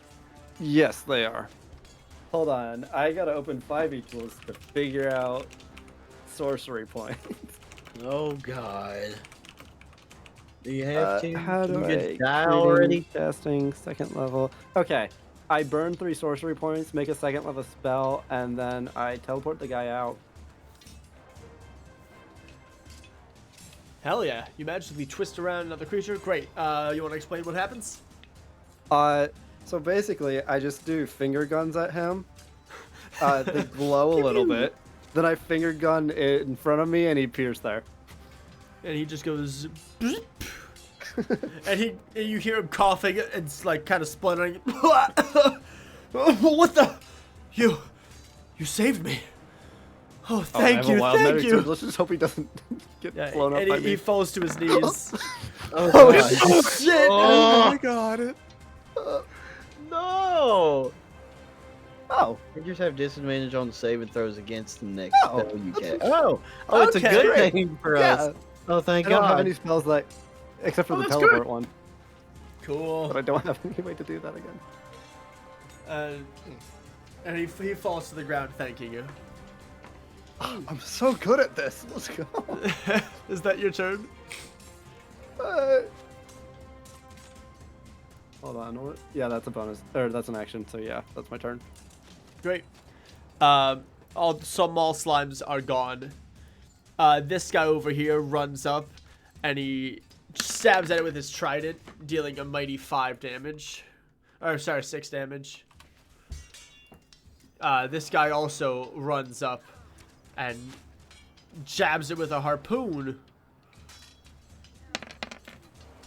Yes, they are. Hold on, I gotta open 5 equals to figure out sorcery points. Oh god. Do you have to? How do you I just die creating, already? Casting, second level. Okay. I burn 3 sorcery points, make a second level spell, and then I teleport the guy out. Hell yeah. You magically twist around another creature. Great. You want to explain what happens? So basically, I just do finger guns at him. They glow a little bit. Then I finger gun it in front of me, and he appears there. And he just goes... and you hear him coughing and it's like kind of spluttering. What the? You saved me. Oh, thank you, thank you. Let's just hope he doesn't get blown up and by he me. falls to his knees. Oh, Oh, God. shit! Oh. my god. No! Oh, you just have disadvantage on saving throws against the next Oh, spell you get. Oh, it's a Okay. good Great. thing for Yeah. us. Oh, thank I don't have God. any spells that, except for Oh, the that's teleport good. one, Cool. but I don't have any way to do that again. And he falls to the ground thanking you. I'm so good at this. Let's go. Is that your turn? Hold on. What? Yeah, that's a bonus, or that's an action. So yeah, that's my turn. Great. Some mall slimes are gone. This guy over here runs up and he stabs at it with his trident, dealing a mighty 5 damage. Or, sorry, 6 damage. This guy also runs up and jabs it with a harpoon.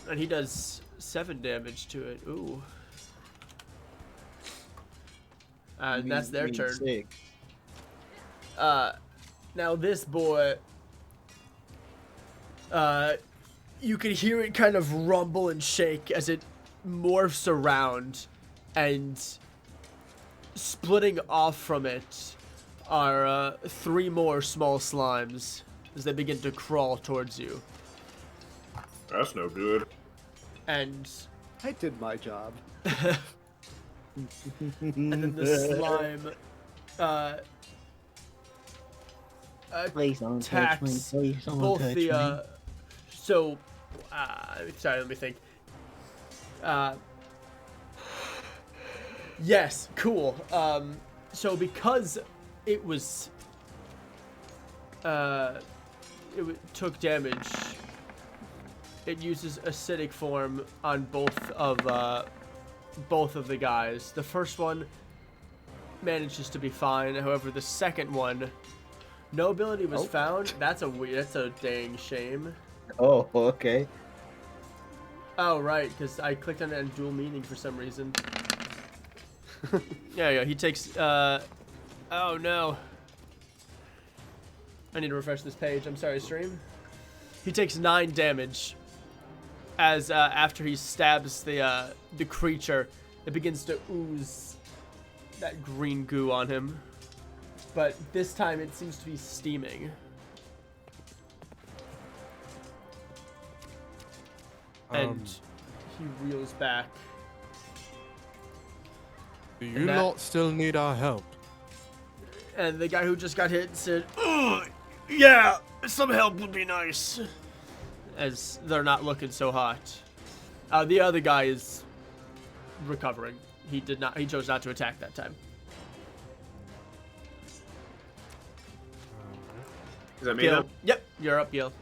And he does 7 damage to it. Ooh. And that's their turn. Sick. Now this boy, you can hear it kind of rumble and shake as it morphs around, and splitting off from it are 3 more small slimes as they begin to crawl towards you. That's no good. And I did my job. and then the slime Please don't touch me. attacks Please don't both touch the me. sorry, let me think. Yes, cool. So because it was took damage, it uses acidic form on both of the guys. The first one manages to be fine. However, the second one, no ability was found. That's a dang shame. Oh, okay. Oh, right, because I clicked on it in dual meaning for some reason. Yeah, he takes, oh no. I need to refresh this page. I'm sorry, stream. He takes 9 damage as, after he stabs the creature, it begins to ooze that green goo on him. But this time it seems to be steaming. And he reels back. Do you And that- lot still need our help? And the guy who just got hit said, "Ugh, yeah, some help would be nice." As they're not looking so hot. The other guy is recovering. He chose not to attack that time. Is that me Gil. now? Yep, you're up, Gil.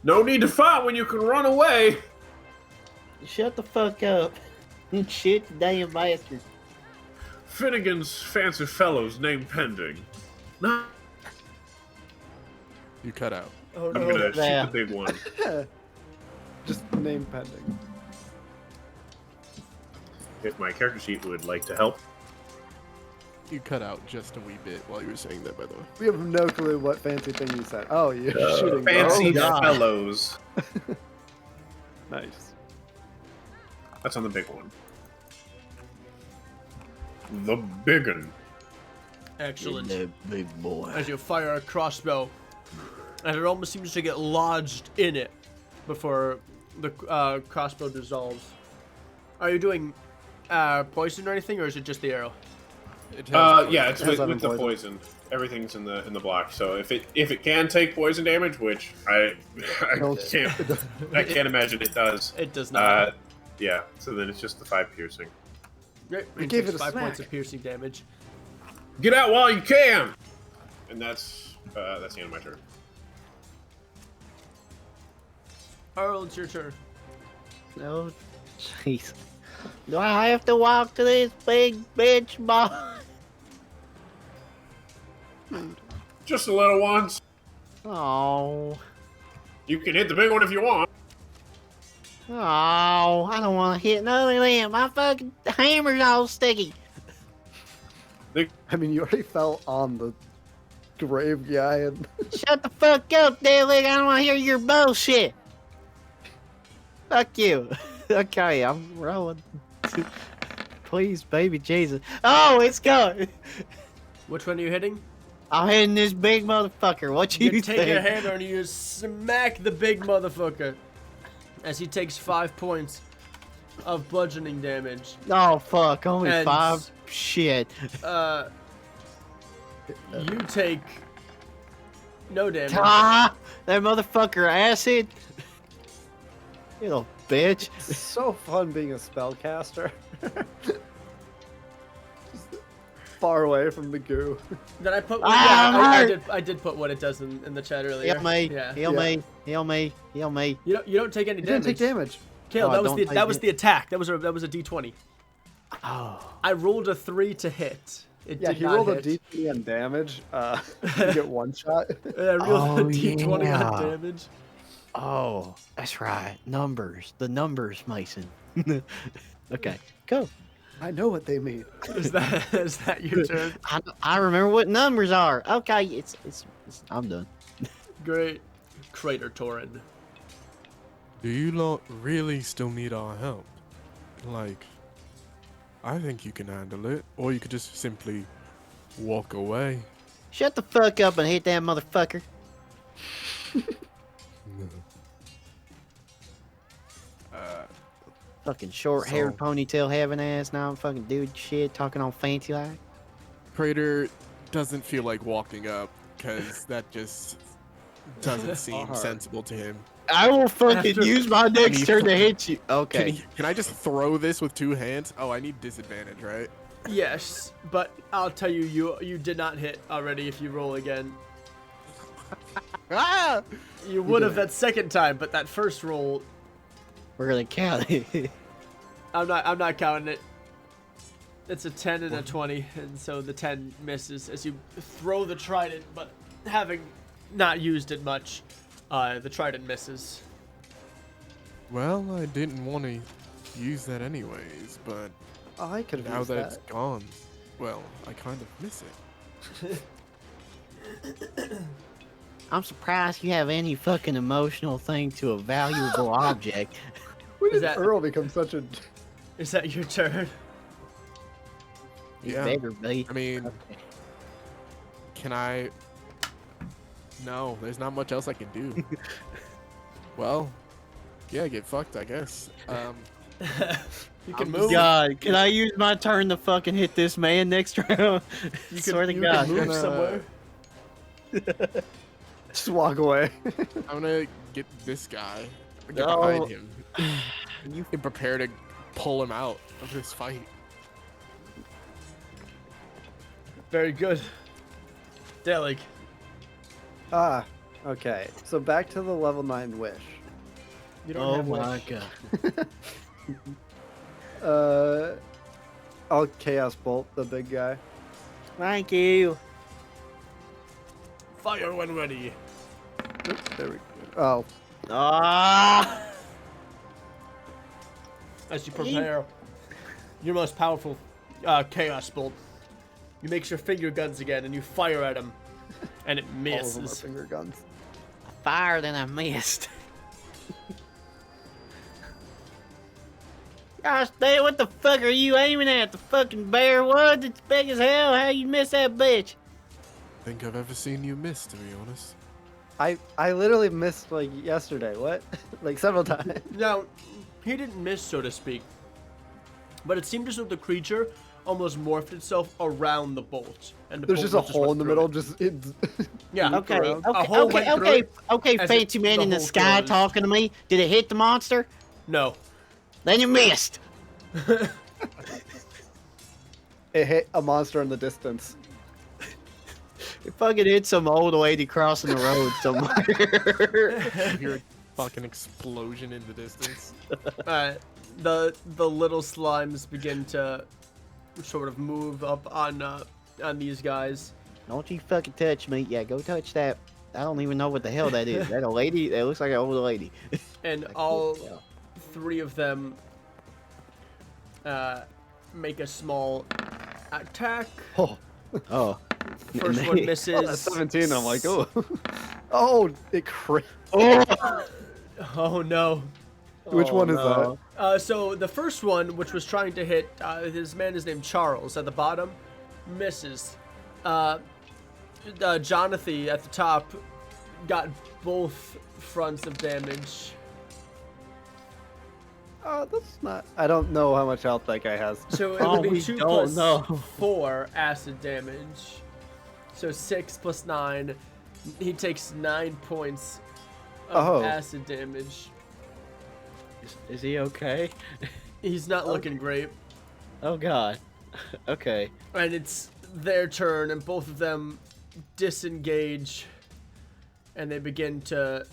No need to fight when you can run away. Shut the fuck up. Shit, damn bastard. Finnegan's fancy fellows name pending. No, You cut out. Oh I'm no. gonna shoot Yeah. the big one. Just name pending. If my character sheet would like to help. You cut out just a wee bit while you were saying that, by the way. We have no clue what fancy thing you said. Oh, you're shooting. Fancy Oh, God. fellows. Nice. That's on the big one. The big one. Excellent. The big boy. As you fire a crossbow, and it almost seems to get lodged in it before the crossbow dissolves. Are you doing poison or anything, or is it just the arrow? It has Yeah, it's Has with the poison. poison. Everything's in the block. So if it can take poison damage, which I No, can't imagine it does. It does not. Yeah. So then it's just the 5 piercing. Great. we It gave takes it a 5 points smack. of piercing damage. Get out while you can. And that's the end of my turn. Earl, it's your turn. Oh, jeez. Do I have to walk to this big bitch boss? Just the little ones. Oh. You can hit the big one if you want. Oh, I don't want to hit none of them. My fucking hammer's all sticky. I mean, you already fell on the grave guy, and Shut the fuck up, Derek. I don't want to hear your bullshit. Fuck you. Okay, I'm rolling. Please, baby Jesus. Oh, it's going. Which one are you hitting? I'm hitting this big motherfucker. What you You take your think? hammer and you smack the big motherfucker as he takes 5 points of bludgeoning damage. Oh, fuck. Only And- 5? Shit. You take no damage. Ah, that motherfucker acid. You little bitch. it's so fun being a spellcaster. Just far away from the goo. Did I put? Ah, I'm I hurt. did put what it does in the chat earlier. Heal me. Yeah. Heal Yeah. me. Heal me. Heal me. You don't take any You didn't damage. take damage. Kale, Oh, that was don't the take that was it. the attack. That was a D20. Oh. I rolled a 3 to hit. It Yeah, did he not rolled hit. a d20 on damage. You get one shot. Yeah, I rolled a Oh, D20 yeah. on damage. Oh, that's right. Numbers. The numbers, Mason. Okay, go. I know what they mean. Is that your turn? I remember what numbers are. Okay, it's I'm done. Great. Crater Torin. Do you lot really still need our help? Like, I think you can handle it, or you could just simply walk away. Shut the fuck up and hit that motherfucker. Fucking short-haired So- ponytail having ass. Now I'm fucking dude shit talking on fancy like. Crater doesn't feel like walking up because that just doesn't seem Alright. sensible to him. I will fucking After- use my next he turn to th- hit you. Okay. Can I just throw this with 2 hands? Oh, I need disadvantage, right? Yes, but I'll tell you, you did not hit already. If you roll again, Ah! you would have did. that second time, but that first roll, We're gonna count it. I'm not counting it. It's a 10 and a 20, and so the 10 misses as you throw the trident, but having not used it much, the trident misses. Well, I didn't want to use that anyways, but I could have now used that that. it's gone, well, I kind of miss it. I'm surprised you have any fucking emotional thing to a valuable object. When Is did that- Earl become such a... Is that your turn? You Yeah. better be. I mean, can I? No, there's not much else I can do. Well, yeah, get fucked, I guess. You can Oh, move. God, can I use my turn to fucking hit this man next round? You Swear to can God. move gonna- somewhere. Just walk away. I'm gonna get this guy, get No. behind him, You and prepare to pull him out of this fight. Very good. Delig. Okay. So back to the level 9 wish. You don't Oh have my wish. God. I'll Chaos Bolt the big guy. Thank you. Fire when ready. Oops, there we go. Oh, Ah! As you prepare your most powerful chaos bolt, you make your finger guns again and you fire at him, and it all of them are misses. finger guns. Fired and I missed. Gosh damn, what the fuck are you aiming at? The fucking bear wood? It's big as hell. How you miss that bitch? Think I've ever seen you miss, to be honest. I literally missed like yesterday. What? Like several times. Now, he didn't miss, so to speak, but it seemed as though the creature almost morphed itself around the bolt. And the There's bolt just a hole in went the through middle. it. Just it. Yeah. Okay, around. okay, hole okay, went through okay, it okay, as fancy man the in the hole sky closed. talking to me. Did it hit the monster? No. Then you missed. It hit a monster in the distance. It fucking hit some old lady crossing the road somewhere. You hear a fucking explosion in the distance. Alright. The little slimes begin to sort of move up on these guys. Don't you fucking touch me. Yeah, go touch that. I don't even know what the hell that is. That a lady? That looks like an old lady. And all 3 of them make a small attack. Oh. First one misses. Oh, that's 17. I'm like, oh, oh, it crit. Oh no. Which one is that? So the first one, which was trying to hit, his man is named Charles at the bottom, misses. Jonathan at the top got both fronts of damage. That's not. I don't know how much health that guy has. So it Oh, would be we 2 don't plus know. 4 acid damage. So 6 plus 9. He takes 9 points of acid damage. Is he okay? He's not looking great. Oh god. Okay. And it's their turn, and both of them disengage, and they begin to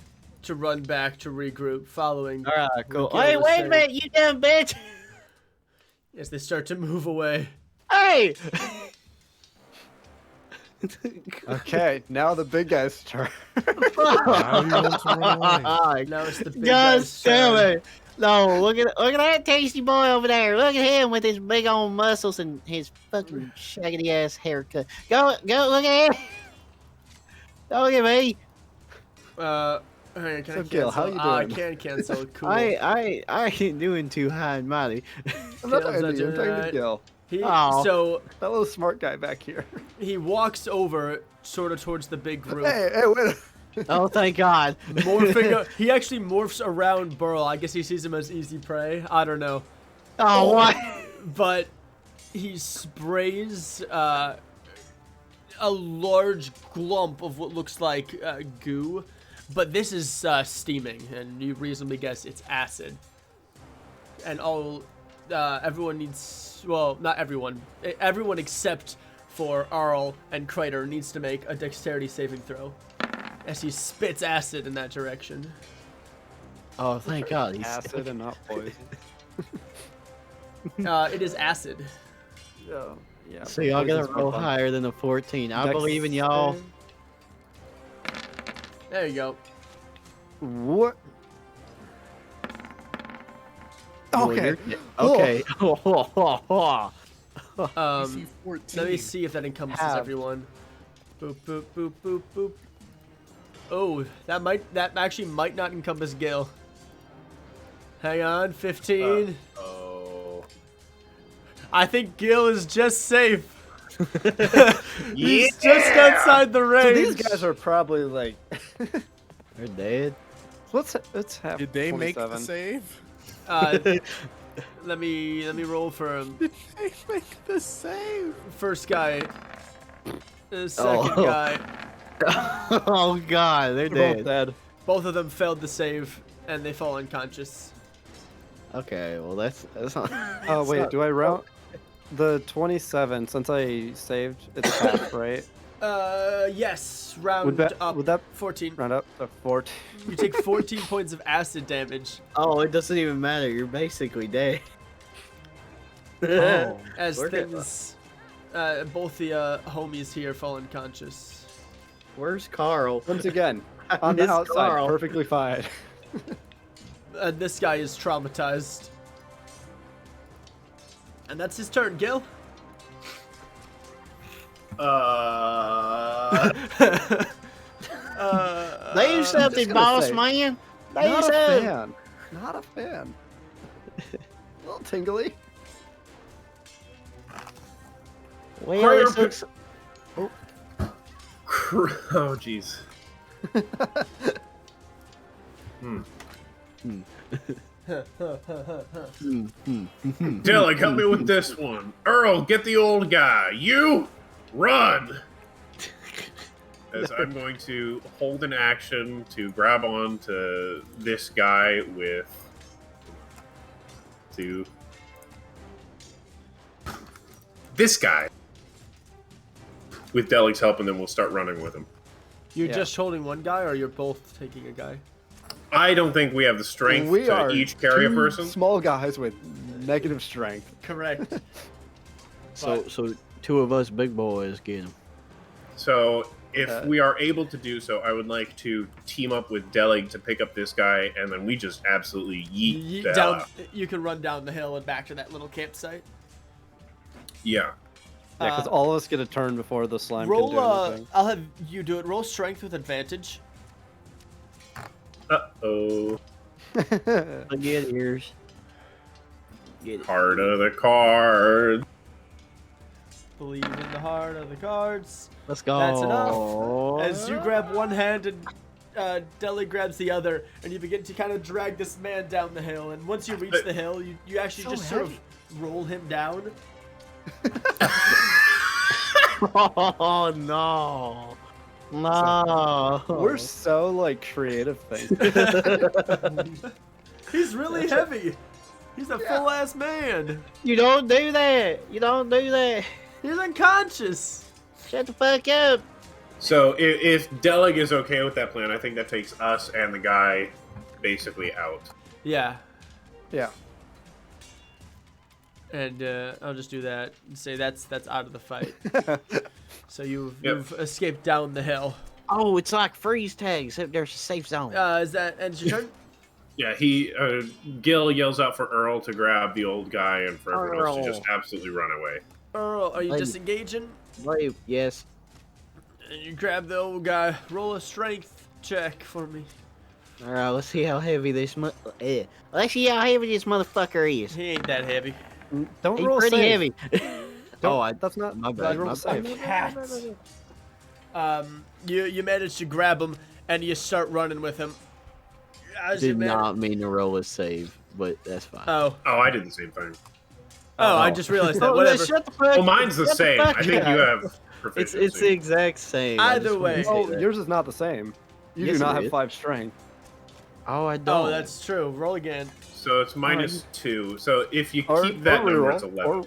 run back to regroup, following. All right, cool. Gil Hey, was wait a saying. minute, you dumb bitch! As they start to move away. Hey! Okay, now the big guy's turn. Now you want to run away. Now it's the big God guy's damn turn. it! No, look at that tasty boy over there. Look at him with his big old muscles and his fucking shaggy ass haircut. Go, look at him. Don't look at me. Alright, can I So, Gil, cancel? how you I doing? can cancel. Cool. I ain't doing too high and mighty. I'm not Gil's talking not to you. I'm doing talking to that. Gil. Aw. So That little smart guy back here. he walks over, sort of towards the big group. Hey, wait. Oh, thank God. He actually morphs around Burl. I guess he sees him as easy prey. I don't know. Oh, what? But he sprays a large glump of what looks like goo, but this is steaming, and you reasonably guess it's acid. And everyone needs, well, not everyone, everyone except for Arl and Crater needs to make a dexterity saving throw as he spits acid in that direction. Oh, thank God. He's Acid and not poison. It is acid. Yeah. So y'all gotta poison's roll not fun. higher than a 14. I Dex believe in y'all. save. There you go. What? Well, Okay. you're- Okay. You see 14. Let me see if that encompasses Halved. everyone. Boop boop boop boop boop. Oh, that actually might not encompass Gil. Hang on, 15. Oh. I think Gil is just safe. He's just outside the So range. these guys are probably like. They're dead. Let's have. Did they make the 27. save? Let me roll for him. Did they make the save? First guy. The second Oh. guy. Oh God, they're They're both dead. dead. Both of them failed the save, and they fall unconscious. Okay, well that's not. Oh wait, not- do I round the 27? Since I saved, it's half, right? Yes. Round Would that up. would that 14. round up to 14? You take 14 points of acid damage Oh, it doesn't even matter. You're basically dead. Oh. as Work it. things. Both the homies here fall unconscious. Where's Carl? Once again, on the Miss outside, Carl. perfectly fine. This guy is traumatized. And that's his turn, Gil. Leave something, gonna boss say, man. Leave Not a something. fan. Not a fan. A little tingly. Well, Prayer this looks. Oh, jeez. Dylan, help me with this one. Earl, get the old guy. You, run! As I'm going to hold an action to grab on to this guy with... to... this guy. With Delik's help, and then we'll start running with him. You're Yeah. just holding one guy, or you're both taking a guy? I don't think we have the strength We to are each carry a two person. small guys with negative strength. Correct. So two of us big boys get him. So if we are able to do so, I would like to team up with Delig to pick up this guy, and then we just absolutely yeet the hell down. out. You can run down the hill and back to that little campsite. Yeah. Yeah, because all of us get a turn before the slime Roll. can do anything. I'll have you do it. Roll strength with advantage. Uh-oh. Get ears. Get it. Heart of the card. Believe in the heart of the cards. Let's go. That's enough. As you grab one hand and Deli grabs the other, and you begin to kind of drag this man down the hill. And once you reach the hill, you actually just sort of roll him down. Oh no. No. We're so like creative things. He's really heavy. He's a full ass man. You don't do that. You don't do that. He's unconscious. Shut the fuck up. So if Delig is okay with that plan, I think that takes us and the guy basically out. Yeah. Yeah. And I'll just do that and say that's out of the fight. So you've escaped down the hill. Oh, it's like freeze tag, except there's a safe zone. Is that ends your turn? Yeah, Gil yells out for Earl to grab the old guy and for everyone else to Earl. just absolutely run away. Earl, are you Lady. disengaging? Wait, yes. And you grab the old guy. Roll a strength check for me. All right, let's see how heavy this let's see how heavy this motherfucker is. He ain't that heavy. Don't He's roll pretty safe. heavy. That's not My bad, roll my safe. bad. Cat. You manage to grab him and you start running with him. As you Did man- not mean to roll a save, but that's fine. Oh, I did the same thing. I just realized that. Oh, Whatever. shut the fuck. Well, mine's the shut same. fuck I think up. you have proficiency. It's the exact same. I Either just wanted way. to say Oh, that. yours is not the same. You Yes, do not it have is. 5 strength. Oh, I don't. Oh, that's true. Roll again. So it's -2. So if you Or, keep that or number, reroll, it's 11. or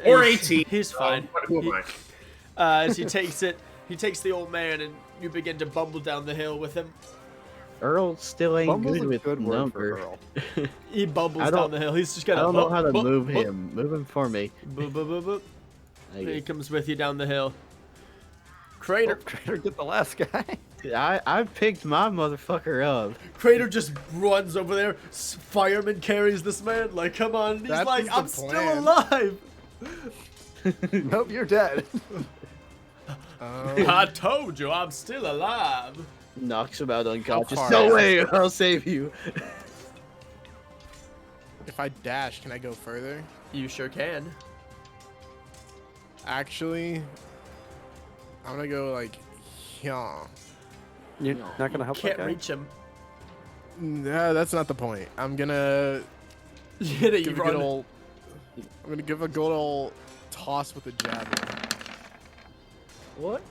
Or He's- 18. He's fine. Who am I? As he takes the old man and you begin to bumble down the hill with him. Earl still ain't Bumble's good a with good word number. for Earl. He bumbles I down don't- the hill. He's just I got don't know how to move him. Move him for me. Boop, boop, boop, boop. Thank He you. comes with you down the hill. Crater. Crater, get the last guy. I picked my motherfucker up. Crater just runs over there. Fireman carries this man. Like, come on. And he's That like, is the I'm still plan." alive. Nope, you're dead. I told you, I'm still alive. Knocks him out unconscious. far No is way, I'll save you. If I dash, can I go further? You sure can. Actually, I'm gonna go like, yeah. You're not gonna help Can't that guy? reach him. No, that's not the point. I'm gonna You give a run. good old. I'm gonna give a good old toss with the javelin. What?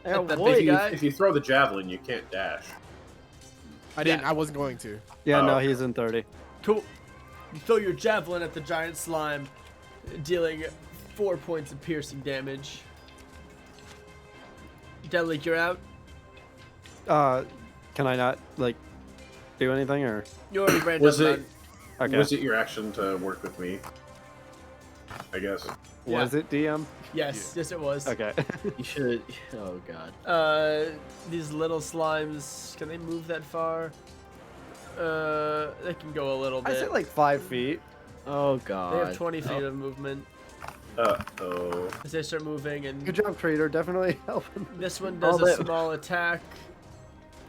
At the what? big guy. If you throw the javelin, you can't dash. I didn't. I wasn't going to. Yeah, no, Oh. he's in 30. Cool. You throw your javelin at the giant slime, dealing 4 points of piercing damage. Deadly, you're out. Can I not like do anything or? You already ran Was down it? Okay. Was it your action to work with me? I guess. Yeah. Was it DM? Yes, yes it was. Okay. You should. Oh god. These little slimes, can they move that far? They can go a little I bit. said like 5 feet. Oh They god. have 20 feet of movement. Uh-oh. As they start moving, and Good job, Crater. Definitely helping. this one does Oh, a that- small attack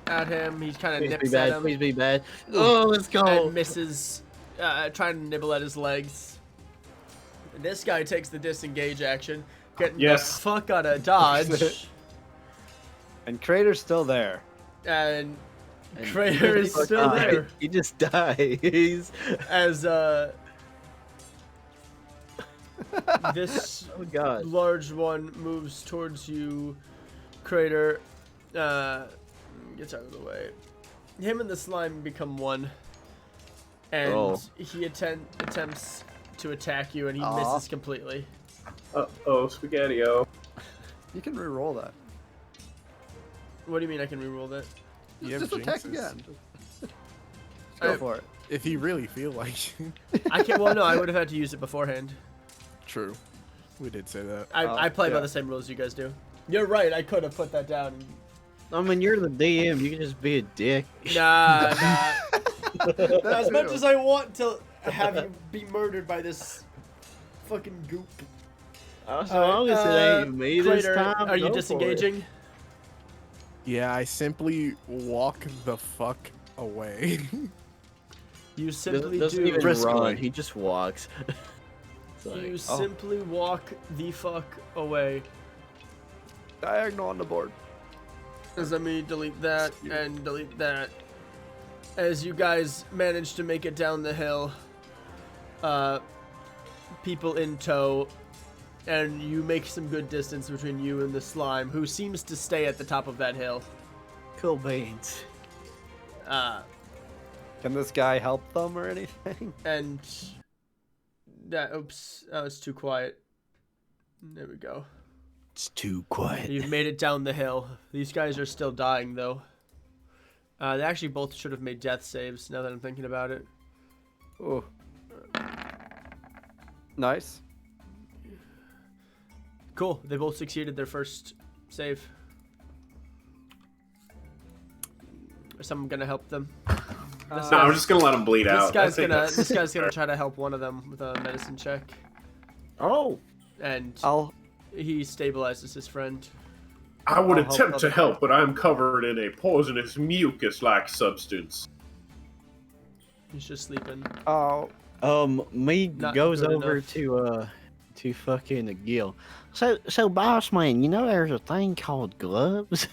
at him. He kind of Please be nips at bad. him Please be bad. Oh, let's go. and misses, trying to nibble at his legs. And this guy takes the disengage action, getting Yes. the fuck out of dodge, And Crater's still there. and And Crater is he still died. there. He just dies. As this Oh god. large one moves towards you, Crater gets out of the way. Him and the slime become one, and Oh. he attempts to attack you, and he Aw. misses completely. Uh-oh, Spaghetti-O. You can re-roll that. What do you mean I can reroll that? You have Just attack jinxes. again. Just go for it. If you really feel like I can't. Well, no, I would have had to use it beforehand. True. We did say that. I play by yeah. the same rules you guys do. You're right. I could have put that down. I mean, you're the DM. You can just be a dick. Nah. That As much too. as I want to have you be murdered by this fucking goop. As long as it ain't me this Crater, time. are you go for it. disengaging? Yeah, I simply walk the fuck away. You simply Doesn't do. even Briskly. run. He just walks. It's like, You oh. simply walk the fuck away. Diagonal on the board. Let me delete that and delete that. As you guys manage to make it down the hill, people in tow, and you make some good distance between you and the slime, who seems to stay at the top of that hill. Cool beans. Can this guy help them or anything? And that, oops, that was too quiet. There we go. It's too quiet. You've made it down the hill. These guys are still dying, though. They actually both should have made death saves, now that I'm thinking about it. Ooh. Nice. Cool. They both succeeded their first save. Is someone gonna help them? No, I'm just gonna let him bleed This out. guy's I think gonna. that's- This guy's gonna try to help one of them with a medicine check, Oh. and I'll he stabilizes his friend. I would I'll help attempt to other- help, but I am covered in a poisonous mucus-like substance. He's just sleeping. Me Not goes good over enough. to fucking Gil. So boss man, you know there's a thing called gloves.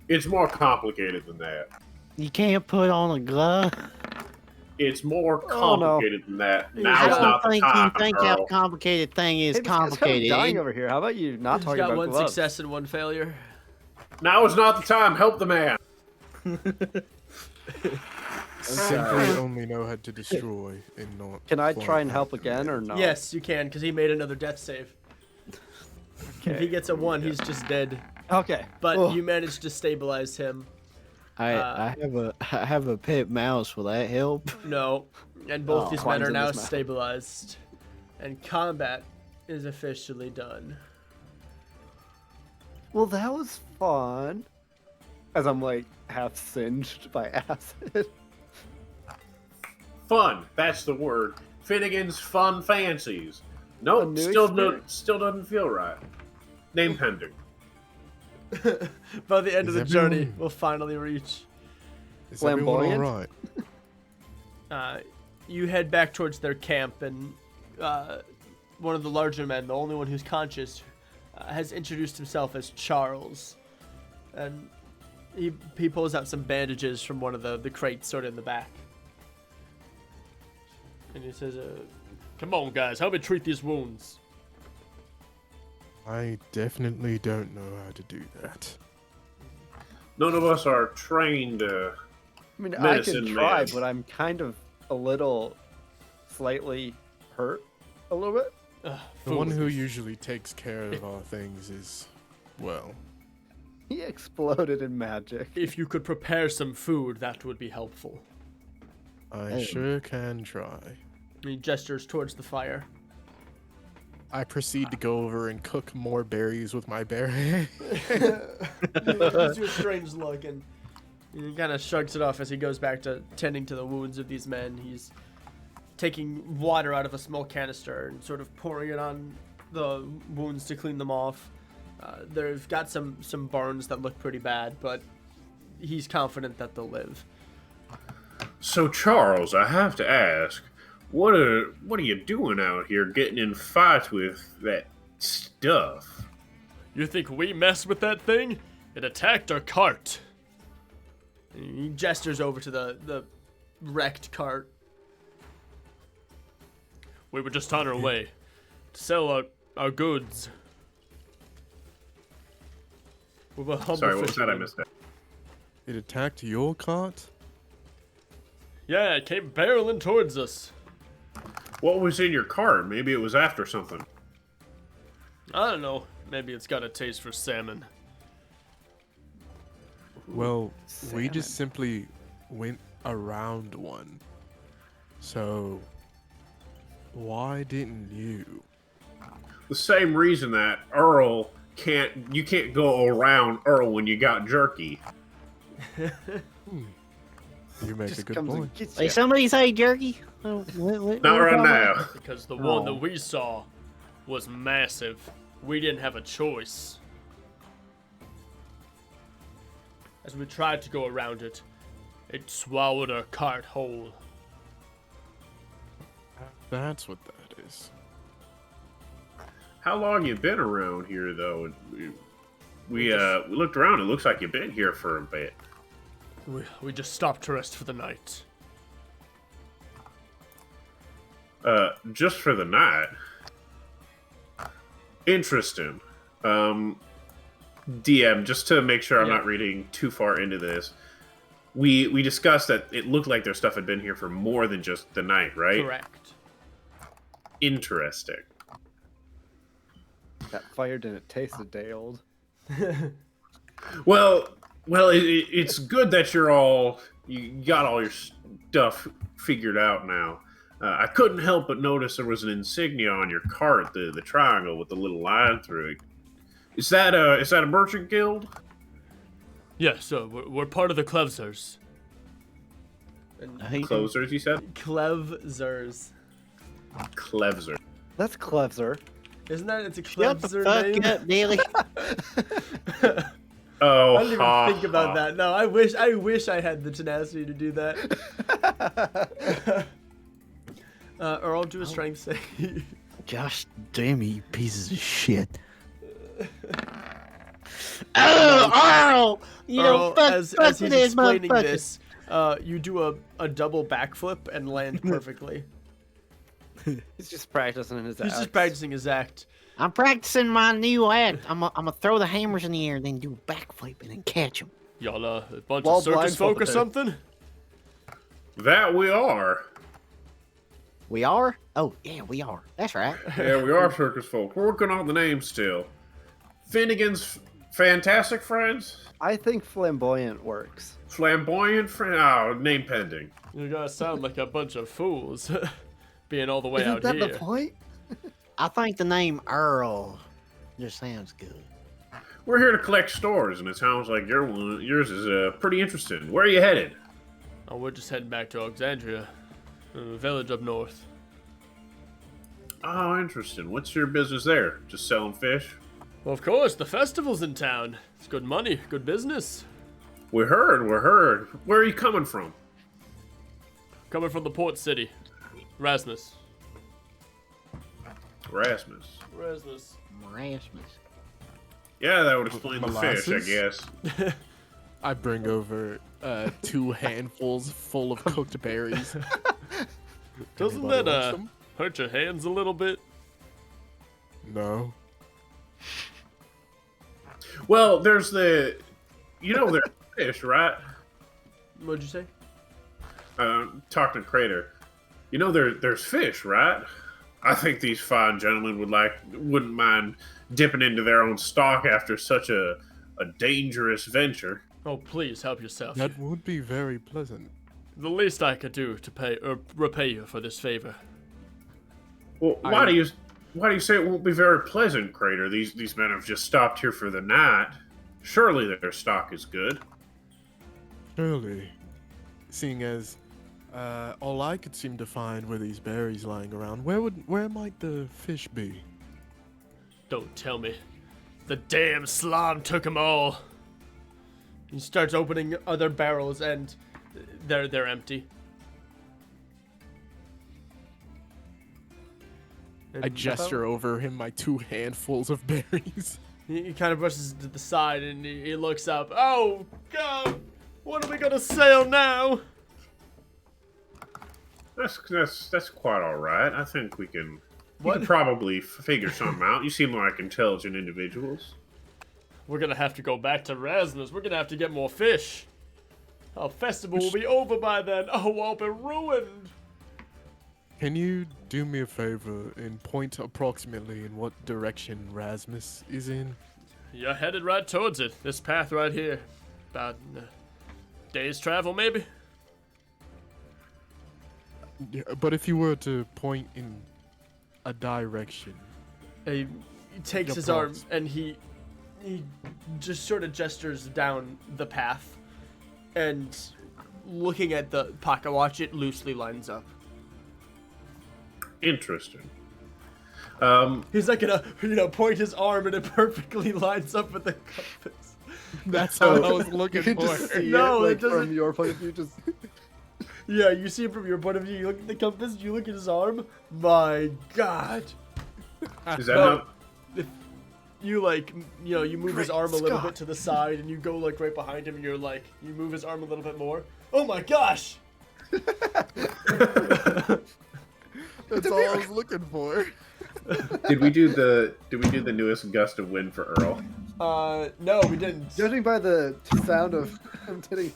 It's more complicated than that. You can't put on a glove. It's more Oh, no. complicated than that. I Now I is don't not the think time, you think girl. how complicated thing is Hey, this guy's kind of complicated. dying over here. How about you not He's talking got about one gloves? success and one failure. Now is not the time. Help the man. Simply only know how to destroy and not. Can I fly try and back help again or no? Yes, you can, because he made another death save. If he gets a 1, he's just dead. Okay. But Oh. you managed to stabilize him. I have a pet mouse. Will that help? No, and both Oh, these men climbs are in now his mouth. stabilized, and combat is officially done. Well, that was fun. As I'm like half singed by acid. Fun. That's the word. Finnegan's Fun Fancies. A Nope. new Still doesn't feel right. Name pending. By the end of Is the journey, everyone- we'll finally reach. Is everyone Flamboyant? all right? You head back towards their camp, and one of the larger men, the only one who's conscious, has introduced himself as Charles, and he pulls out some bandages from one of the crates sort of in the back, and he says, "Come on, guys, help me treat these wounds." I definitely don't know how to do that. None of us are trained. I mean, I Medicine can try, man. but I'm kind of a little slightly hurt a little bit. The one who usually takes care of our things is, well, He exploded in magic. If you could prepare some food, that would be helpful. I sure can try. He gestures towards the fire. I proceed to go over and cook more berries with my bare hand. He gives you a strange look, and he kind of shrugs it off as he goes back to tending to the wounds of these men. He's taking water out of a small canister and sort of pouring it on the wounds to clean them off. They've got some burns that look pretty bad, but he's confident that they'll live. So Charles, I have to ask, what are you doing out here, getting in fights with that stuff? You think we mess with that thing? It attacked our cart. He gestures over to the wrecked cart. We were just on our way to sell our goods. We were humble Sorry, what was that? I fishermen. missed that. It attacked your cart? Yeah, it came barreling towards us. What was in your cart? Maybe it was after something. I don't know. Maybe it's got a taste for salmon. Well, we just simply went around one. So, why didn't you? The same reason that you can't go around Earl when you got jerky. You make a Just good comes and point. gets Hey, ya. somebody say jerky? Oh, Not right now. Because the one that Oh. we saw was massive. We didn't have a choice. As we tried to go around it, it swallowed our cart whole. That's what that is. How long you been around here, though? We looked around. It looks like you've been here for a bit. We just stopped to rest for the night. Just for the night. Interesting. DM, just to make sure I'm Yeah. not reading too far into this, we discussed that it looked like their stuff had been here for more than just the night, right? Correct. Interesting. That fire didn't taste a day old. Well, it's good that you got all your stuff figured out now. I couldn't help but notice there was an insignia on your cart, the triangle with the little line through it. Is that a merchant guild? Yeah, so we're part of the Klevzers. Closers, you said? Klevzers. Clevzer. That's clever. Isn't that it's a Shut the Klevzer fuck name? up, Dilly. Oh, I didn't even think about that. No, I wish I had the tenacity to do that. Earl, do a strength save. Josh, damn you pieces of shit. Oh, Earl! You know, Earl, fuck, as fuck he's with this explaining motherfucker. this, you do a double backflip and land perfectly. He's just practicing his He's just acts. practicing his act. I'm practicing my new act. I'm gonna throw the hammers in the air, then do a backflip and then catch them. Y'all a bunch While of circus folk or blindfolded. something? That we are. We are? Oh, yeah, we are. That's right. Yeah, we are circus folk. We're working on the name still. Finnegan's Fantastic Friends? I think flamboyant works. Flamboyant Friend? Oh, name pending. You guys sound like a bunch of fools, being all the way Isn't out that here. the point? I think the name Earl just sounds good. We're here to collect stores, and it sounds like yours is pretty interesting. Where are you headed? Oh, we're just heading back to Alexandria, a village up north. Oh, interesting. What's your business there? Just selling fish? Well, of course, the festival's in town. It's good money, good business. We heard. Where are you coming from? Coming from the port city, Rasmus. Rasmus. Rasmus. Erasmus. Yeah, that would explain the fish, I Molasses? guess. I bring over 2 handfuls full of cooked berries. Doesn't Anybody that want some? hurt your hands a little bit? No. Well, there's there's fish, right? What'd you say? Talking to Crater. There's fish, right? I think these fine gentlemen wouldn't mind dipping into their own stock after such a dangerous venture. Oh, please help yourself. That would be very pleasant. The least I could do to repay you for this favor. Well, why do you say it won't be very pleasant, Crater? These men have just stopped here for the night. Surely their stock is good. Surely. Seeing as all I could seem to find were these berries lying around, where might the fish be? Don't tell me. The damn slime took them all. He starts opening other barrels and they're empty. I gesture over him my 2 handfuls of berries. He kind of brushes to the side and he looks up. Oh, God! What are we gonna sail now? That's quite all right. I think we can. We What? can probably figure something out. You seem like intelligent individuals. We're gonna have to go back to Rasmus. We're gonna have to get more fish. Our festival will be over by then. Oh, I'll be ruined. Can you do me a favor and point approximately in what direction Rasmus is in? You're headed right towards it. This path right here. About a day's travel, maybe? Yeah, but if you were to point in a direction. He takes Your his arm pulse. and he just sort of gestures down the path. And looking at the pocket watch, it loosely lines up. Interesting. He's like gonna, point his arm and it perfectly lines up with the compass. That's what I was looking You can for. just see No, it, it like, doesn't- from your point of view. Just Yeah, you see it from your point of view. You look at the compass, you look at his arm. My God. Is that Oh. not? You you move his Great arm a little Scott. bit to the side and you go like right behind him and you move his arm a little bit more. Oh my gosh! That's all I was looking for. Did we do the newest gust of wind for Earl? No, we didn't. judging by the sound of him hitting.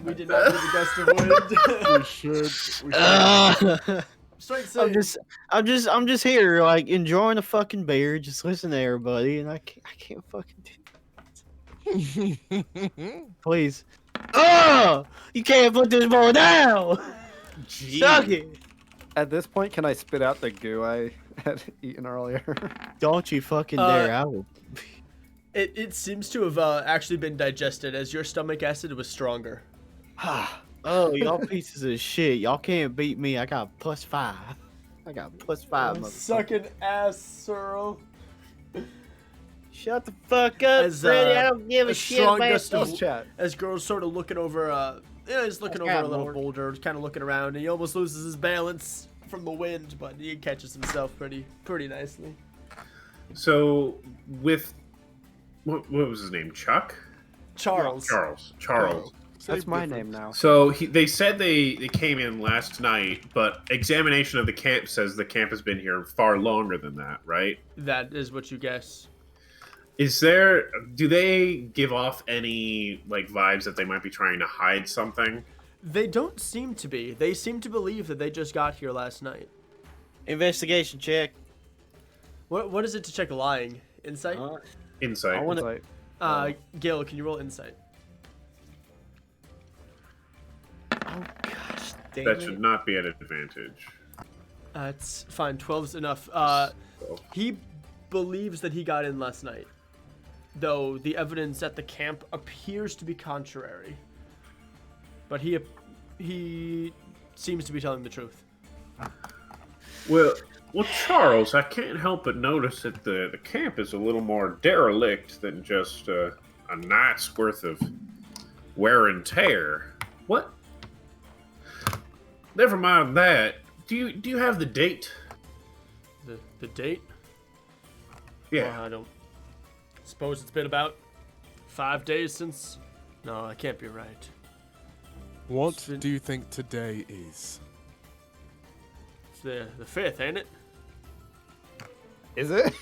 We did not do the gust of wind. We should. Straight say, I'm just here, like enjoying a fucking beer, just listening to everybody, and I can't fucking do. Please. Oh, you can't put this boy down. Suck it. At this point, can I spit out the goo I had eaten earlier? Don't you fucking dare! I will. it seems to have actually been digested as your stomach acid was stronger. Oh, y'all pieces of shit! Y'all can't beat me. I got +5. I got +5. motherfucker. Sucking ass, Searle. Shut the fuck up, As, Freddy. I don't give a a shit strong about gust of- this. Let's chat. As girl's sort of looking over, he's looking over got a little more. boulder, kind of looking around, and he almost loses his balance from the wind, but he catches himself pretty nicely. So with what was his name? Chuck? Charles. Charles. That's my name now. So they said they came in last night, but examination of the camp says the camp has been here far longer than that, right? That is what you guess. Do they give off any like vibes that they might be trying to hide something? They don't seem to be. They seem to believe that they just got here last night. Investigation check. What is it to check lying? Insight? Insight. I wanna- It's like, Gil, can you roll insight? Oh gosh, damn That it. should not be at an advantage. It's fine. 12's enough. He believes that he got in last night, though the evidence at the camp appears to be contrary. But he seems to be telling the truth. Well, Charles, I can't help but notice that the camp is a little more derelict than just a night's worth of wear and tear. What? Never mind that. Do you have the date? The date? Yeah. Well, I don't suppose it's been about 5 days since. No, that can't be right. What do you think today is? It's the 5th, ain't it? is it?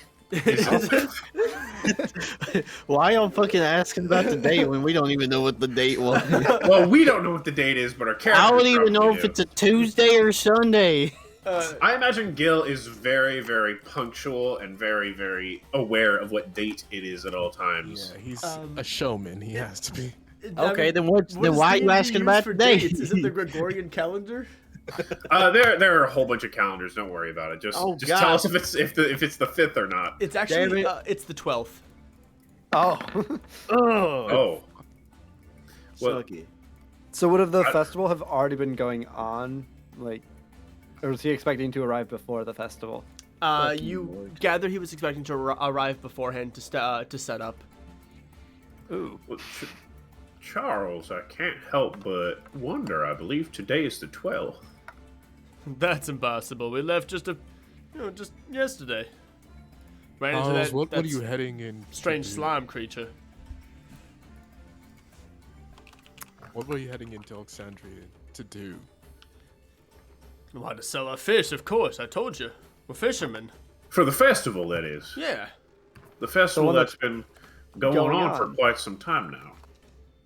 Why y'all fucking asking about the date when we don't even know what the date was? Well, we don't know what the date is, but our characters I don't even know probably if do. it's a Tuesday or Sunday. I imagine Gil is very, very punctual and very, very aware of what date it is at all times. Yeah, he's a showman. He has to be. Okay, then what why are is you the asking used about for the date? dates? Is it the Gregorian calendar? There are a whole bunch of calendars. Don't worry about it. Just Oh, just God. tell us if it's the 5th or not. It's actually Damn it. it's the 12th. Oh. Oh. Well, Suck it. So would have the festival have already been going on? Like, or was he expecting to arrive before the festival? You gather he was expecting to arrive beforehand to set up. Ooh. well, Charles, I can't help but wonder. I believe today is the 12th. That's impossible. We left just yesterday. Ran into Charles, that, what are that you heading in? strange slime creature. What were you heading into Alexandria to do? I want to sell our fish, of course. I told you. We're fishermen. For the festival, that is. Yeah. The festival one that's been going on for on. quite some time now.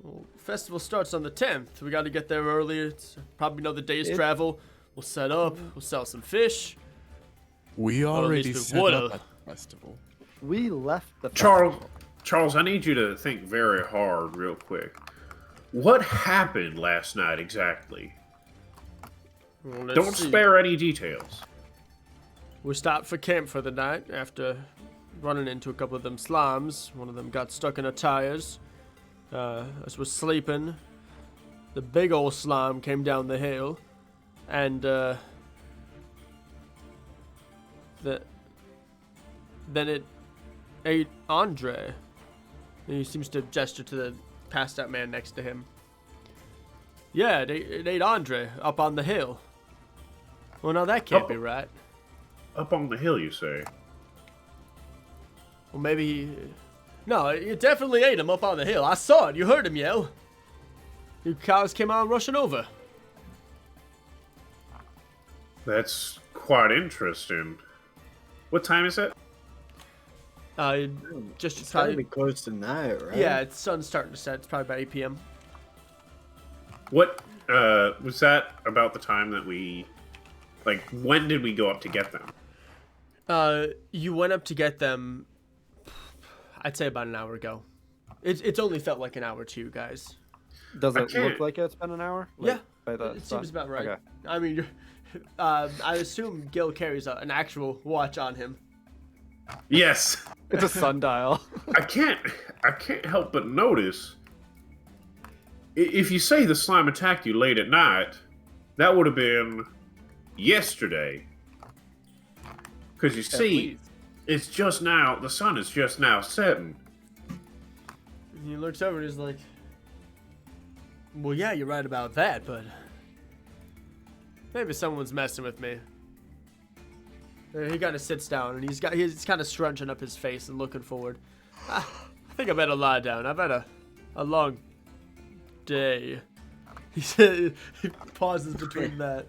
Well, festival starts on the 10th. We got to get there early. It's probably another day's travel. We'll set up. We'll sell some fish. We at already least we set would've. up at the festival. We left the Charles, festival. Charles, I need you to think very hard, real quick. What happened last night exactly? Well, let's Don't see. spare any details. We stopped for camp for the night after running into a couple of them slimes. One of them got stuck in our tires. As we're sleeping, the big old slime came down the hill, and then it ate Andre. And he seems to gesture to the passed out man next to him. Yeah, it ate Andre up on the hill. Well, now that can't be right. Up on the hill, you say? Well, maybe. No, it definitely ate him up on the hill. I saw it. You heard him yell. Your cows came on rushing over. That's quite interesting. What time is it? Just It's gotta probably. be close to night, right? Yeah, it's sun's starting to set. It's probably about 8 p.m. What was that about the time that we, like, when did we go up to get them? You went up to get them. I'd say about an hour ago. It's only felt like an hour to you guys. Does I it can't- look like it's been an hour? Yeah, by the it sun? seems about right. Okay. I mean, I assume Gil carries an actual watch on him. Yes. It's a sundial. I can't help but notice. If you say the slime attacked you late at night, that would have been yesterday. Because you see, it's just now. The sun is just now setting. And he looks over and he's like, "Well, yeah, you're right about that, but maybe someone's messing with me." And he kind of sits down and he's kind of scrunching up his face and looking forward. I think I better lie down. I've had a long day. He said, he pauses between that.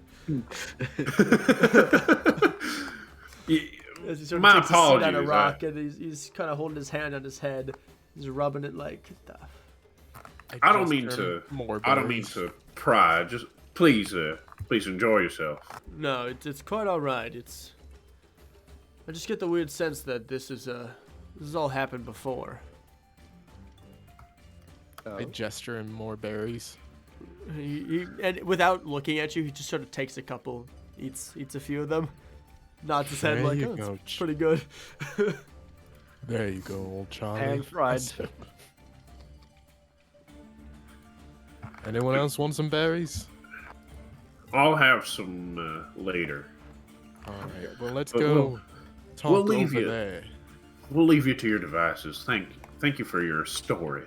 As he sort of My takes a seat on a apologies, rock and he's kind of holding his hand on his head. He's rubbing it like, I don't mean gesture to. more I don't mean berries. to pry. Just please enjoy yourself. No, it's quite all right. I just get the weird sense that this has all happened before. I gesture him more berries. And without looking at you, he just sort of takes a couple, eats a few of them, nods his head There like, you "Oh, go, it's pretty good." There you go, old Charlie. Pan fried. Anyone else want some berries? I'll have some later. All right. Well, let's But go talk we'll leave over you. there. We'll leave you to your devices. Thank you for your story.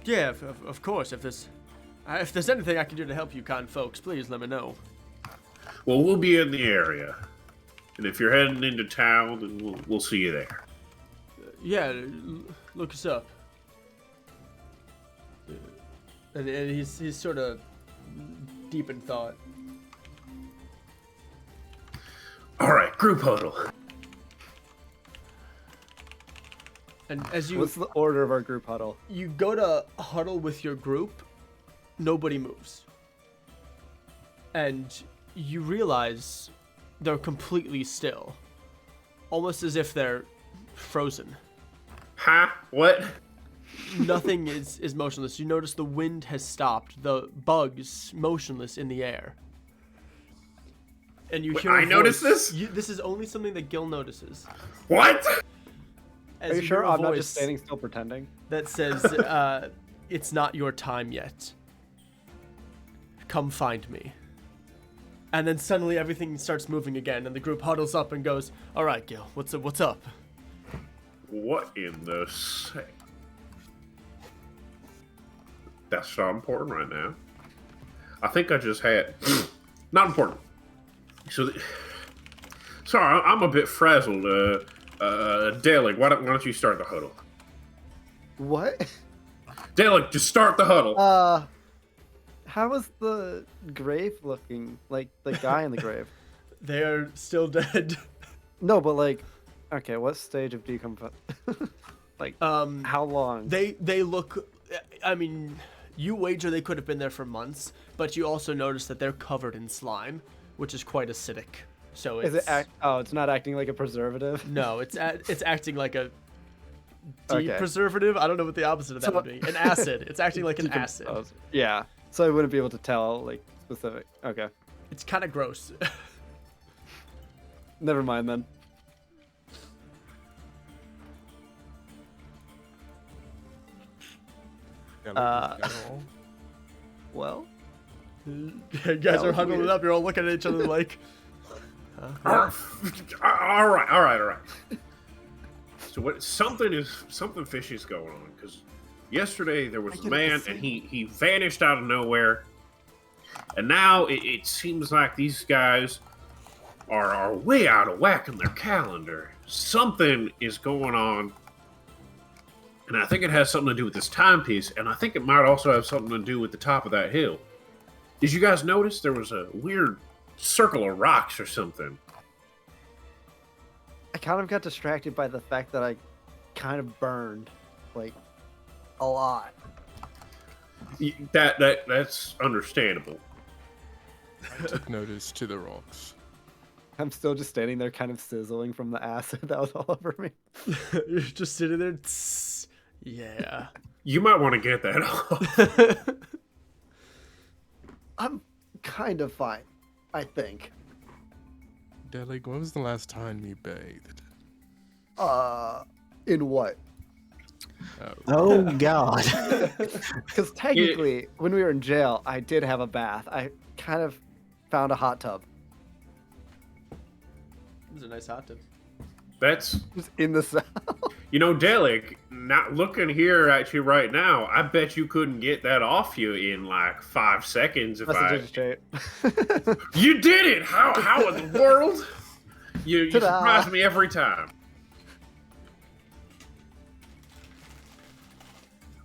Yeah, of course. If there's anything I can do to help you, kind folks, please let me know. Well, we'll be in the area, and if you're heading into town, then we'll see you there. Yeah, look us up. And he's sort of deep in thought. All right, group huddle. And as What's the order of our group huddle? you go to huddle with your group, nobody moves. And you realize they're completely still. Almost as if they're frozen. Huh? What? Nothing is motionless. You notice the wind has stopped. The bugs motionless in the air. And you Wait, hear a I noticed voice. this? This is only something that Gil notices. What? As Are you hear sure a I'm not voice just standing still pretending? that says, "It's not your time yet. Come find me." And then suddenly everything starts moving again, and the group huddles up and goes, "All right, Gil, what's up?" What in the sa- That's not important right now. I think I just had... Not important. So, sorry, I'm a bit frazzled. Dalek, why don't you start the huddle? What? Dalek, just start the huddle. How is the grave looking? Like the guy in the grave? They are still dead. No, but like, okay, what stage of decomposition? Like, Um, how long? they look. I mean, you wager they could have been there for months, but you also notice that they're covered in slime, which is quite acidic. So it's Is it? It's not acting like a preservative. no, it's acting like a Okay. preservative. I don't know what the opposite of that So- would be. An acid. It's acting like an acid. Decompose. Yeah. So I wouldn't be able to tell like specific. Okay. It's kind of gross. Never mind then. Well. You guys are was huddling weird. up. You're all looking at each other like. All right. So what? Something fishy is going on because yesterday there was a man and he vanished out of nowhere, and now it seems like these guys are way out of whack in their calendar. Something is going on, and I think it has something to do with this timepiece, and I think it might also have something to do with the top of that hill. Did you guys notice there was a weird circle of rocks or something? I kind of got distracted by the fact that I kind of burned, like, a lot. That's understandable. I took notice to the rocks. I'm still just standing there, kind of sizzling from the acid that was all over me. You're just sitting there. Tss. Yeah. You might want to get that off. I'm kind of fine, I think. Dalek, when was the last time you bathed? In what? Oh God. Because technically, when we were in jail, I did have a bath. I kind of found a hot tub. It was a nice hot tub. That's, It was in the cell. Dalek, not looking here at you right now, I bet you couldn't get that off you in like 5 seconds if Message straight. You did it! How in the world? You Ta-da. surprise me every time.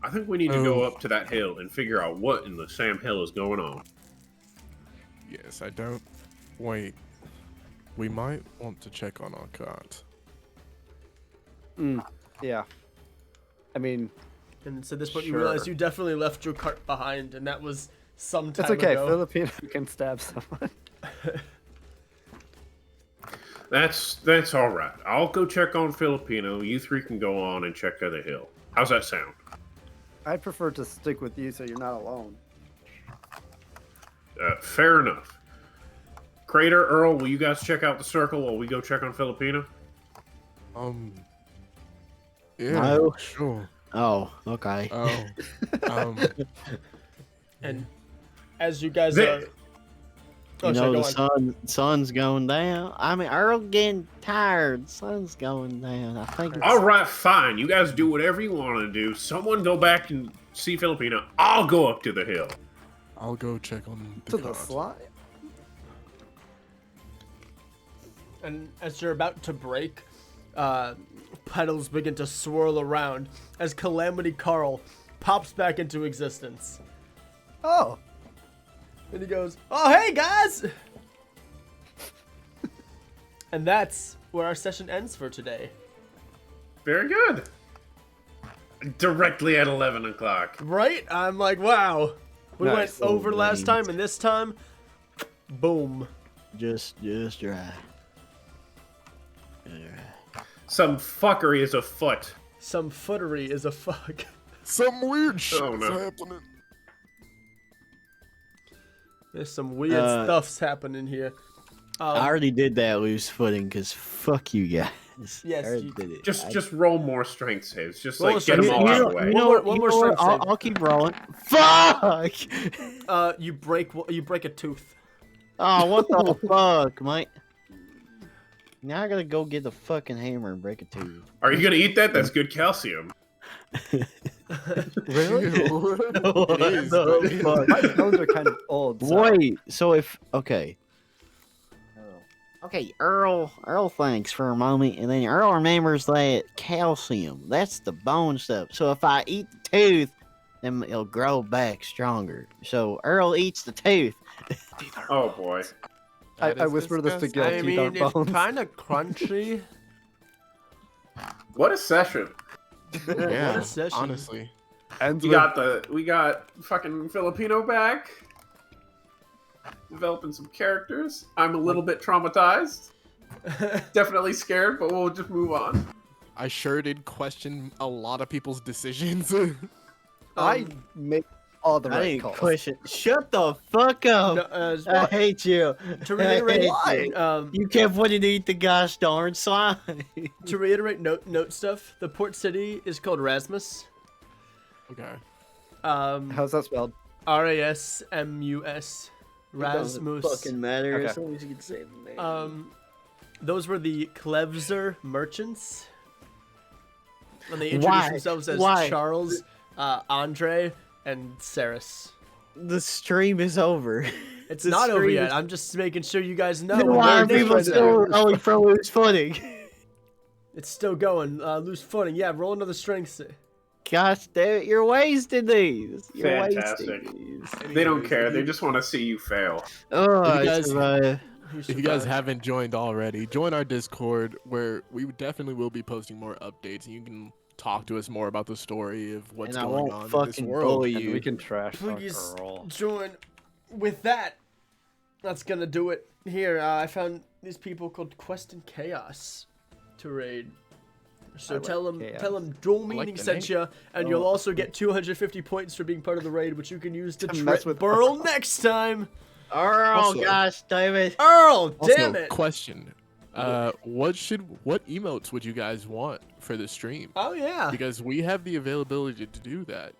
I think we need to go up to that hill and figure out what in the Sam Hill is going on. Yes, I don't. Wait. We might want to check on our cart. Yeah. I mean, And so at this point, you Sure. realize you definitely left your cart behind, and that was some time it's okay. ago. Filipino can stab someone. That's all right. I'll go check on Filipino. You three can go on and check the hill. How's that sound? I'd prefer to stick with you so you're not alone. Fair enough. Crater, Earl, will you guys check out the circle while we go check on Filipino? Yeah, No. sure. Oh, okay. Oh, And as you guys They- are. Oh, You sorry, know, go the on. sun's going down. I mean, Earl getting tired. Sun's going down. I think. All right, fine. You guys do whatever you want to do. Someone go back and see Filipino. I'll go up to the hill. I'll go check on To the the cart. slime. And as you're about to break, petals begin to swirl around as Calamity Carl pops back into existence. Oh. And he goes, "Oh, hey, guys!" And that's where our session ends for today. Very good. Directly at 11 o'clock. Right? I'm like, wow. We Nice. went over Oh, last man. time, and this time, boom. Just dry. Some fuckery is afoot. Some footery is a fuck. Some weird shit's no. happening. There's some weird stuff's happening here. I already did that loose footing because fuck you guys. Yes, I already you- did it. Just roll more strength saves. Just Roll like a get them strength all save. out of the way. One more strength save. I'll keep rolling. Fuck! You break a tooth. Oh, what the fuck, mate? Now I gotta go get the fucking hammer and break a tooth. Are you gonna eat that? That's good calcium. Really? What It is, the but- fuck? My bones are kind of old. So. Wait, so if okay. Okay, Earl thinks for a moment, and then Earl remembers that calcium, that's the bone stuff. So if I eat the tooth, then it'll grow back stronger. So Earl eats the tooth. Oh boy. That I is whispered this to disgusting. Gil. I Teeth aren't mean, it's bones. kind of crunchy. What a session. What Yeah, a session. honestly. Ends We with got fucking Filipino back. Developing some characters. I'm a little bit traumatized. Definitely scared, but we'll just move on. I sure did question a lot of people's decisions. I make all the I right didn't calls. question. Shut the fuck up. No, I hate you. to reiterate, I hate you. You kept wanting to eat the gosh darn slime. to reiterate note stuff, the port city is called Rasmus. Okay. How's that spelled? Rasmus. Rasmus. Doesn't fucking matter Okay. as long as you can say the name. Those were the Klevzer merchants. And they Why? introduced themselves as Why? Charles, Andre, and Saris. The stream is over. It's The not over stream yet. is- I'm just making sure you guys know. Then we're why are doing this people right now. still rolling from loose footing? It's still going. Loose footing. Yeah, roll another strength. Gosh damn it, you're wasting these. You're Fantastic. wasting these. They don't care. They just want to see you fail. Oh, If you I guys- survived. If you guys haven't joined already, join our Discord where we definitely will be posting more updates and you can talk to us more about the story of what's And I going won't on in this fucking world. bully And you. we can trash Please Earl. join. With that, that's gonna do it. Here, I found these people called Quest and Chaos to raid. So I like tell them, chaos. Dual like Meaning the sent you, and Oh. you'll also get 250 points for being part of the raid, which you can use to To mess trip with Burl next time. Earl, Also- gosh damn it. Earl, Also, damn it. question. What emotes would you guys want for the stream? Oh yeah. Because we have the availability to do that.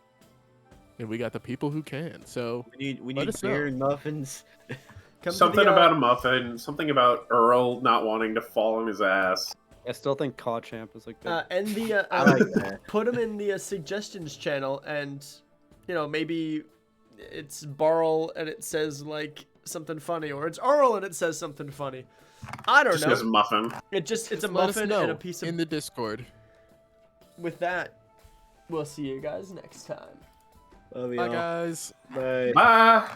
And we got the people who can. So We Let need us know. beer and muffins. Come to Something the, about a muffin. Something about Earl not wanting to fall on his ass. I still think Champ is a good. and the I like that. put them in the suggestions channel, and maybe it's Barl and it says like something funny, or it's Earl and it says something funny. I don't Just know. as a muffin. It's a let us muffin know and a piece of. in the Discord. With that, we'll see you guys next time. Love Bye y'all. guys. Bye. Bye.